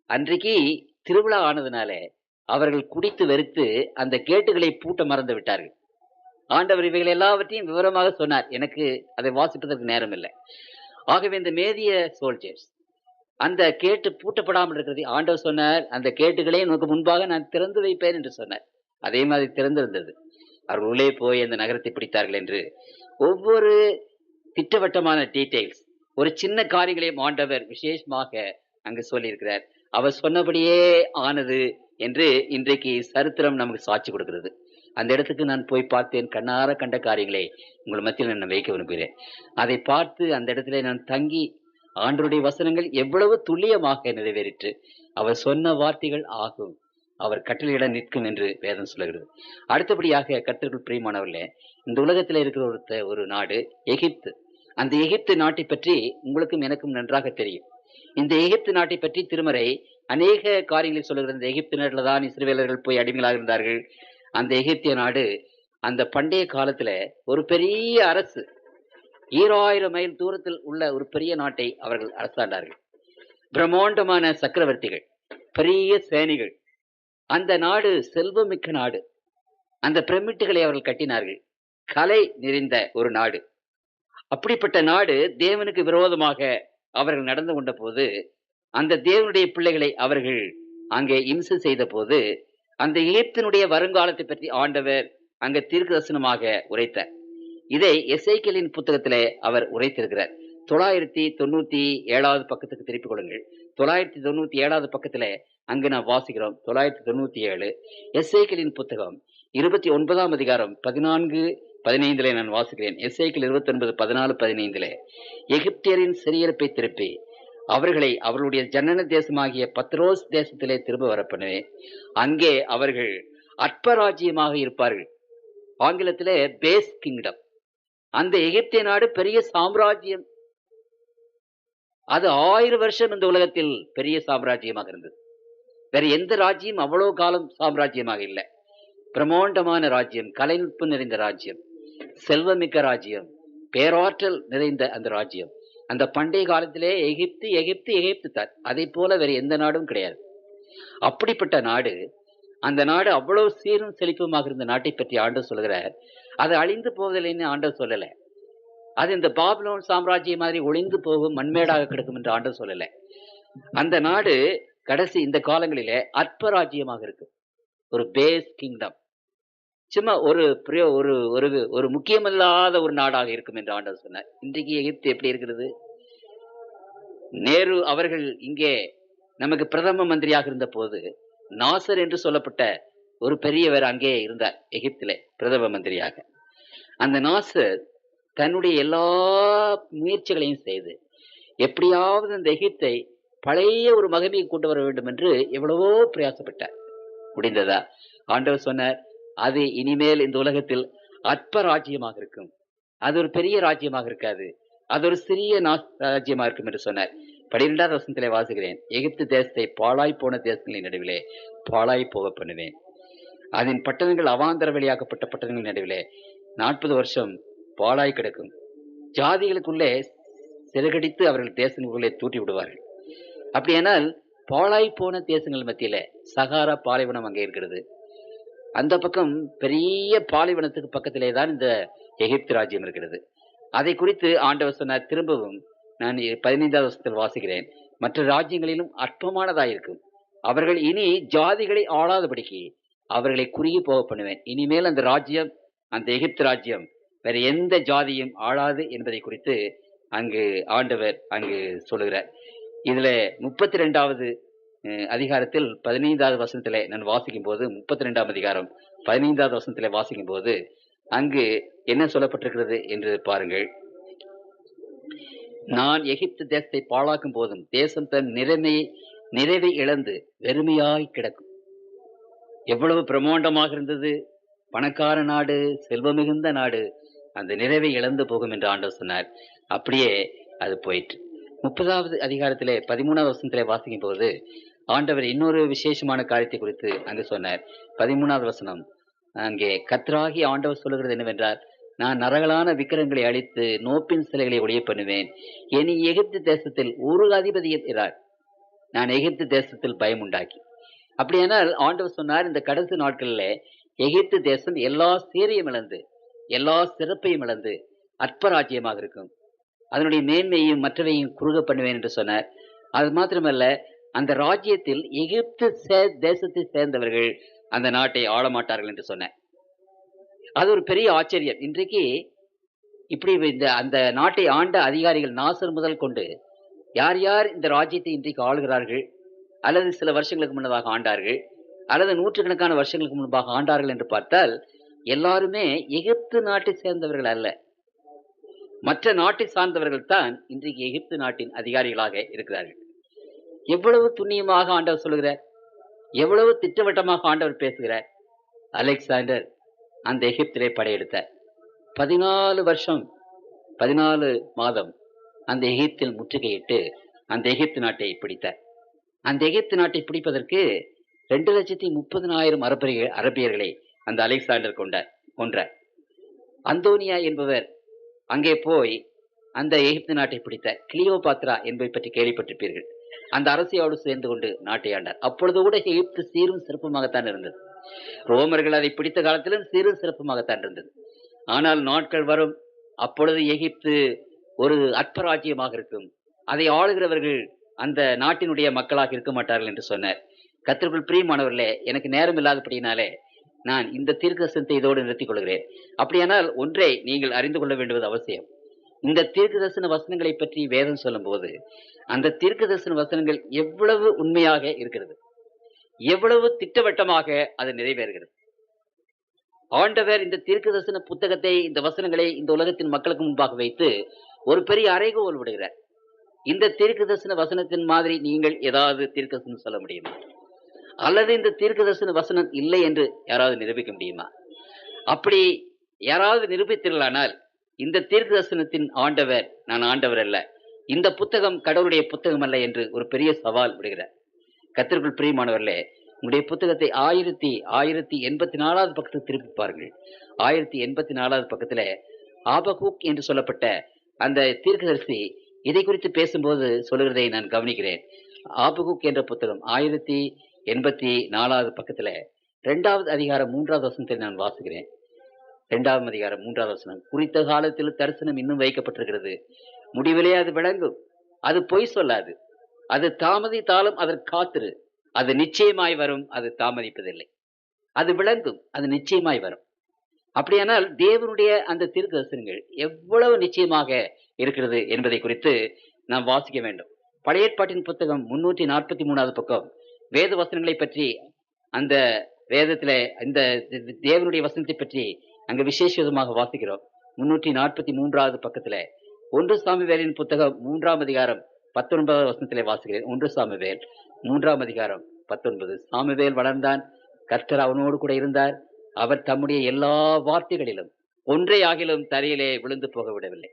அன்றைக்கு திருவிழா ஆனதுனால அவர்கள் குடித்து வெறுத்து அந்த கேட்டுகளை பூட்ட மறந்து விட்டார்கள். ஆண்டவர் இவைகள் எல்லாவற்றையும் விவரமாக சொன்னார். எனக்கு அதை வாசிப்பதற்கு நேரம் இல்லை. ஆகவே இந்த மேதிய சோல்ஜர்ஸ் அந்த கேட்டு பூட்டப்படாமல் இருக்கிறது. ஆண்டவர் சொன்னார், அந்த கேட்டுகளை உனக்கு முன்பாக நான் திறந்து வைப்பேன் என்று சொன்னார். அதே மாதிரி திறந்திருந்தது. அவர்கள் உள்ளே போய் அந்த நகரத்தை பிடித்தார்கள் என்று ஒவ்வொரு திட்டவட்டமான டீடைல்ஸ், ஒரு சின்ன காரியங்களையும் ஆண்டவர் விசேஷமாக அங்கு சொல்லியிருக்கிறார். அவர் சொன்னபடியே ஆனது என்று இன்றைக்கு சரித்திரம் நமக்கு சாட்சி கொடுக்கிறது. அந்த இடத்துக்கு நான் போய் பார்த்தேன். கண்ணார கண்ட காரியங்களை உங்கள் மத்தியில் நான் வைக்க விரும்புகிறேன். அதை பார்த்து அந்த இடத்துல நான் தங்கி ஆண்டவருடைய வசனங்கள் எவ்வளவு துல்லியமாக நிறைவேறிற்று. அவர் சொன்ன வார்த்தைகள் ஆகும், அவர் கட்டளையிட நிற்கும் என்று வேதம் சொல்லுகிறது. அடுத்தபடியாக கர்த்தருக்குள் பிரியமானவர்களே, இந்த உலகத்தில் இருக்கிற ஒரு நாடு எகிப்து. அந்த எகிப்து நாட்டை பற்றி உங்களுக்கும் எனக்கும் நன்றாக தெரியும். இந்த எகிப்து நாட்டை பற்றி திருமறை அநேக காரியங்களை சொல்லுகிறது. இந்த எகிப்து நாட்டில் தான் இஸ்ரவேலர்கள் போய் அடிமைகளாக இருந்தார்கள். அந்த எகிப்திய நாடு அந்த பண்டைய காலத்துல ஒரு பெரிய அரசு, 2000 மைல் தூரத்தில் உள்ள ஒரு பெரிய நாட்டை அவர்கள் அரசாண்டார்கள். பிரம்மாண்டமான சக்கரவர்த்திகள், பெரிய சேனைகள். அந்த நாடு செல்வமிக்க நாடு. அந்த பிரமிட்டுகளை அவர்கள் கட்டினார்கள். கலை நிறைந்த ஒரு நாடு. அப்படிப்பட்ட நாடு தேவனுக்கு விரோதமாக அவர்கள் நடந்து கொண்ட போது, அந்த தேவனுடைய பிள்ளைகளை அவர்கள் அங்கே இம்சை செய்த போது, அந்த எகிப்தினுடைய வருங்காலத்தை பற்றி ஆண்டவர் அங்கே தீர்க்கதரிசனமாக உரைத்தார். இதை எசேக்கியேலின் புத்தகத்திலே அவர் உரைத்திருக்கிறார். 997 பக்கத்துக்கு திருப்பிக் கொள்ளுங்கள். 997 பக்கத்திலே அங்கு நாம் வாசிக்கிறோம். 997 எசேக்கியேலின் புத்தகம் 29ஆம் அதிகாரம் 14-15 நான் வாசிக்கிறேன். எசேக்கியேல் 29:14-15 எகிப்தியரின் சிறையிருப்பை திருப்பி அவர்களை அவர்களுடைய ஜனன தேசமாகிய பத்ரோஸ் தேசத்திலே திரும்ப வரப்பண்ணுவேன். அங்கே அவர்கள் அற்பராஜ்யமாக இருப்பார்கள். ஆங்கிலத்திலே பேஸ் கிங்டம். அந்த எகிப்திய நாடு பெரிய சாம்ராஜ்யம். அது 1000 வருஷம் இந்த உலகத்தில் பெரிய சாம்ராஜ்யமாக இருந்தது. வேற எந்த ராஜ்யம் அவ்வளவு காலம் சாம்ராஜ்யமாக இல்லை. பிரம்மாண்டமான ராஜ்யம், கலைநுட்பம் நிறைந்த ராஜ்யம், செல்வமிக்க ராஜ்யம், பேராற்றல் நிறைந்த அந்த ராஜ்யம். அந்த பண்டைய காலத்திலே எகிப்து எகிப்து எகிப்து தான். அதை போல வேற எந்த நாடும் கிடையாது. அப்படிப்பட்ட நாடு, அந்த நாடு அவ்வளவு சீரும் செழிப்புமாக இருந்த நாட்டை பற்றி ஆண்டவர் சொல்கிறார். அது அழிந்து போவதில்லைன்னு ஆண்டவர் சொல்லலை. அது இந்த பாபிலோன் சாம்ராஜ்யம் மாதிரி ஒளிந்து போகும், மண்மேடாக கிடக்கும் என்று ஆண்டவர் சொல்லலை. அந்த நாடு கடைசி இந்த காலங்களிலே அற்பராஜ்யமாக இருக்கு. ஒரு பேஸ் கிங்டம், சும்மா ஒரு ஒரு முக்கியமில்லாத ஒரு நாடாக இருக்கும் என்று ஆண்டவர் சொன்னார். இன்றைக்கு எகிப்து எப்படி இருக்கிறது? நேரு அவர்கள் இங்கே நமக்கு பிரதம மந்திரியாக இருந்த போது நாசர் என்று சொல்லப்பட்ட ஒரு பெரியவர் அங்கே இருந்தார், எகிப்திலே பிரதம மந்திரியாக. அந்த நாசர் தன்னுடைய எல்லா முயற்சிகளையும் செய்து எப்படியாவது அந்த எகிப்தை பழைய ஒரு மகிமையை கொண்டு வர வேண்டும் என்று எவ்வளவோ பிரயாசப்பட்டார். முடிந்ததா? ஆண்டவர் சொன்னார், அது இனிமேல் இந்த உலகத்தில் அற்ப ராஜ்யமாக இருக்கும், அது ஒரு பெரிய ராஜ்யமாக இருக்காது, அது ஒரு சிறிய ராஜ்யமாக இருக்கும் என்று சொன்னார். 12வது வசனத்திலே வாசிக்கிறேன், எகிப்து தேசத்தை பாழாய் போன தேசங்களின் நடுவிலே பாழாய் போக பண்ணுவேன், அதன் பட்டணங்கள் அவாந்தர வெளியாக்கப்பட்ட பட்டணங்களின் நடுவிலே 40 வருஷம் பாழாய் கிடக்கும், ஜாதிகளுக்குள்ளே சிறகடித்து அவர்கள் தேசங்களுக்குள்ளே தூட்டி விடுவார்கள். அப்படியானால் பாழாய் போன தேசங்கள் மத்தியில சகாரா பாலைவனம் அங்கே இருக்கிறது. அந்த பக்கம் பெரிய பாலைவனத்துக்கு பக்கத்திலே தான் இந்த எகிப்து ராஜ்யம் இருக்கிறது. அதை குறித்து ஆண்டவர் சொன்னார், திரும்பவும் நான் 15வது வசனத்தில் வாசிக்கிறேன், மற்ற ராஜ்யங்களிலும் அற்பமானதாயிருக்கும், அவர்கள் இனி ஜாதிகளை ஆளாதபடிக்கு அவர்களை குறுகி போக பண்ணுவேன். இனிமேல் அந்த ராஜ்யம், அந்த எகிப்து ராஜ்யம் வேற எந்த ஜாதியும் ஆளாது என்பதை குறித்து அங்கு ஆண்டவர் அங்கு சொல்லுகிறார். இதுல 32வது அதிகாரத்தில் 15வது வசனத்திலே நான் வாசிக்கும் போது, 32ஆம் அதிகாரம் 15வது வசனத்திலே வாசிக்கும் போது அங்கு என்ன சொல்லப்பட்டிருக்கிறது என்று பாருங்கள். நான் எகிப்து தேசத்தை பாழாக்கும் போதும் தேசம் தன் நிறைவை இழந்து வெறுமையாய் கிடக்கும். எவ்வளவு பிரம்மாண்டமாக இருந்தது, பணக்கார நாடு, செல்வம் மிகுந்த நாடு, அந்த நிறைவை இழந்து போகும் என்று ஆண்டவர் சொன்னார். அப்படியே அது போயிற்று. 30வது அதிகாரத்திலே 13வது வசனத்திலே வாசிக்கும் போது ஆண்டவர் இன்னொரு விசேஷமான காரியத்தை குறித்து அங்கு சொன்னார். 13வது வசனம், அங்கே கர்த்தராகிய ஆண்டவர் சொல்லுகிறது என்னவென்றால், நான் நரகலான விக்கிரங்களை அழித்து நோப்பின் சிலைகளை ஒழிய பண்ணுவேன், இனி எகிப்து தேசத்தில் ஒரு அதிபதியும் இரார், நான் எகிப்து தேசத்தில் பயம் உண்டாக்கி. அப்படியானால் ஆண்டவர் சொன்னார், இந்த கடைசி நாட்களில் எகிப்து தேசம் எல்லா சீரையும் இழந்து எல்லா சிறப்பையும் இழந்து அற்பராஜ்யமாக இருக்கும், அதனுடைய மேன்மையும் மற்றவையும் குறுக பண்ணுவேன் என்று சொன்னார். அது மாத்திரமல்ல, அந்த ராஜ்யத்தில் எகிப்து தேசத்தை சேர்ந்தவர்கள் அந்த நாட்டை ஆளமாட்டார்கள் என்று சொன்னார். அது ஒரு பெரிய ஆச்சரியம். இன்றைக்கு இப்படி அந்த நாட்டை ஆண்ட அதிகாரிகள் நாசர் முதல் கொண்டு யார் யார் இந்த ராஜ்யத்தை இன்றைக்கு ஆளுகிறார்கள், அல்லது சில வருஷங்களுக்கு முன்னதாக ஆண்டார்கள், அல்லது நூற்றுக்கணக்கான வருஷங்களுக்கு முன்பாக ஆண்டார்கள் என்று பார்த்தால் எல்லாருமே எகிப்து நாட்டை சேர்ந்தவர்கள் அல்ல, மற்ற நாட்டை சார்ந்தவர்கள் தான் இன்றைக்கு எகிப்து நாட்டின் அதிகாரிகளாக இருக்கிறார்கள். எவ்வளவு துண்ணியமாக ஆண்டவர் சொல்லுகிறார், எவ்வளவு திட்டவட்டமாக ஆண்டவர் பேசுகிறார். அலெக்சாண்டர் அந்த எகிப்திலே படையெடுத்தார். 14 வருஷம் 14 மாதம் அந்த எகிப்தில் முற்றுகையிட்டு அந்த எகிப்து நாட்டை பிடித்தார். அந்த எகிப்து நாட்டை பிடிப்பதற்கு 2,30,000 அரபியர்களை அந்த அலெக்சாண்டர் கொன்றார். அந்தோனியா என்பவர் அங்கே போய் அந்த எகிப்து நாட்டை பிடித்தார். கிளியோபாத்ரா என்பதை பற்றி கேள்விப்பட்டிருப்பீர்கள். அந்த அரசியோடு சேர்ந்து கொண்டு நாட்டை ஆண்டார். அப்பொழுது கூட எகிப்து சீரும் சிறப்புமாகத்தான் இருந்தது. ரோமர்கள் அதை பிடித்த காலத்திலும் சீரும் சிறப்புமாகத்தான் இருந்தது. ஆனால் நாட்கள் வரும், அப்பொழுது எகிப்து ஒரு அற்பராஜ்யமாக இருக்கும், அதை ஆளுகிறவர்கள் அந்த நாட்டினுடைய மக்களாக இருக்க மாட்டார்கள் என்று சொன்னார். கர்த்தருக்குள் பிரியமானவர்களே, எனக்கு நேரம் இல்லாதபடியினாலே நான் இந்த தீர்க்கதரிசனத்தை இதோடு நிறுத்திக் கொள்கிறேன். அப்படியானால் ஒன்றை நீங்கள் அறிந்து கொள்ள வேண்டுவது அவசியம். இந்த தீர்க்கதரிசன வசனங்களை பற்றி வேதம் சொல்லும் போது அந்த தீர்க்கதரிசன வசனங்கள் எவ்வளவு உண்மையாக இருக்கிறது, எவ்வளவு திட்டவட்டமாக அது நிறைவேறுகிறது. ஆண்டவர் இந்த தீர்க்கதரிசன புத்தகத்தை, இந்த வசனங்களை இந்த உலகத்தின் மக்களுக்கு முன்பாக வைத்து ஒரு பெரிய அறைகோல் விடுகிறார். இந்த தீர்க்கதரிசன வசனத்தின் மாதிரி நீங்கள் ஏதாவது தீர்க்கதரிசனம் சொல்ல முடியுமா? அல்லது இந்த தீர்க்கதரிசன வசனம் இல்லை என்று யாராவது நிரூபிக்க முடியுமா? அப்படி யாராவது நிரூபித்தீர்களானால் இந்த தீர்க்கதரிசனத்தின் ஆண்டவர் நான் ஆண்டவர் அல்ல, இந்த புத்தகம் கடவுளுடைய புத்தகம் அல்ல என்று ஒரு பெரிய சவால் விடுகிறார். கர்த்தருக்குள் பிரியமானவர்களே, உங்களுடைய புத்தகத்தை 1084வது பக்கத்துக்கு திருப்பி பாருங்கள். 1084வது பக்கத்துல ஆபகூக் என்று சொல்லப்பட்ட அந்த தீர்க்கதரிசி இதை குறித்து பேசும்போது சொல்லுகிறதை நான் கவனிக்கிறேன். ஆபகூக் என்ற புத்தகம் 1084வது பக்கத்துல 2வது அதிகாரம் 3வது வசனத்தை நான் வாசிக்கிறேன். 2வது அதிகாரம் 3வது வசனம், குறித்த காலத்தில் தரிசனம் இன்னும் வைக்கப்பட்டிருக்கிறது, முடிவிலே அது விளங்கும், அது பொய் சொல்லாது, அது தாமதித்தாலும் அதற்கு காத்திரு, அது நிச்சயமாய் வரும், அது தாமதிப்பதில்லை, அது விளங்கும், அது நிச்சயமாய் வரும். அப்படியானால் தேவனுடைய அந்த தீர்க்கதரிசனங்கள் எவ்வளவு நிச்சயமாக இருக்கிறது என்பதை குறித்து நாம் வாசிக்க வேண்டும். பழைய ஏற்பாட்டின் புத்தகம் 343வது பக்கம் வேத வசனங்களை பற்றி அந்த வேதத்துல இந்த தேவனுடைய வசனத்தை பற்றி அங்க விசேஷ விதமாக வாசிக்கிறோம். 343வது பக்கத்துல 1 சாமுவேலின் புத்தகம் 3ஆம் அதிகாரம் 19வது வசனத்திலே வாசிக்கிறேன். 1 சாமுவேல் 3ஆம் அதிகாரம் 19. சாமுவேல் வளர்ந்தான், கர்த்தர் அவனோடு கூட இருந்தார். அவர் தம்முடைய எல்லா வார்த்தைகளிலும் ஒன்றை ஆகிலும் தரையிலே விழுந்து போக விடவில்லை.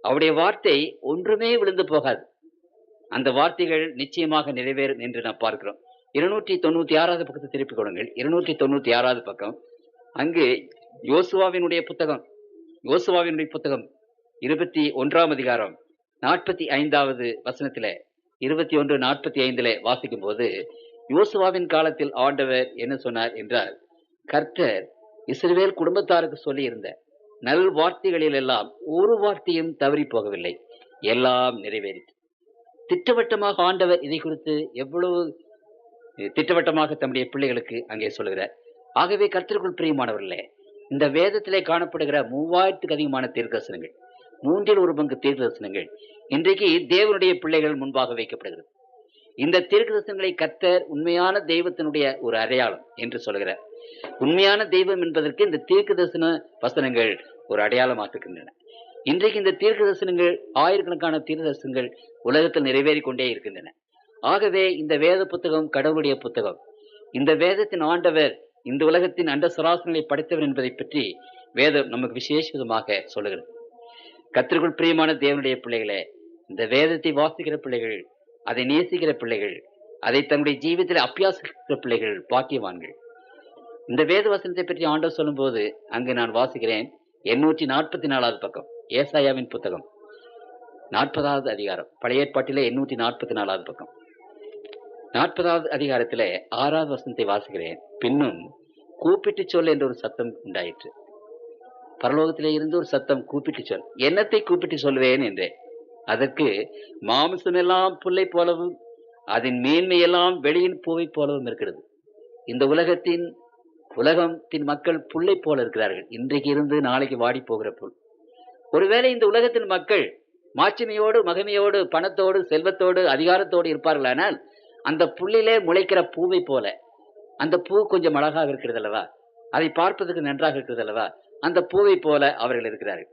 அவருடைய வார்த்தை ஒன்றுமே விழுந்து போகாது. அந்த வார்த்தைகள் நிச்சயமாக நிறைவேறும் என்று நாம் பார்க்கிறோம். 296வது பக்கத்தை திருப்பிக் கொடுங்கள். 296வது பக்கம். அங்கு யோசுவாவினுடைய புத்தகம் 21ஆம் அதிகாரம் 45வது வசனத்திலே 21:45 வாசிக்கும் போது, யோசுவாவின் காலத்தில் ஆண்டவர் என்ன சொன்னார் என்றால், கர்த்தர் இஸ்ரவேல் குடும்பத்தாருக்கு சொல்லி இருந்த நல் வார்த்தைகளில் எல்லாம் ஒரு வார்த்தையும் தவறி போகவில்லை, எல்லாம் நிறைவேறிற்று. திட்டவட்டமாக ஆண்டவர் இதை குறித்து எவ்வளவு திட்டவட்டமாக தம்முடைய பிள்ளைகளுக்கு அங்கே சொல்லுகிறார். ஆகவே கர்த்தருக்குள் பிரியமானவர்களே, இந்த வேதத்திலே காணப்படுகிற 3000க்கு அதிகமான தீர்க்கதரிசனங்கள், 1/3 பங்கு தீர்க்கதரிசனங்கள் இன்றைக்கு தேவனுடைய பிள்ளைகள் முன்பாக வைக்கப்படுகிறது. இந்த தீர்க்கதரிசனங்களை கர்த்தர் உண்மையான தெய்வத்தினுடைய ஒரு அடையாளம் என்று சொல்கிறார். உண்மையான தெய்வம் என்பதற்கு இந்த தீர்க்கதரிசன வசனங்கள் ஒரு அடையாளமாக இருக்கின்றன. இன்றைக்கு இந்த தீர்க்கதரிசனங்கள், ஆயிரக்கணக்கான தீர்க்கதரிசனங்கள் உலகத்தில் நிறைவேறிக் கொண்டே இருக்கின்றன. ஆகவே இந்த வேத புத்தகம் கடவுளுடைய புத்தகம். இந்த வேதத்தின் ஆண்டவர் இந்த உலகத்தின் அண்ட சராசரங்களை படைத்தவர் என்பதை பற்றி வேதம் நமக்கு விசேஷ விதமாக சொல்லுகிறது. கர்த்தருக்குள் பிரியமான தேவனுடைய பிள்ளைகளே, இந்த வேதத்தை வாசிக்கிற பிள்ளைகள், அதை நேசிக்கிற பிள்ளைகள், அதை தன்னுடைய ஜீவிதத்தில் அபியாசிக்கிற பிள்ளைகள் பாக்கியவான்கள். இந்த வேத வசனத்தை பற்றி ஆண்டவர் சொல்லும் போது அங்கு நான் வாசிக்கிறேன். 844வது பக்கம், ஏசாயாவின் புத்தகம் 40வது அதிகாரம், பழைய ஏற்பாட்டிலே 844வது பக்கம், 40வது அதிகாரத்திலே 6வது வசனத்தை வாசிக்கிறேன். பின்னும் கூப்பிட்டு சொல் என்ற ஒரு சத்தம் உண்டாயிற்று. பரலோகத்திலே இருந்து ஒரு சத்தம், கூப்பிட்டு சொல். என்னத்தை கூப்பிட்டு சொல்வேன் என்றேன். அதற்கு, மாம்சமெல்லாம் புல்லை போலவும் அதன் மேன்மையெல்லாம் வெளியின் பூவை போலவும் இருக்கிறது. இந்த உலகத்தின் மக்கள் புல்லை போல இருக்கிறார்கள். இன்றைக்கு இருந்து நாளைக்கு வாடி போகிற புல். ஒருவேளை இந்த உலகத்தின் மக்கள் மாட்சிமையோடு, மகிமையோடு, பணத்தோடு, செல்வத்தோடு, அதிகாரத்தோடு இருப்பார்களானால் அந்த புல்லிலே முளைக்கிற பூவை போல, அந்த பூ கொஞ்சம் அழகாக இருக்கிறது அல்லவா, அதை பார்ப்பதற்கு நன்றாக இருக்கிறது அல்லவா, அந்த பூவை போல அவர்கள் இருக்கிறார்கள்.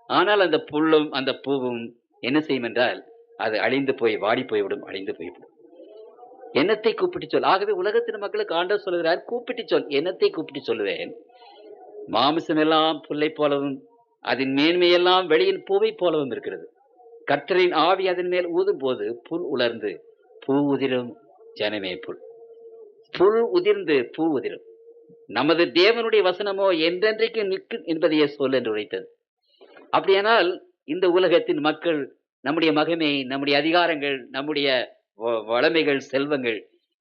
ஆனால் அந்த புல்லும் அந்த பூவும் என்ன செய்யும் என்றால், அது அழிந்து போய் வாடி போய்விடும், அழிந்து போய்விடும். என்னத்தை கூப்பிட்டு சொல். ஆகவே உலகத்தின் மக்களுக்கு ஆண்டவர் சொல்கிறார், கூப்பிட்டு சொல். என்னத்தை கூப்பிட்டு சொல்லுவேன்? மாமிசம் எல்லாம் புல்லை போலவும் அதன் மேன்மையெல்லாம் வெளியின் பூவை போலவும் இருக்கிறது. கர்த்தரின் ஆவி அதன் மேல் ஊதும் போது புல் உலர்ந்து பூ உதிரும். ஜனமே புல். புல் உதிர்ந்து பூ உதிரும். நமது தேவனுடைய வசனமோ என்றென்றைக்கு நிற்கும் என்பதையே சொல் என்று உரைத்தது. அப்படியானால் இந்த உலகத்தின் மக்கள், நம்முடைய மகிமை, நம்முடைய அதிகாரங்கள், நம்முடைய வளமைகள், செல்வங்கள்,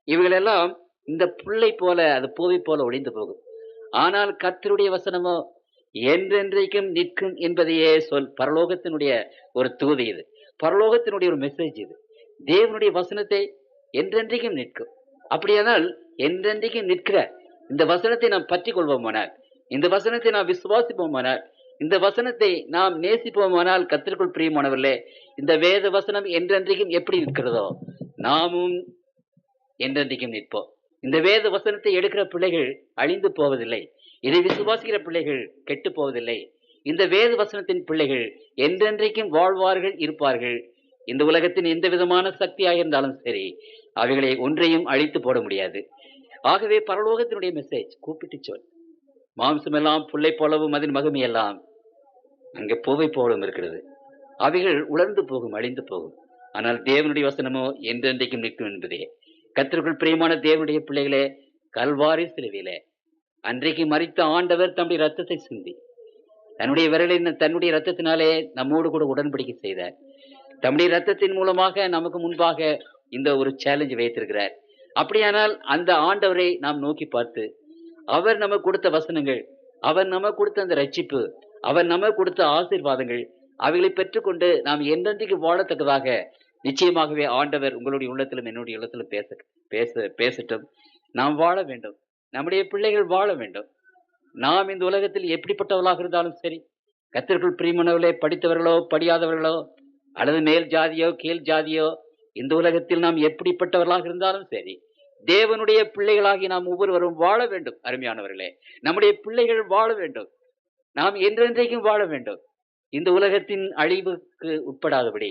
இவைகளெல்லாம் இந்த புல்லை போல, அது பூவை போல ஒளிந்து போகும். ஆனால் கர்த்தருடைய வசனமோ என்றென்றைக்கும் நிற்கும் என்பதையே சொல். பரலோகத்தினுடைய ஒரு தூது இது, பரலோகத்தினுடைய ஒரு மெசேஜ் இது. தேவனுடைய வசனத்தை என்றென்றைக்கும் நிற்கும். அப்படியானால் என்றென்றைக்கும் நிற்கிற இந்த வசனத்தை நாம் பற்றி கொள்வோமானால், இந்த வசனத்தை நாம் விசுவாசிப்போமானால், இந்த வசனத்தை நாம் நேசிப்போமானால், கர்த்தருக்குள் பிரியமானவர்களே, இந்த வேத வசனம் என்றென்றைக்கும் எப்படி நிற்கிறதோ நாமும் என்றென்றைக்கும் நிற்போம். இந்த வேத வசனத்தை எடுக்கிற பிள்ளைகள் அழிந்து போவதில்லை. இதை விசுவாசிக்கிற பிள்ளைகள் கெட்டு போவதில்லை. இந்த வேத வசனத்தின் பிள்ளைகள் என்றென்றைக்கும் வாழ்வார்கள், இருப்பார்கள். இந்த உலகத்தின் எந்த விதமான சக்தியாக இருந்தாலும் சரி, அவைகளை ஒன்றையும் அழித்து போட முடியாது. ஆகவே பரலோகத்தினுடைய மெசேஜ், கூப்பிட்டு சொல். மாம்சமெல்லாம் புல்லை போலவும் அதன் மகிமையெல்லாம் அங்கே பூவை போலவும் இருக்கிறது. அவைகள் உலர்ந்து போகும், அழிந்து போகும். ஆனால் தேவனுடைய வசனமோ என்றென்றைக்கும் நிற்கும் என்பதே. கர்த்தருக்குள் பிரியமான தேவனுடைய பிள்ளைகளே, கல்வாரி சிலுவையிலே அன்றைக்கு மரித்த ஆண்டவர் தம்முடைய ரத்தத்தை சிந்தி, தன்னுடைய விரலின் தன்னுடைய ரத்தத்தினாலே நம்மோடு கூட உடன்படிக்கை செய்தார். தம்முடைய ரத்தத்தின் மூலமாக நமக்கு முன்பாக இந்த ஒரு சேலஞ்சு வைத்திருக்கிறார். அப்படியானால் அந்த ஆண்டவரை நாம் நோக்கி பார்த்து, அவர் நமக்கு கொடுத்த வசனங்கள், அவர் நமக்கு கொடுத்த அந்த ரட்சிப்பு, அவர் நமக்கு கொடுத்த ஆசீர்வாதங்கள், அவைகளை பெற்றுக்கொண்டு நாம் என்றென்றைக்கு வாழத்தக்கதாக நிச்சயமாகவே ஆண்டவர் உங்களுடைய உள்ளத்திலும் என்னுடைய உள்ளத்திலும் பேசட்டும். நாம் வாழ வேண்டும், நம்முடைய பிள்ளைகள் வாழ வேண்டும். நாம் இந்த உலகத்தில் எப்படிப்பட்டவர்களாக இருந்தாலும் சரி, கர்த்தருக்குள் பிரியமானவர்களே, படித்தவர்களோ படியாதவர்களோ அல்லது மேல் ஜாதியோ கீழ் ஜாதியோ, இந்த உலகத்தில் நாம் எப்படிப்பட்டவர்களாக இருந்தாலும் சரி, தேவனுடைய பிள்ளைகளாகி நாம் ஒவ்வொருவரும் வாழ வேண்டும். அருமையானவர்களே, நம்முடைய பிள்ளைகள் வாழ வேண்டும். நாம் என்றென்றைக்கும் வாழ வேண்டும். இந்த உலகத்தின் அழிவுக்கு உட்படாதபடி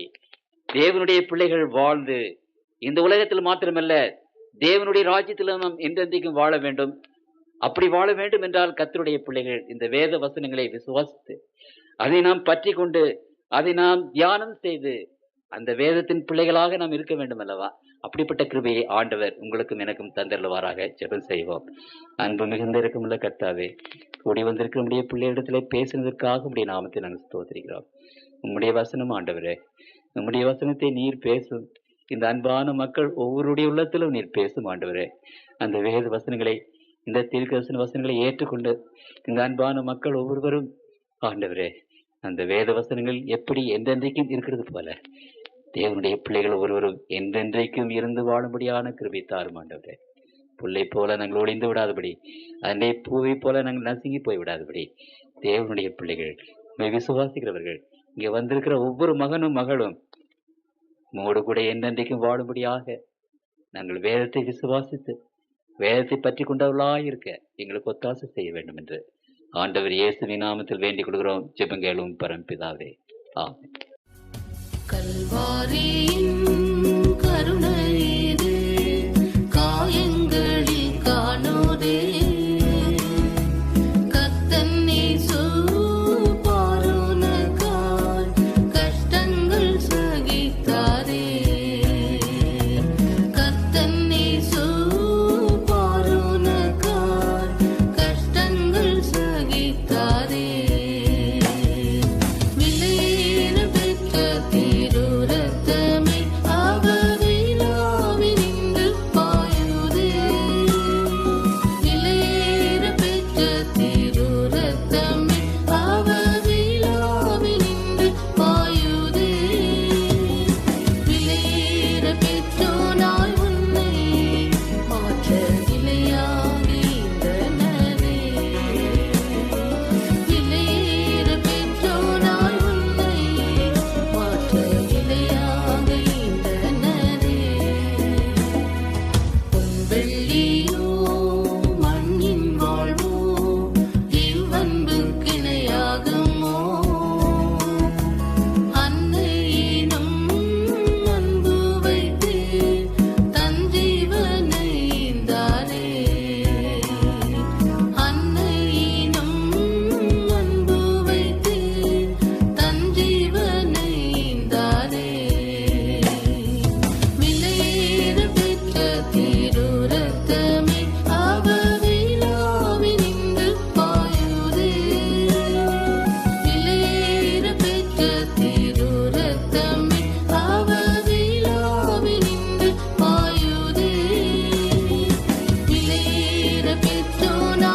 தேவனுடைய பிள்ளைகள் வாழ்ந்து இந்த உலகத்தில் மாத்திரமல்ல, தேவனுடைய ராஜ்யத்தில் நாம் என்றென்றைக்கும் வாழ வேண்டும். அப்படி வாழ வேண்டும் என்றால் கர்த்தருடைய பிள்ளைகள் இந்த வேத வசனங்களை விசுவாசித்து அதை நாம் பற்றி கொண்டு அதை நாம் தியானம் செய்து அந்த வேதத்தின் பிள்ளைகளாக நாம் இருக்க வேண்டும் அல்லவா? அப்படிப்பட்ட கிருபையை ஆண்டவர் உங்களுக்கும் எனக்கும் தந்தருவாராக. ஜெபம் செய்வோம். அன்பு மிகுந்த இருக்குமுள்ள கர்த்தாவே, கூடி வந்திருக்கிற நம்முடைய பிள்ளைகளிடத்திலே பேசுனதற்காக உடைய நாமத்தை நாங்கள் ஸ்தோத்திரிக்கிறோம். உம்முடைய வசனம் ஆண்டவரே, நம்முடைய வசனத்தை நீர் பேசும். இந்த அன்பான மக்கள் ஒவ்வொருடைய உள்ளத்திலும் நீர் பேசும் ஆண்டவரே. அந்த வேத வசனங்களை, இந்த தீர்க்கதரிசன வசனங்களை ஏற்றுக்கொண்டு இந்த அன்பான மக்கள் ஒவ்வொருவரும் ஆண்டவரே, அந்த வேத வசனங்கள் எப்படி என்றென்றைக்கும் இருக்கிறது போல தேவனுடைய பிள்ளைகள் ஒருவரும் என்றென்றைக்கும் இருந்து வாழும்படியான கிருபை தாரும் ஆண்டவரே. புல்லை போல நாங்கள் ஒளிந்து விடாதபடி, அதனை பூவை போல நாங்கள் நசுங்கி போய் விடாதபடி தேவனுடைய பிள்ளைகள், விசுவாசிக்கிறவர்கள், இங்கே வந்திருக்கிற ஒவ்வொரு மகனும் மகளும் மோடு கூட என்றென்றைக்கும் வாழும்படியாக நாங்கள் வேதத்தை விசுவாசித்து வேதத்தை பற்றி கொண்டவர்களாயிருக்க எங்களுக்கு ஒத்தாசை செய்ய வேண்டும் என்று ஆண்டவர் இயேசுவின் நாமத்தில் வேண்டிக் கொள்கிறோம். ஜெபங்கேளும் பரம்பிதாவே, ஆமென். கல்வாரியின் கருணையிது காயங்களில் காணோதே, கர்த்தன் இயேசு பாருனக்காய் கஷ்டங்கள் சகித்தாரே, கர்த்தன் இயேசு பாருனக்காய் கஷ்டங்கள் சகித்தாரே. பெற்றோனா